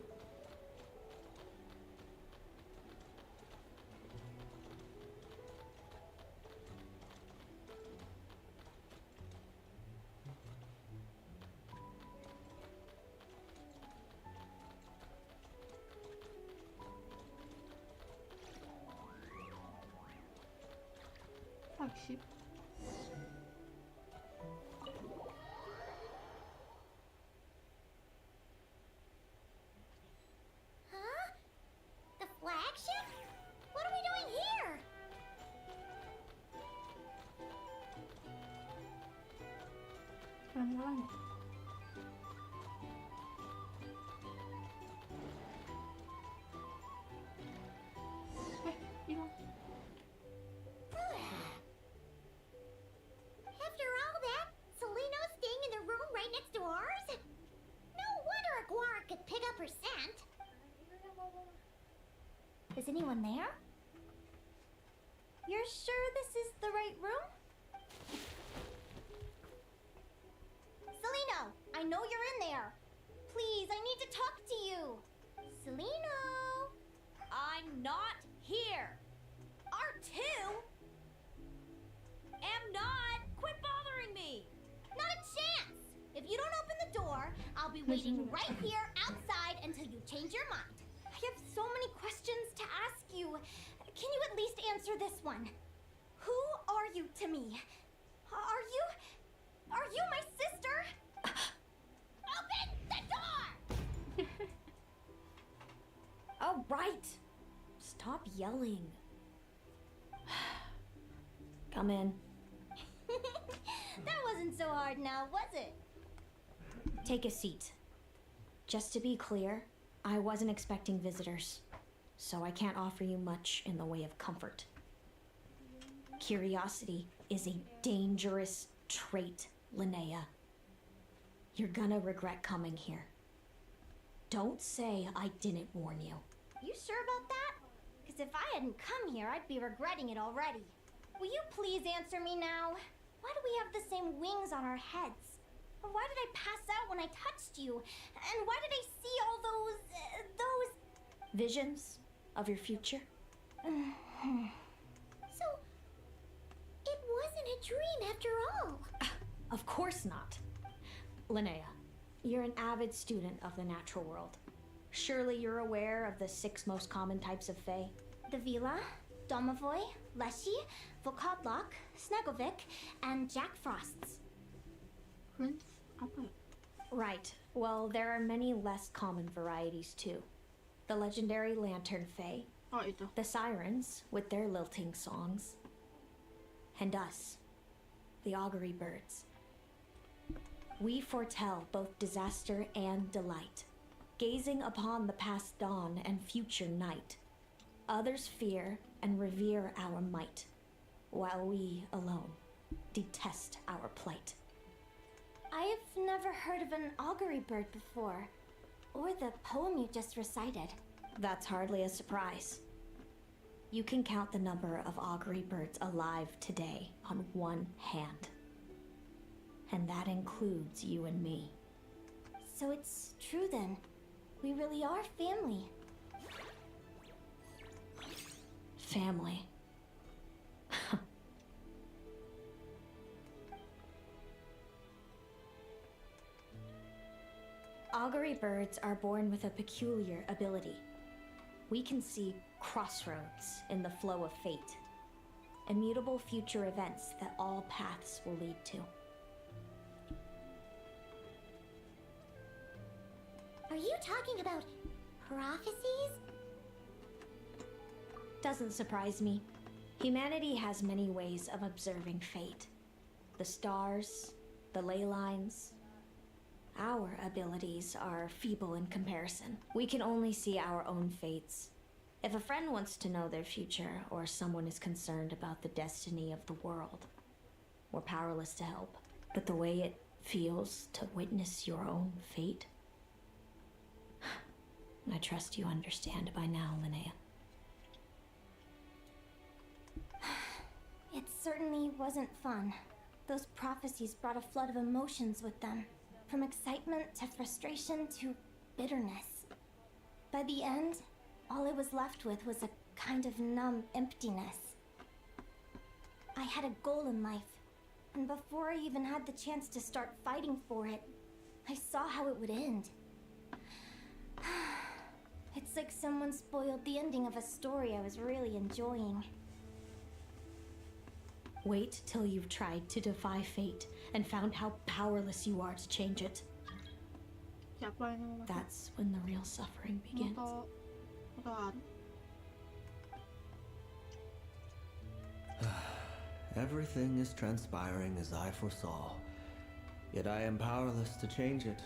[SPEAKER 1] Flagship.
[SPEAKER 7] Huh? The flagship? What are we doing here?
[SPEAKER 1] Pelan-pelan ya. Hilang.
[SPEAKER 7] After all that, Celino's staying in the room right next to ours? No wonder Aguara could pick up her scent.
[SPEAKER 14] Is anyone there? You're sure this is the right room? Celino, I know you're in there. Please, I need to talk to you. Celino!
[SPEAKER 4] I'm not here.
[SPEAKER 14] R2?
[SPEAKER 4] Am not. Quit bothering me.
[SPEAKER 14] Not a chance! If you don't open the door, I'll be waiting right here outside until you change your mind. I have so many questions to ask you. Can you at least answer this one? Who are you to me? Are you my sister? Open the door!
[SPEAKER 5] Oh, right. Stop yelling. Come in.
[SPEAKER 14] That wasn't so hard now, was it?
[SPEAKER 5] Take a seat. Just to be clear, I wasn't expecting visitors, so I can't offer you much in the way of comfort. Curiosity is a dangerous trait, Linnea.
[SPEAKER 14] You're gonna regret coming here. Don't say I didn't warn you.
[SPEAKER 7] You sure about that? Because if I hadn't come here, I'd be regretting it already. Will you please answer me now? Why do we have the same wings on our heads? Or why did I pass out when I touched you? And why did I see all those...
[SPEAKER 14] Visions of your future?
[SPEAKER 7] So, it wasn't a dream after all.
[SPEAKER 14] Of course not. Linnea, you're an avid student of the natural world. Surely you're aware of the 6 most common types of Fae?
[SPEAKER 7] The Vila, Domovoy, Leshy, Volkodlok, Snegovik, and Jack Frosts.
[SPEAKER 1] Prince apa?
[SPEAKER 14] Right. Well, there are many less common varieties too. The legendary Lantern Fae,
[SPEAKER 1] Oh, itu.
[SPEAKER 14] the Sirens with their lilting songs, and us, the Augury Birds. We foretell both disaster and delight, gazing upon the past dawn and future night. Others fear and revere our might, while we alone detest our plight.
[SPEAKER 7] I've never heard of an augury bird before, or the poem you just recited.
[SPEAKER 14] That's hardly a surprise. You can count the number of augury birds alive today on one hand. And that includes you and me.
[SPEAKER 7] So it's true then. We really are family.
[SPEAKER 14] Family. Augury birds are born with a peculiar ability. We can see crossroads in the flow of fate, immutable future events that all paths will lead to.
[SPEAKER 7] Are you talking about prophecies?
[SPEAKER 14] Doesn't surprise me. Humanity has many ways of observing fate. The stars, the ley lines. Our abilities are feeble in comparison. We can only see our own fates. If a friend wants to know their future, or someone is concerned about the destiny of the world, we're powerless to help. But the way it feels to witness your own fate, I trust you understand by now, Linnea.
[SPEAKER 7] It certainly wasn't fun. Those prophecies brought a flood of emotions with them. From excitement to frustration to bitterness. By the end, all I was left with was a kind of numb emptiness. I had a goal in life, and before I even had the chance to start fighting for it, I saw how it would end. It's like someone spoiled the ending of a story I was really enjoying.
[SPEAKER 14] Wait till you've tried to defy fate and found how powerless you are to change it.
[SPEAKER 1] Siapa yang ngomong?
[SPEAKER 14] That's when the real suffering begins.
[SPEAKER 1] Motor.
[SPEAKER 16] Everything is transpiring as I foresaw, yet I am powerless to change it.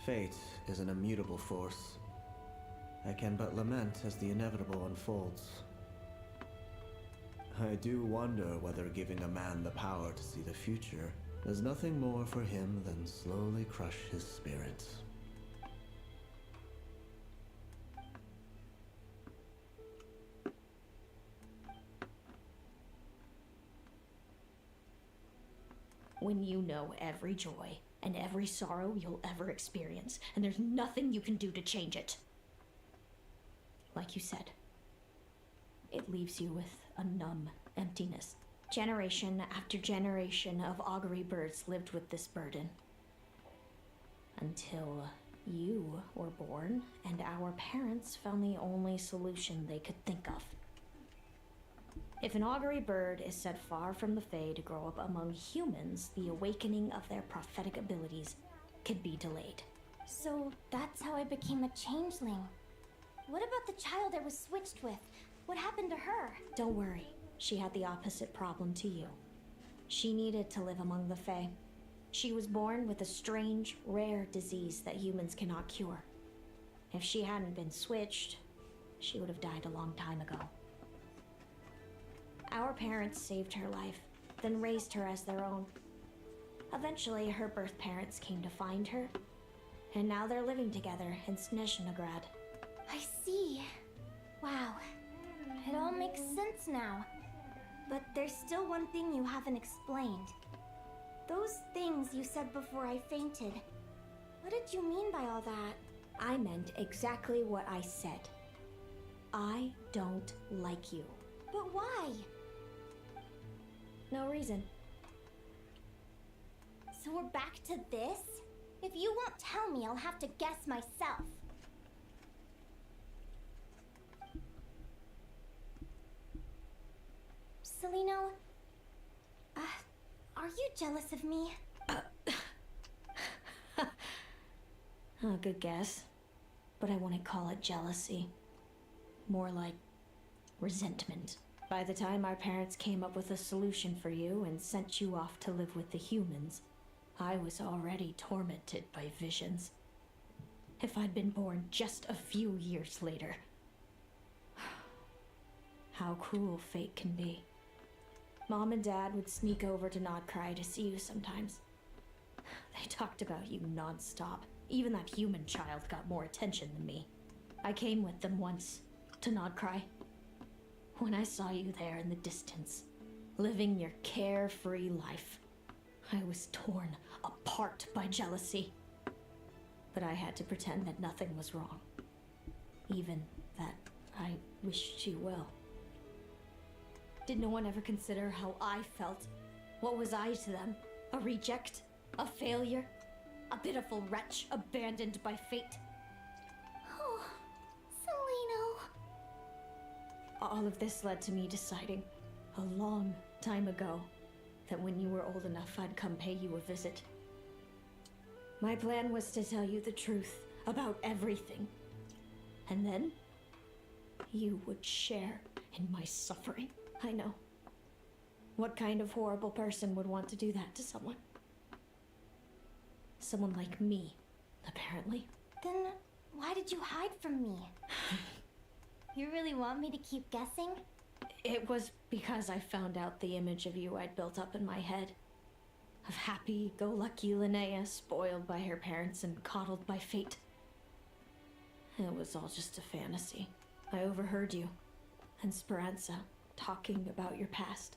[SPEAKER 16] Fate is an immutable force. I can but lament as the inevitable unfolds. I do wonder whether giving a man the power to see the future does nothing more for him than slowly crush his spirit.
[SPEAKER 14] When you know every joy and every sorrow you'll ever experience, and there's nothing you can do to change it. Like you said, it leaves you with a numb emptiness. Generation after generation of augury birds lived with this burden. Until you were born and our parents found the only solution they could think of. If an augury bird is set far from the Fae to grow up among humans, the awakening of their prophetic abilities could be delayed.
[SPEAKER 7] So that's how I became a changeling. What about the child I was switched with? What happened to her?
[SPEAKER 14] Don't worry, she had the opposite problem to you. She needed to live among the Fae. She was born with a strange, rare disease that humans cannot cure. If she hadn't been switched, she would have died a long time ago. Our parents saved her life, then raised her as their own. Eventually, her birth parents came to find her, and now they're living together in Snezhnograd.
[SPEAKER 7] I see. Wow. It all makes sense now. But there's still one thing you haven't explained. Those things you said before I fainted. What did you mean by all that?
[SPEAKER 14] I meant exactly what I said. I don't like you.
[SPEAKER 7] But why?
[SPEAKER 14] No reason.
[SPEAKER 7] So we're back to this? If you won't tell me, I'll have to guess myself. Celino, are you jealous of me?
[SPEAKER 14] Good guess. But I wouldn't call it jealousy. More like resentment. By the time our parents came up with a solution for you and sent you off to live with the humans, I was already tormented by visions. If I'd been born just a few years later. How cruel fate can be. Mom and Dad would sneak over to Nodcry to see you sometimes. They talked about you nonstop. Even that human child got more attention than me. I came with them once, to Nodcry. When I saw you there in the distance, living your carefree life, I was torn apart by jealousy. But I had to pretend that nothing was wrong. Even that I wished you well. Did no one ever consider how I felt? What was I to them? A reject? A failure? A pitiful wretch abandoned by fate?
[SPEAKER 7] Oh, Celino.
[SPEAKER 14] All of this led to me deciding, a long time ago, that when you were old enough, I'd come pay you a visit. My plan was to tell you the truth about everything. And then, you would share in my suffering. I know. What kind of horrible person would want to do that to someone? Someone like me, apparently.
[SPEAKER 7] Then why did you hide from me? You really want me to keep guessing?
[SPEAKER 14] It was because I found out the image of you I'd built up in my head. Of happy-go-lucky Linnea, spoiled by her parents and coddled by fate. It was all just a fantasy. I overheard you and Speranza talking about your past.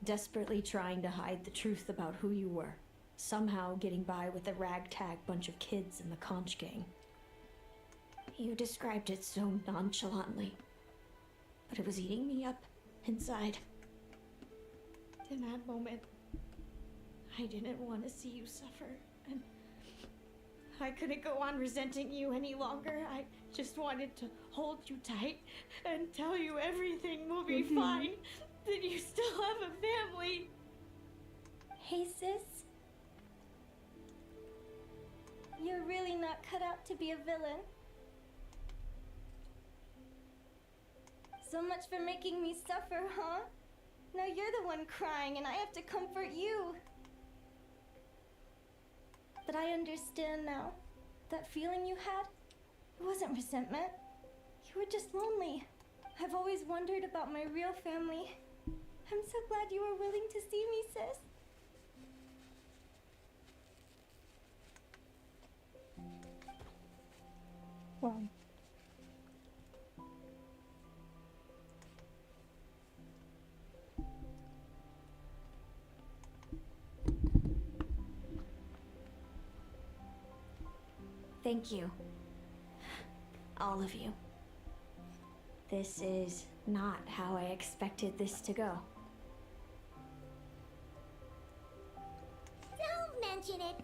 [SPEAKER 14] Desperately trying to hide the truth about who you were. Somehow getting by with a ragtag bunch of kids in the conch gang. You described it so nonchalantly, but it was eating me up inside. In that moment, I didn't want to see you suffer, and I couldn't go on resenting you any longer. I just wanted to hold you tight and tell you everything will be fine, that you still have a family.
[SPEAKER 7] Hey, sis. You're really not cut out to be a villain. So much for making me suffer, huh? Now you're the one crying and I have to comfort you. But I understand now. That feeling you had, it wasn't resentment. You were just lonely. I've always wondered about my real family. I'm so glad you were willing to see me, sis.
[SPEAKER 1] Wow.
[SPEAKER 14] Thank you. All of you. This is not how I expected this to go.
[SPEAKER 3] Don't mention it.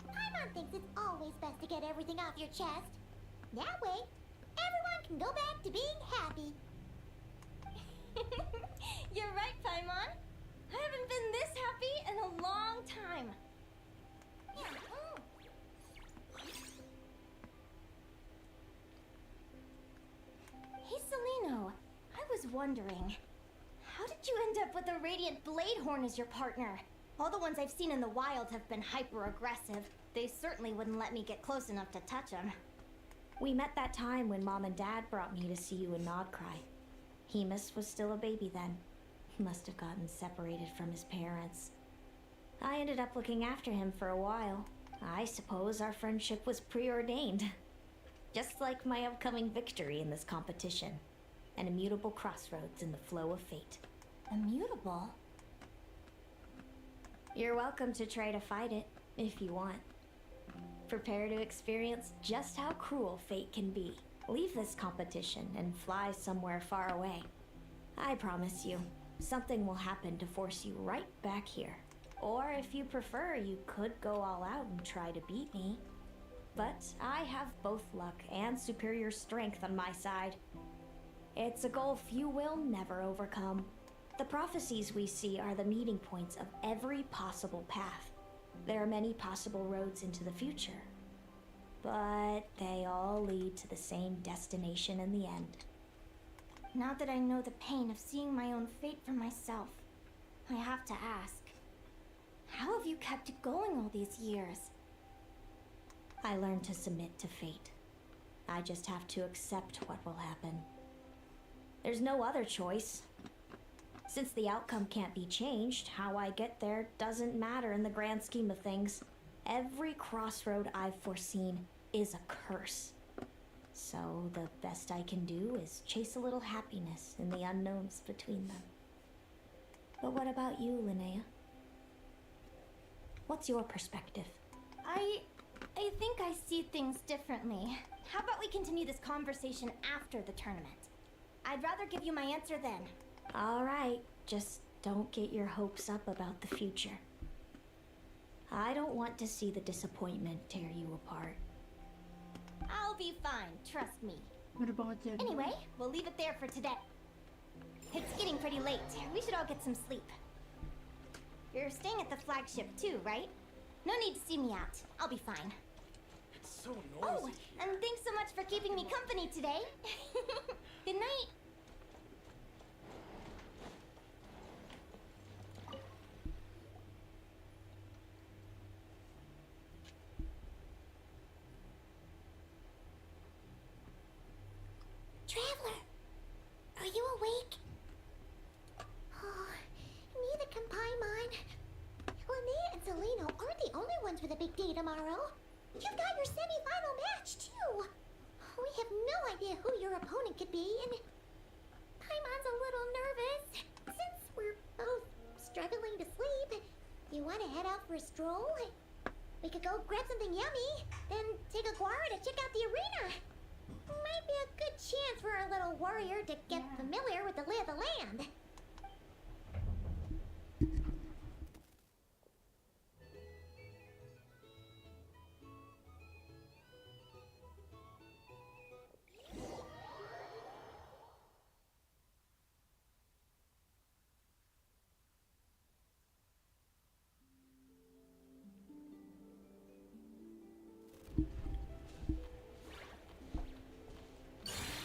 [SPEAKER 3] Paimon thinks it's always best to get everything off your chest. That way, everyone can go back to being happy.
[SPEAKER 7] You're right, Paimon. I haven't been this happy in a long time. Hey, Celino. I was wondering, how did you end up with a Radiant Bladehorn as your partner? All the ones I've seen in the wild have been hyper-aggressive. They certainly wouldn't let me get close enough to touch them.
[SPEAKER 14] We met that time when Mom and Dad brought me to see you in Nodcry. Hemus was still a baby then. He must have gotten separated from his parents. I ended up looking after him for a while. I suppose our friendship was preordained. Just like my upcoming victory in this competition. An immutable crossroads in the flow of fate.
[SPEAKER 7] Immutable?
[SPEAKER 14] You're welcome to try to fight it, if you want. Prepare to experience just how cruel fate can be. Leave this competition and fly somewhere far away. I promise you, something will happen to force you right back here. Or if you prefer, you could go all out and try to beat me. But I have both luck and superior strength on my side. It's a goal few will never overcome. The prophecies we see are the meeting points of every possible path. There are many possible roads into the future. But they all lead to the same destination in the end.
[SPEAKER 7] Now that I know the pain of seeing my own fate for myself, I have to ask, how have you kept it going all these years?
[SPEAKER 14] I learned to submit to fate. I just have to accept what will happen. There's no other choice. Since the outcome can't be changed, how I get there doesn't matter in the grand scheme of things. Every crossroad I've foreseen is a curse. So the best I can do is chase a little happiness in the unknowns between them. But what about you, Linnea? What's your perspective?
[SPEAKER 7] I think I see things differently. How about we continue this conversation after the tournament? I'd rather give you my answer then.
[SPEAKER 14] All right, just don't get your hopes up about the future. I don't want to see the disappointment tear you apart.
[SPEAKER 7] I'll be fine, trust me.
[SPEAKER 1] What about you?
[SPEAKER 7] Anyway, we'll leave it there for today. It's getting pretty late. We should all get some sleep. You're staying at the flagship too, right? No need to see me out. I'll be fine.
[SPEAKER 12] It's so noisy.
[SPEAKER 7] Oh, and thanks so much for keeping me company today. Good night.
[SPEAKER 3] Traveler, are you awake? Oh, neither can Paimon. Linnea and Selena aren't the only ones with a big day tomorrow. You've got your semi-final match, too. We have no idea who your opponent could be, and Paimon's a little nervous. Since we're both struggling to sleep, you want to head out for a stroll? We could go grab something yummy, then take a guara to check out the arena. Might be a good chance for our little warrior to get familiar with the lay of the land.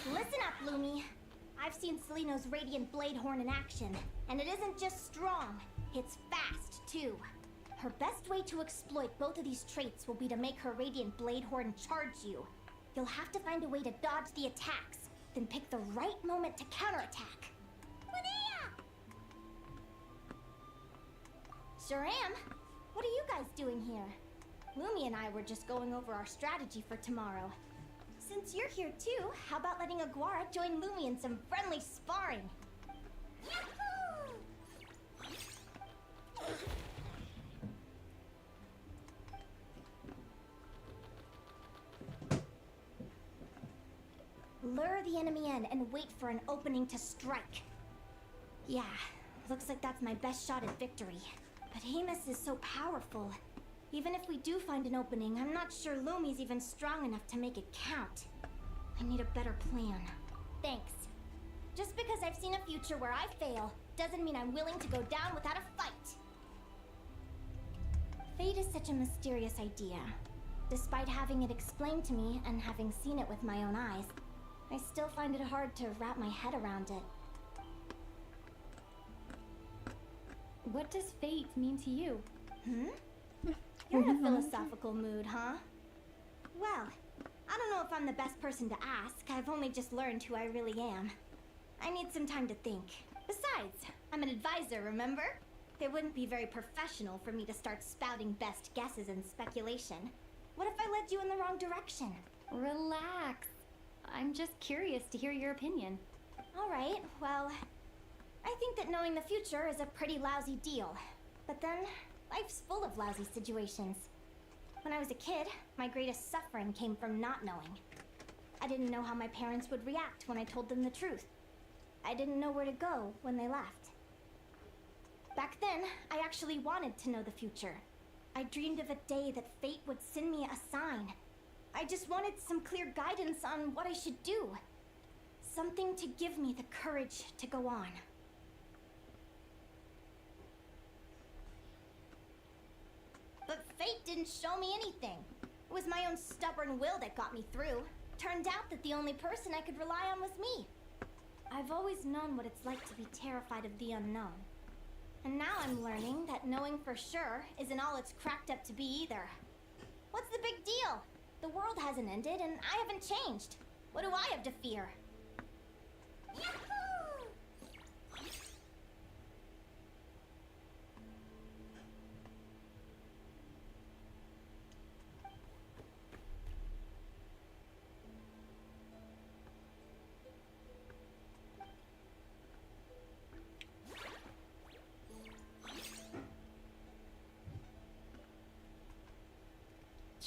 [SPEAKER 7] Listen up, Lumi. I've seen Seleno's Radiant Bladehorn in action, and it isn't just strong, it's fast, too. Her best way to exploit both of these traits will be to make her Radiant Bladehorn charge you. You'll have to find a way to dodge the attacks, then pick the right moment to counterattack. Linnea! Sure am. What are you guys doing here? Lumi and I were just going over our strategy for tomorrow. Since you're here too, how about letting Aguara join Lumi in some friendly sparring? Yahoo! Lure the enemy in and wait for an opening to strike. Yeah, looks like that's my best shot at victory. But Amos is so powerful. Even if we do find an opening, I'm not sure Lumi's even strong enough to make it count. I need a better plan. Thanks. Just because I've seen a future where I fail, doesn't mean I'm willing to go down without a fight. Fate is such a mysterious idea. Despite having it explained to me and having seen it with my own eyes, I still find it hard to wrap my head around it.
[SPEAKER 5] What does fate mean to you?
[SPEAKER 7] You're in a philosophical mood, huh? Well, I don't know if I'm the best person to ask. I've only just learned who I really am. I need some time to think. Besides, I'm an advisor, remember? It wouldn't be very professional for me to start spouting best guesses and speculation. What if I led you in the wrong direction?
[SPEAKER 17] Relax. I'm just curious to hear your opinion.
[SPEAKER 7] Alright, well, I think that knowing the future is a pretty lousy deal. But then, life's full of lousy situations. When I was a kid, my greatest suffering came from not knowing. I didn't know how my parents would react when I told them the truth. I didn't know where to go when they left. Back then, I actually wanted to know the future. I dreamed of a day that fate would send me a sign. I just wanted some clear guidance on what I should do. Something to give me the courage to go on. But fate didn't show me anything. It was my own stubborn will that got me through. Turned out that the only person I could rely on was me. I've always known what it's like to be terrified of the unknown. And now I'm learning that knowing for sure isn't all it's cracked up to be either. What's the big deal? The world hasn't ended and I haven't changed. What do I have to fear? Yahoo!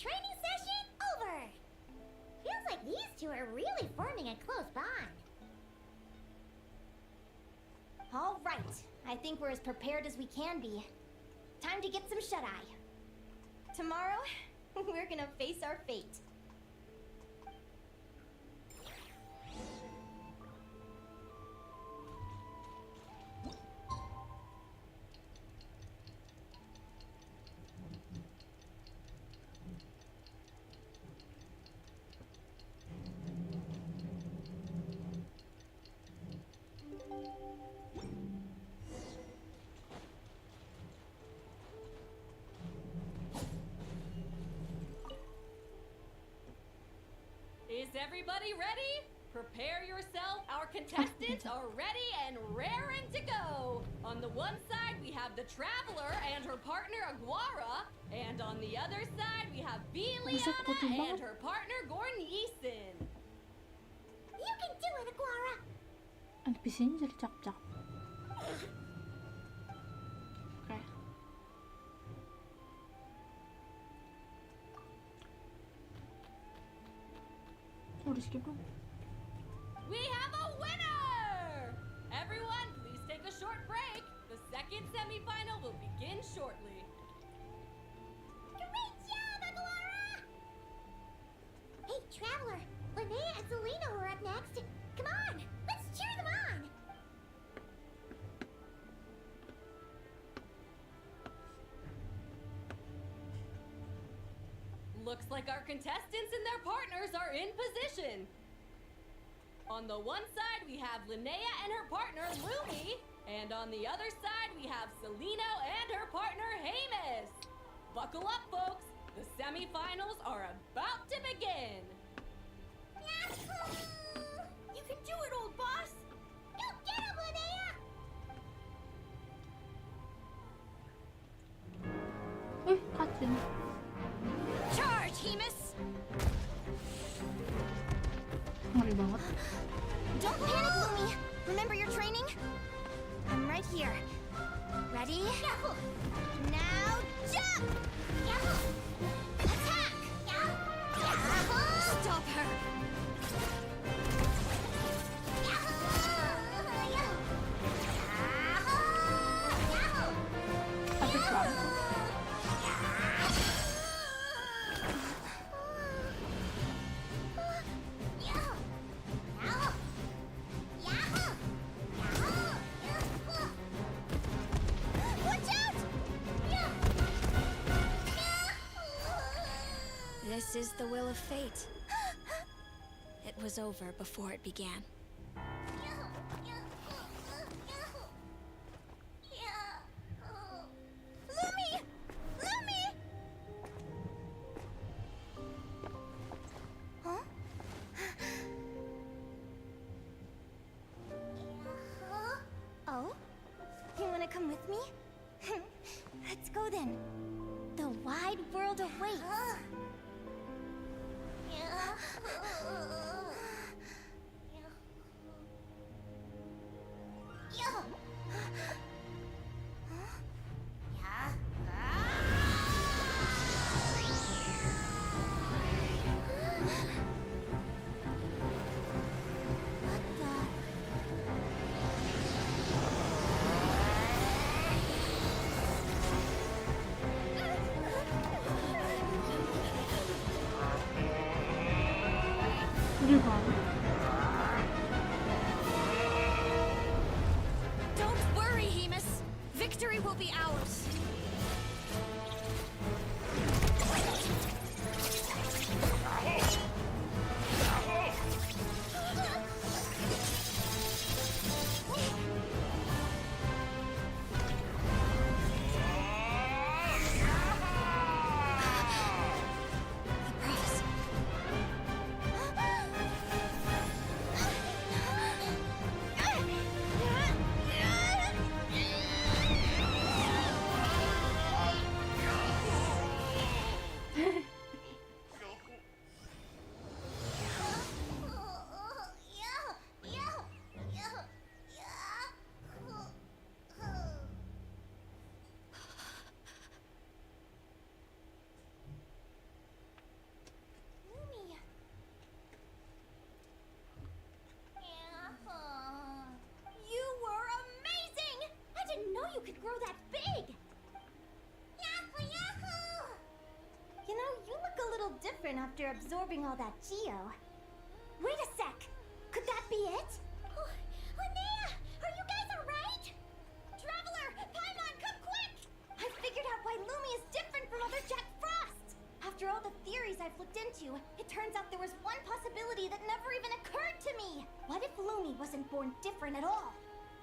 [SPEAKER 3] Training session over! Feels like these two are really forming a close bond.
[SPEAKER 7] All right, I think we're as prepared as we can be. Time to get some shut-eye. Tomorrow, we're gonna face our fate.
[SPEAKER 4] Is everybody ready? Prepare yourself. Our contestants are ready and raring to go. On the one side, we have the Traveler and her partner Aguara. And on the other side, we have Biliana and her partner Gornyeeson.
[SPEAKER 3] You can do it, Aguara!
[SPEAKER 1] NPC-nya jadi cakep-cakep. Oke. Oh, di skip dong.
[SPEAKER 4] We have a winner! Everyone, please take a short break. The second semifinal will begin shortly.
[SPEAKER 3] Great job, Aguara! Hey, Traveler, Linnea and Selena were up next. Come on, let's cheer them on!
[SPEAKER 4] Looks like our contestants and their partners are in position. On the one side, we have Linnea and her partner, Lumi. And on the other side, we have Celino and her partner, Hamus. Buckle up, folks. The semifinals are about to begin.
[SPEAKER 3] Yahoo! You can do it, old boss! You get him, Linnea!
[SPEAKER 1] Cutscene.
[SPEAKER 4] Charge, Hamus!
[SPEAKER 1] Ngeri banget.
[SPEAKER 7] Don't panic, Lumi. Remember your training? I'm right here. Ready?
[SPEAKER 3] Yahoo!
[SPEAKER 7] Now jump!
[SPEAKER 3] Yahoo!
[SPEAKER 7] Attack!
[SPEAKER 3] Yahoo!
[SPEAKER 4] Stop her!
[SPEAKER 1] Epic banget.
[SPEAKER 14] This is the will of fate. It was over before it began.
[SPEAKER 7] Lumi! Lumi! Huh? Oh? You wanna come with me? then. The wide world awaits.
[SPEAKER 4] Don't worry, Hemus. Victory will be ours.
[SPEAKER 7] You were amazing! I didn't know you could grow that big! Yahoo, yahoo! You know, you look a little different after absorbing all that geo. Wait a sec! Could that be it? Linnea! Are you guys alright? Traveler! Paimon, come quick! I figured out why Lumi is different from other Jack Frost! After all the theories I've looked into, it turns out there was one possibility that never even occurred to me! What if Lumi wasn't born different at all?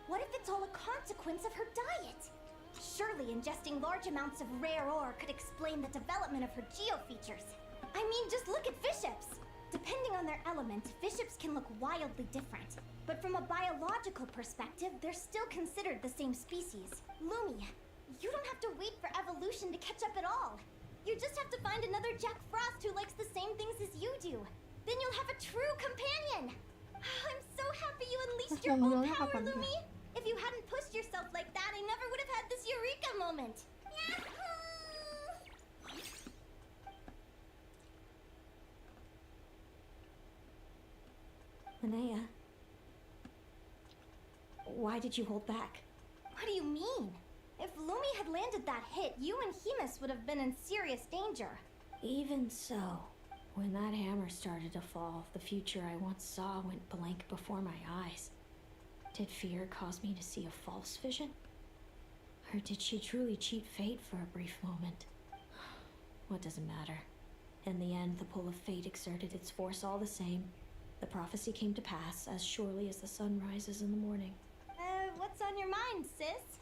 [SPEAKER 7] What if it's all a consequence of her diet? Surely ingesting large amounts of rare ore could explain the development of her geofeatures. I mean, just look at fiships! Depending on their element, fiships can look wildly different. But from a biological perspective, they're still considered the same species. Lumi, you don't have to wait for evolution to catch up at all. You just have to find another Jack Frost who likes the same things as you do. Then you'll have a true companion. I'm so happy you unleashed your full power, Lumi. If you hadn't pushed yourself like that, I never would have had this eureka moment.
[SPEAKER 14] Linnea, why did you hold back?
[SPEAKER 7] What do you mean? If Lumi had landed that hit, you and Hemus would have been in serious danger.
[SPEAKER 14] Even so, when that hammer started to fall, the future I once saw went blank before my eyes. Did fear cause me to see a false vision? Or did she truly cheat fate for a brief moment? What does it matter? In the end, the pull of fate exerted its force all the same. The prophecy came to pass as surely as the sun rises in the morning.
[SPEAKER 7] What's on your mind, sis?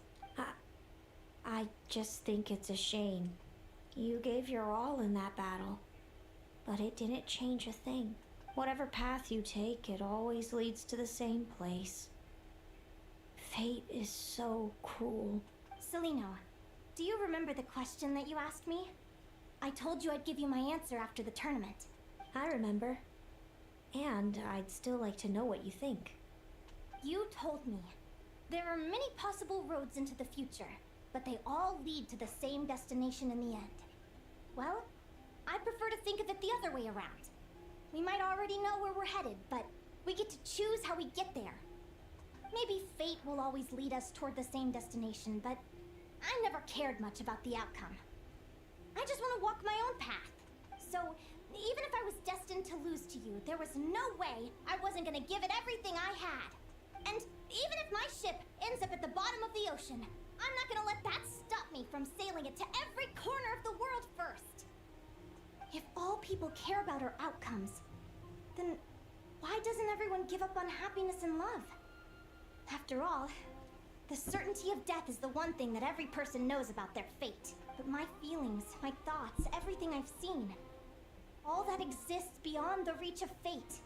[SPEAKER 14] I just think it's a shame. You gave your all in that battle, but it didn't change a thing. Whatever path you take, it always leads to the same place. Fate is so cruel.
[SPEAKER 7] Celino, do you remember the question that you asked me? I told you I'd give you my answer after the tournament.
[SPEAKER 14] I remember. And I'd still like to know what you think.
[SPEAKER 7] You told me. There are many possible roads into the future, but they all lead to the same destination in the end. Well, I prefer to think of it the other way around. We might already know where we're headed, but we get to choose how we get there. Maybe fate will always lead us toward the same destination, but I never cared much about the outcome. I just want to walk my own path. So, even if I was destined to lose to you, there was no way I wasn't gonna give it everything I had. And even if my ship ends up at the bottom of the ocean, I'm not gonna let that stop me from sailing it to every corner of the world first. If all people care about are outcomes, then why doesn't everyone give up on happiness and love? After all, the certainty of death is the one thing that every person knows about their fate. But my feelings, my thoughts, everything I've seen, all that exists beyond the reach of fate,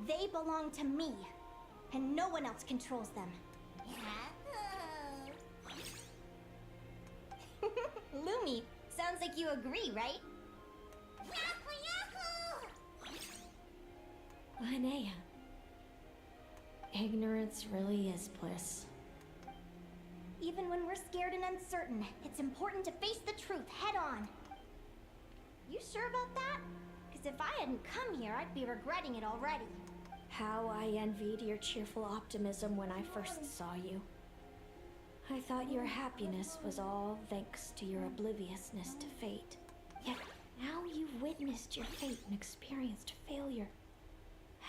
[SPEAKER 7] they belong to me, and no one else controls them. Lumi, sounds like you agree, right?
[SPEAKER 14] Linnea. Ignorance really is bliss.
[SPEAKER 7] Even when we're scared and uncertain, it's important to face the truth head on. You sure about that? Because if I hadn't come here, I'd be regretting it already.
[SPEAKER 14] How I envied your cheerful optimism when I first saw you. I thought your happiness was all thanks to your obliviousness to fate. Yet now you've witnessed your fate and experienced failure.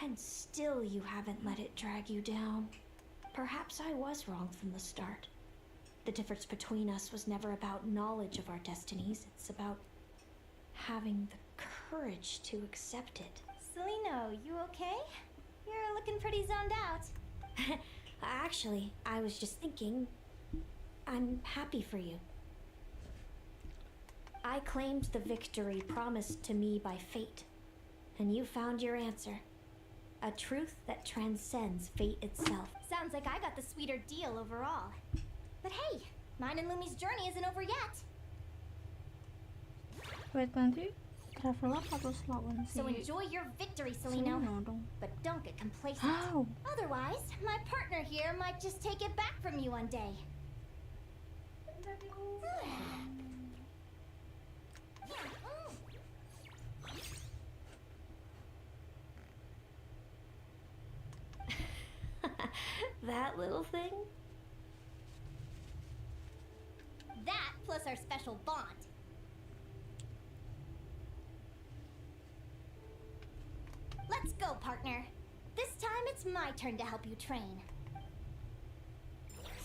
[SPEAKER 14] And still you haven't let it drag you down. Perhaps I was wrong from the start. The difference between us was never about knowledge of our destinies. It's about having the courage to accept it.
[SPEAKER 7] Celino, you okay? You're looking pretty zoned out.
[SPEAKER 14] Actually, I was just thinking, I'm happy for you. I claimed the victory promised to me by fate, and you found your answer. A truth that transcends fate itself.
[SPEAKER 7] Sounds like I got the sweeter deal overall. But hey, mine and Lumi's journey isn't over yet.
[SPEAKER 1] Wait, nanti travel up atau lawan si
[SPEAKER 7] So enjoy your victory, Celino.
[SPEAKER 1] dong.
[SPEAKER 7] But don't get complacent.
[SPEAKER 1] How?
[SPEAKER 7] Otherwise, my partner here might just take it back from you one day.
[SPEAKER 14] That little thing?
[SPEAKER 7] That plus our special bond. Let's go, partner. This time it's my turn to help you train.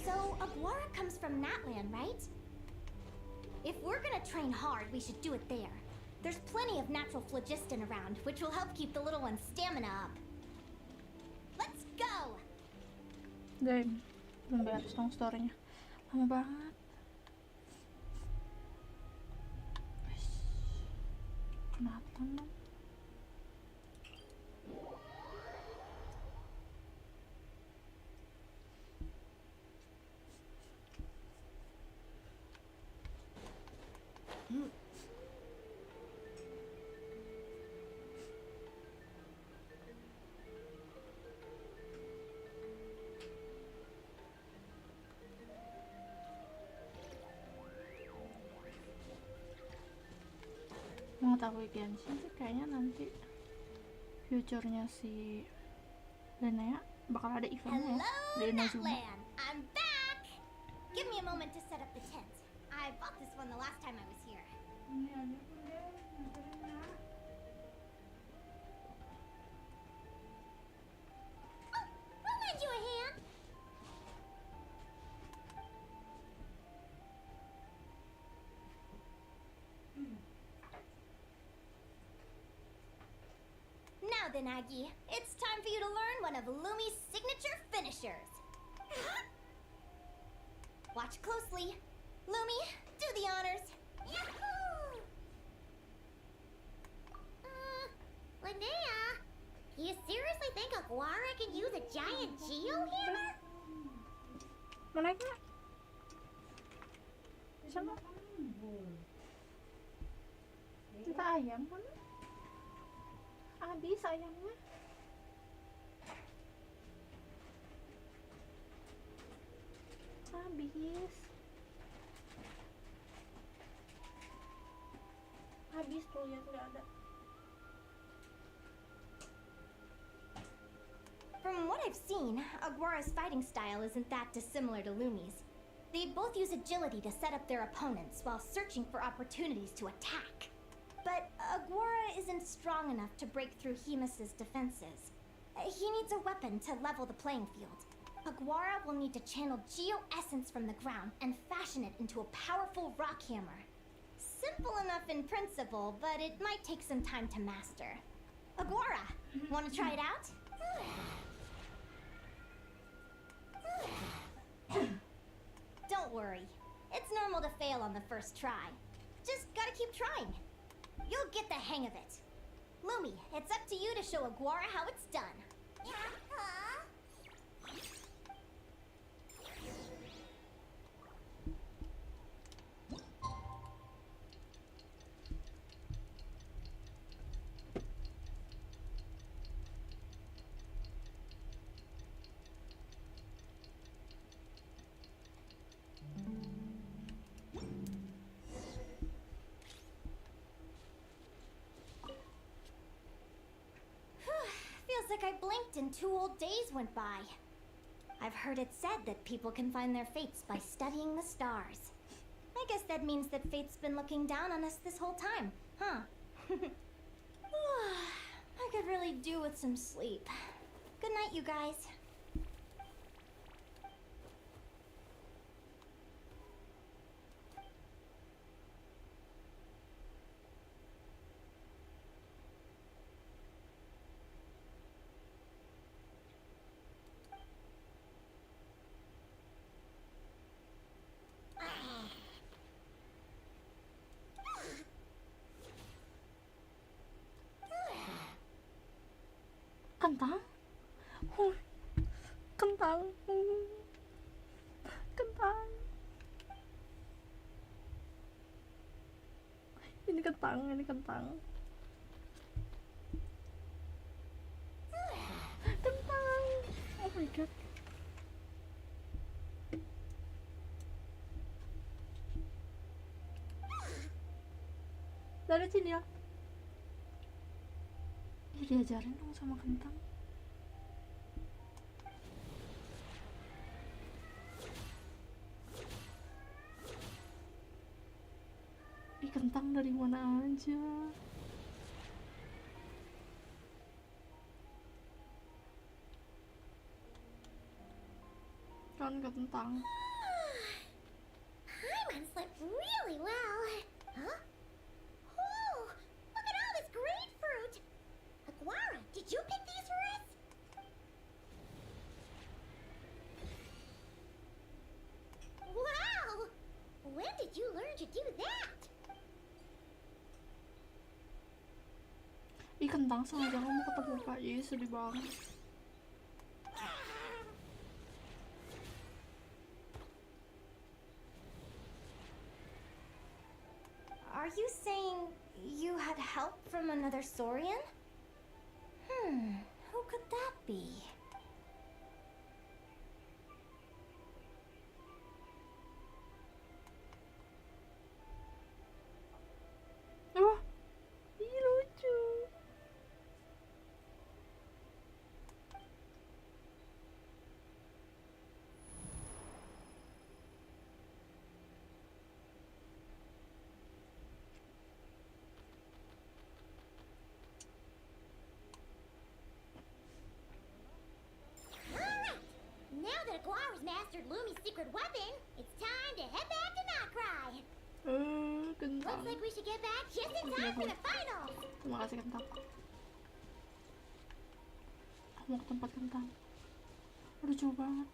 [SPEAKER 7] So, Aguara comes from Natland, right? If we're gonna train hard, we should do it there. There's plenty of natural phlogiston around, which will help keep the little one's stamina up. Let's go!
[SPEAKER 1] Deh, belum beres dong storynya. Lama banget. Kenapa dong? Mengetahui Genshin sih kayaknya nanti future-nya si Linnea bakal ada eventnya
[SPEAKER 7] Hello,
[SPEAKER 1] di Inazuma.
[SPEAKER 7] Natland! I'm back! Give me a moment to set up the tent. I bought this one the last time I was here. Oh, I'll lend you a hand. Now then, Aggie, it's time for you to learn one of Lumi's signature finishers. Watch closely. Lumi, do the honors. Yahoo! Linnea, you seriously think Aguara can use a giant geohammer?
[SPEAKER 1] Mana kah? Bisa nggak? Kita ayam kan? Habis ayamnya. Habis. Habis tuh ya, tidak ada.
[SPEAKER 7] From what I've seen, Aguara's fighting style isn't that dissimilar to Lumi's. They both use agility to set up their opponents while searching for opportunities to attack. But Aguara isn't strong enough to break through Hemus's defenses. He needs a weapon to level the playing field. Aguara will need to channel Geo Essence from the ground and fashion it into a powerful rock hammer. Simple enough in principle, but it might take some time to master. Aguara, want to try it out? Don't worry. It's normal to fail on the first try. Just gotta keep trying. You'll get the hang of it. Lumi, it's up to you to show Aguara how it's done. like I blinked and 2 whole days went by. I've heard it said that people can find their fates by studying the stars. I guess that means that fate's been looking down on us this whole time, huh? I could really do with some sleep. Good night, you guys.
[SPEAKER 1] Kentang? Kentang. Kentang. Ini kentang, ini kentang. Kentang. Oh my god. Dari sini ya. Ya diajarin dong sama kentang. Ih, kentang dari mana aja. Kan kentang.
[SPEAKER 3] Paimon slept really well. Huh? Oh, look at all this grapefruit. Aguara, did you pick these for us? Wow! When did you learn to do that?
[SPEAKER 1] Ih, kentang sengaja kamu ketemu Kak Yi, sedih banget.
[SPEAKER 7] Are you saying you had help from another Saurian? Who could that be?
[SPEAKER 1] Oh, ih lucu.
[SPEAKER 3] Alright! Now that Aguara's mastered Lumi's secret weapon, it's time to head back to Notcry.
[SPEAKER 1] Kentang.
[SPEAKER 3] Looks like we should get back just in time for the finals.
[SPEAKER 1] Terima kasih kentang. Aku mau ke tempat kentang. Aduh, jauh banget.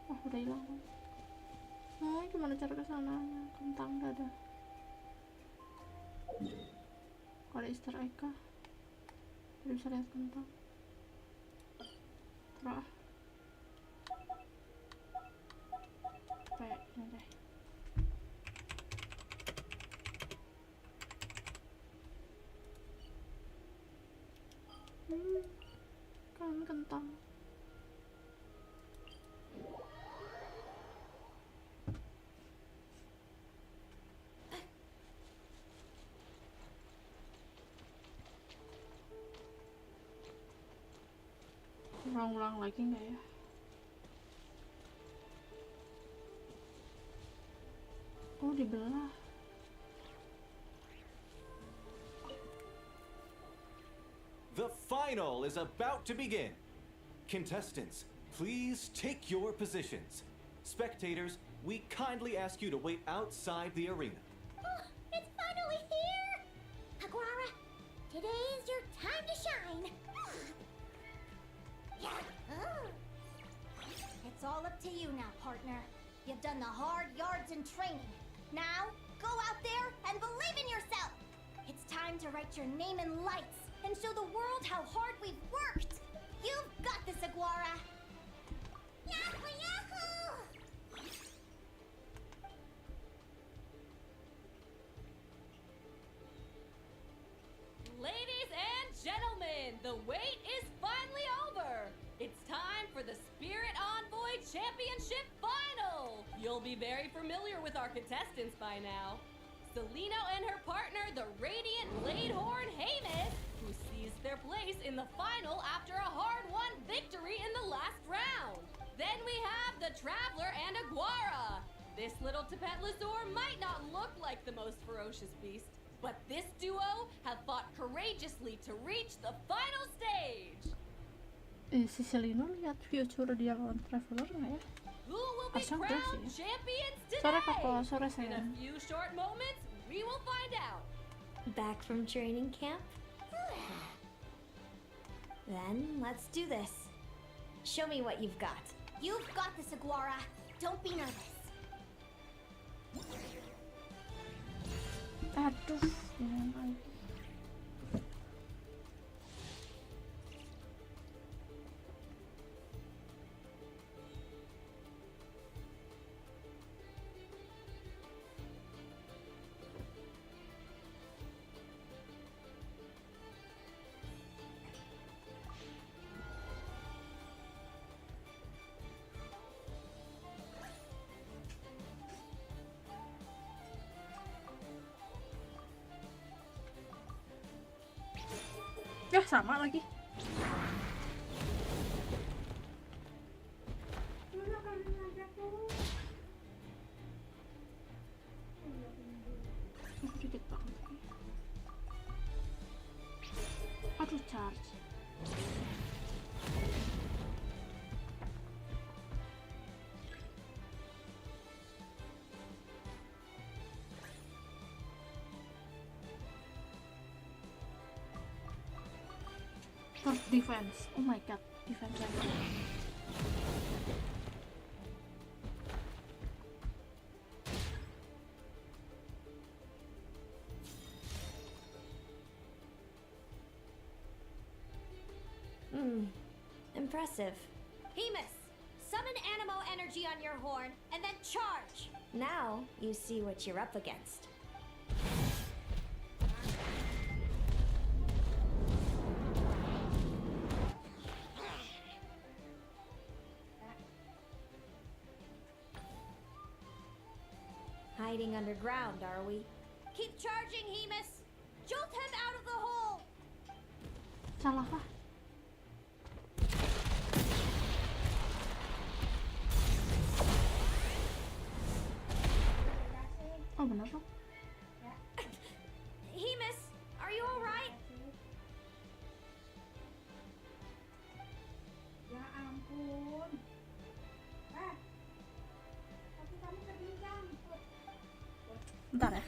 [SPEAKER 1] Oh, udah hilang. Nah, gimana cara kesananya? Kentang udah ada. Kalau ada easter egg kah? Jadi bisa lihat kentang. Terus kayak ini deh. Kan kentang. Ulang-ulang lagi nggak ya? Oh, dibelah.
[SPEAKER 8] The final is about to begin. Contestants, please take your positions. Spectators, we kindly ask you to wait outside the arena.
[SPEAKER 3] Oh, it's finally here! Aguara, today is your time to shine.
[SPEAKER 7] It's all up to you now, partner. You've done the hard yards in training. Now, go out there and believe in yourself. It's time to write your name in lights and show the world how hard we've worked. You've got this, Aguara.
[SPEAKER 3] Yahoo! Yahoo!
[SPEAKER 4] Ladies and gentlemen, the wait is finally over. Championship Final! You'll be very familiar with our contestants by now. Celino and her partner, the Radiant Bladehorn Haymis, who seized their place in the final after a hard-won victory in the last round. Then we have the Traveler and Aguara. This little Tapetlasaur might not look like the most ferocious beast, but this duo have fought courageously to reach the final stage.
[SPEAKER 1] Si Celino lihat future dia lawan Traveler nggak ya?
[SPEAKER 4] Who will be
[SPEAKER 1] Harusnya udah
[SPEAKER 4] crowned
[SPEAKER 1] sih.
[SPEAKER 4] champions
[SPEAKER 1] Sore
[SPEAKER 4] today?
[SPEAKER 1] Koko, sore
[SPEAKER 4] In a
[SPEAKER 1] sayang.
[SPEAKER 4] few short moments, we will find out.
[SPEAKER 14] Back from training camp? Then let's do this. Show me what you've got.
[SPEAKER 7] You've got this, Aguara. Don't be nervous.
[SPEAKER 1] Aduh, jangan lagi. Ya sama lagi. Dikit banget. Aduh, charge. Defense. Oh my god, defense.
[SPEAKER 14] Impressive.
[SPEAKER 7] Haymis, summon Animo energy on your horn and then charge.
[SPEAKER 14] Now you see what you're up against. Hiding underground, are we?
[SPEAKER 7] Keep charging, Haymis. Jolt him out of the hole.
[SPEAKER 1] Salah kah? Oh benar dong.
[SPEAKER 7] Haymis, are you alright?
[SPEAKER 15] Ya ampun. Tapi kamu ketinggalan.
[SPEAKER 1] Bentar ya.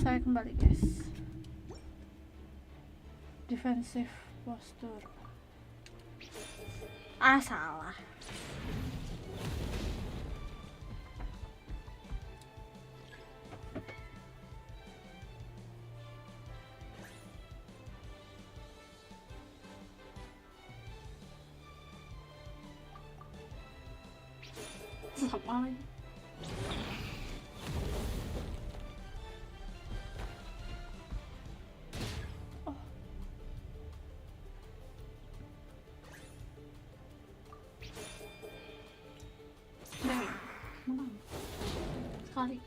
[SPEAKER 1] Saya kembali guys. Defensive posture. Ah, salah. Sama lagi. Oh. Deh, menang. Sekali.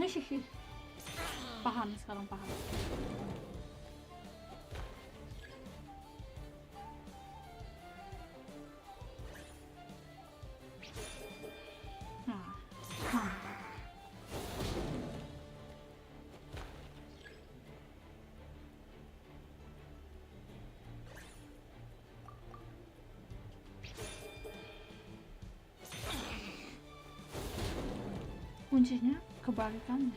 [SPEAKER 1] Hihihi. Paham sekarang, paham. Kuncinya kebalikannya.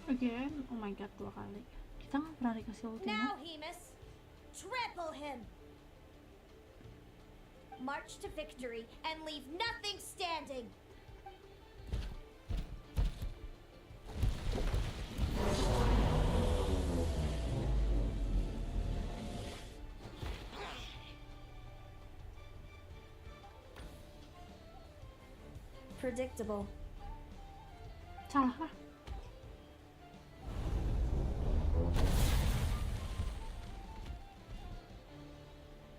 [SPEAKER 1] Again, oh my god, 2 kali. Kita nggak pernah dikasih ultinya.
[SPEAKER 14] Now, Hemus, trample him. March to victory and leave nothing standing. Predictable.
[SPEAKER 1] Salah kah?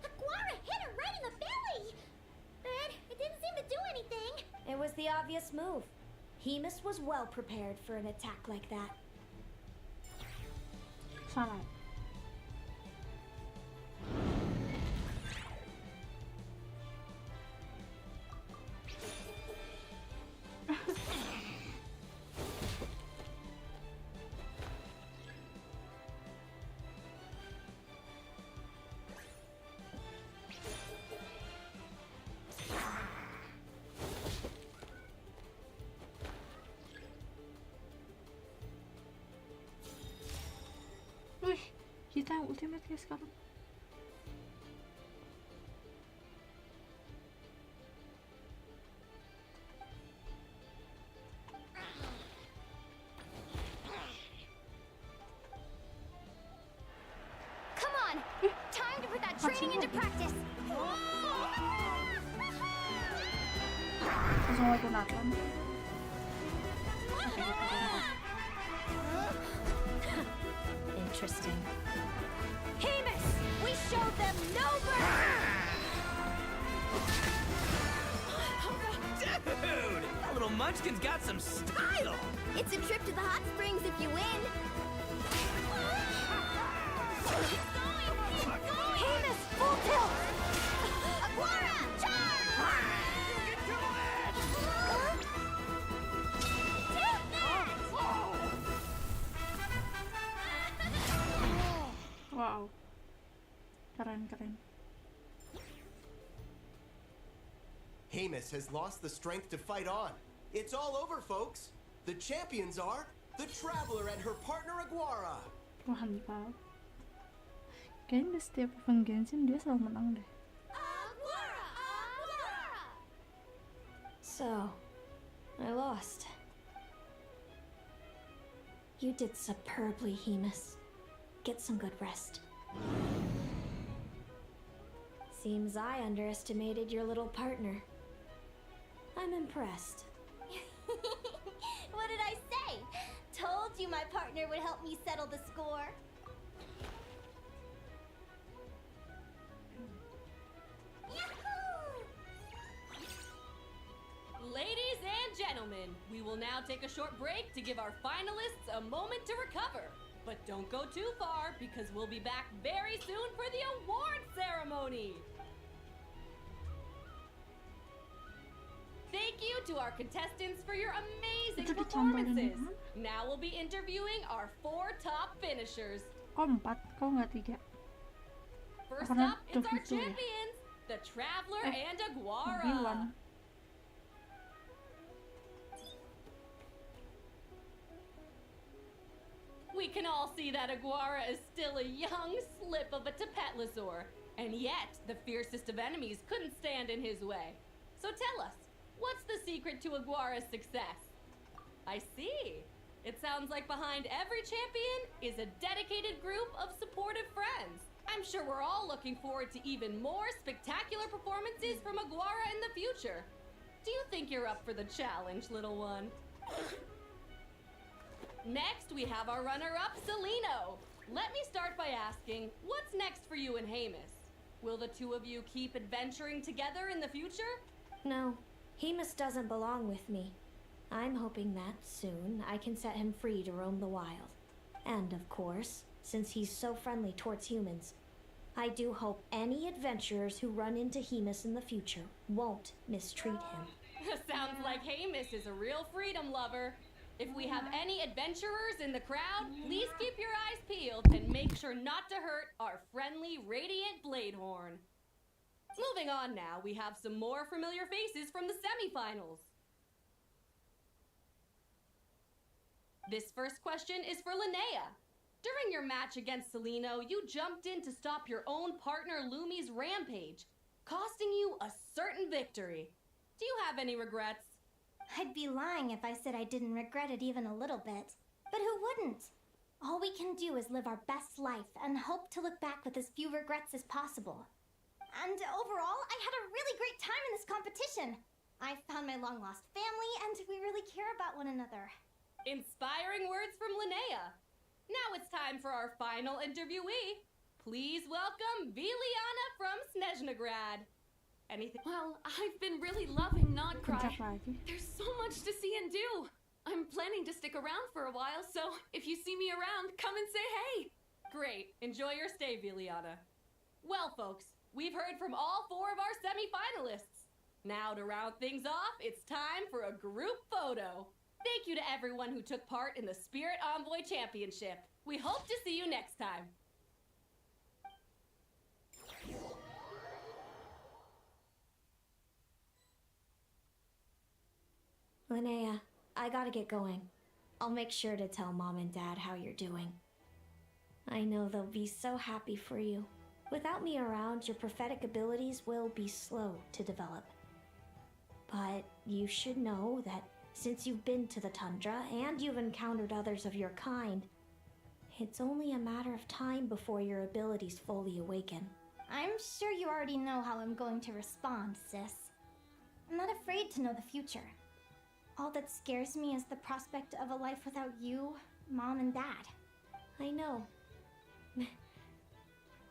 [SPEAKER 7] Aguara hit her right in the belly! But it didn't seem to do anything.
[SPEAKER 14] It was the obvious move. Hemus was well prepared for an attack like that.
[SPEAKER 1] Salah. Wih, kita yang ultimate guys sekarang.
[SPEAKER 7] Come on! Time to put that training into practice!
[SPEAKER 1] Langsung lagi gunakan. Oke,
[SPEAKER 14] Interesting. Hemus, we showed them no mercy!
[SPEAKER 2] Dude, that little munchkin's got some style.
[SPEAKER 7] It's a trip to the hot springs if you win.
[SPEAKER 14] Hemus, full tilt!
[SPEAKER 7] Aguara, charge!
[SPEAKER 1] wow. Keren.
[SPEAKER 10] Hemus has lost the strength to fight on. It's all over, folks. The champions are the Traveler and her partner Aguara.
[SPEAKER 1] Mantap. Kayaknya di setiap event Genshin dia selalu menang deh.
[SPEAKER 14] So, I lost. You did superbly, Hemus. Get some good rest. Seems I underestimated your little partner. I'm impressed.
[SPEAKER 7] What did I say? Told you my partner would help me settle the score.
[SPEAKER 4] Ladies and gentlemen, we will now take a short break to give our finalists a moment to recover. But don't go too far because we'll be back very soon for the award ceremony. Thank you to our contestants for your amazing
[SPEAKER 1] Itu ditambahin
[SPEAKER 4] performances.
[SPEAKER 1] mana?
[SPEAKER 4] Now we'll be interviewing our 4 top finishers.
[SPEAKER 1] Kok 4? Kok nggak 3?
[SPEAKER 4] First
[SPEAKER 1] Karena
[SPEAKER 4] up, it's our
[SPEAKER 1] Dovizio ya?
[SPEAKER 4] champions, the Traveler and
[SPEAKER 1] Biwan.
[SPEAKER 4] Aguara. We can all see that Aguara is still a young slip of a Tepetlosaur, and yet the fiercest of enemies couldn't stand in his way. So tell us, what's the secret to Aguara's success? I see. It sounds like behind every champion is a dedicated group of supportive friends. I'm sure we're all looking forward to even more spectacular performances from Aguara in the future. Do you think you're up for the challenge, little one? Next, we have our runner-up, Celino. Let me start by asking, what's next for you and Hamus? Will the two of you keep adventuring together in the future?
[SPEAKER 14] No, Hemus doesn't belong with me. I'm hoping that soon I can set him free to roam the wild. And of course, since he's so friendly towards humans, I do hope any adventurers who run into Hemus in the future won't mistreat him.
[SPEAKER 4] Sounds like Hamus is a real freedom lover. If we have any adventurers in the crowd, please keep your eyes peeled and make sure not to hurt our friendly Radiant Bladehorn. Moving on now, we have some more familiar faces from the semifinals. This first question is for Linnea. During your match against Celino, you jumped in to stop your own partner Lumi's rampage, costing you a certain victory. Do you have any regrets?
[SPEAKER 7] I'd be lying if I said I didn't regret it even a little bit. But who wouldn't? All we can do is live our best life and hope to look back with as few regrets as possible. And overall, I had a really great time in this competition. I found my long-lost family, and we really care about one another.
[SPEAKER 4] Inspiring words from Linnea. Now it's time for our final interviewee. Please welcome Viliana from Snezhnegrad. Anything?
[SPEAKER 5] Well, I've been really loving Not Cry.
[SPEAKER 1] Pencet lagi.
[SPEAKER 5] There's so much to see and do. I'm planning to stick around for a while, so if you see me around, come and say hey.
[SPEAKER 4] Great. Enjoy your stay, Viliana. Well, folks, we've heard from all 4 of our semi-finalists. Now to round things off, it's time for a group photo. Thank you to everyone who took part in the Spirit Envoy Championship. We hope to see you next time.
[SPEAKER 14] Linnea, I gotta get going. I'll make sure to tell Mom and Dad how you're doing. I know they'll be so happy for you. Without me around, your prophetic abilities will be slow to develop. But you should know that since you've been to the tundra and you've encountered others of your kind, it's only a matter of time before your abilities fully awaken.
[SPEAKER 7] I'm sure you already know how I'm going to respond, sis. I'm not afraid to know the future. All that scares me is the prospect of a life without you, Mom, and Dad.
[SPEAKER 14] I know.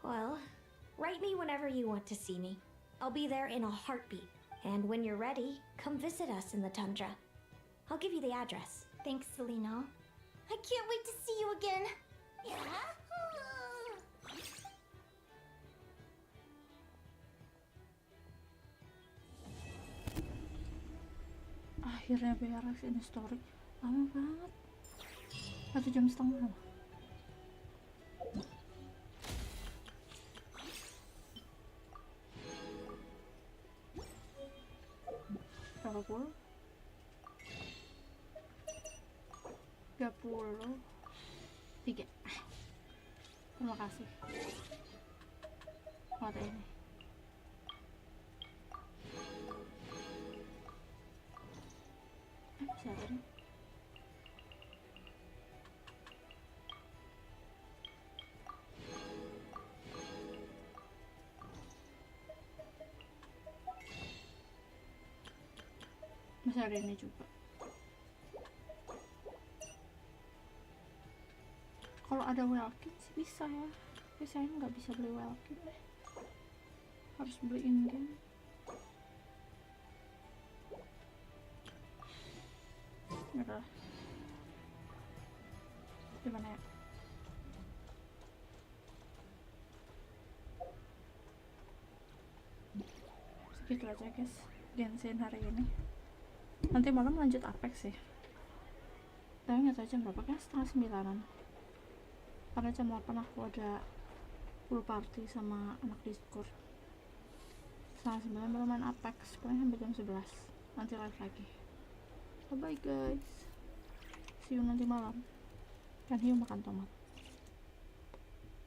[SPEAKER 14] Well, write me whenever you want to see me. I'll be there in a heartbeat. And when you're ready, come visit us in the tundra. I'll give you the address.
[SPEAKER 7] Thanks, Celino. I can't wait to see you again.
[SPEAKER 1] Akhirnya beres ini story. Lama banget. 1,5 jam. Berapa puluh? 33. Terima kasih. Buat ini. Masih ada nih. Masih ada ini juga. Kalau ada Welkin sih bisa ya, tapi saya nggak bisa beli Welkin deh, harus beli in-game. Udah, gimana ya? gitu aja guys Genshin hari ini. Nanti malam lanjut Apex sih, tapi nggak tahu jam berapa, kan setengah 9-an, karena jam 8 aku ada pool party sama anak Discord. Setengah 9 baru main Apex, paling sampai jam 11 nanti live lagi. Bye bye guys, see you nanti malam. Kan hiu makan tomat.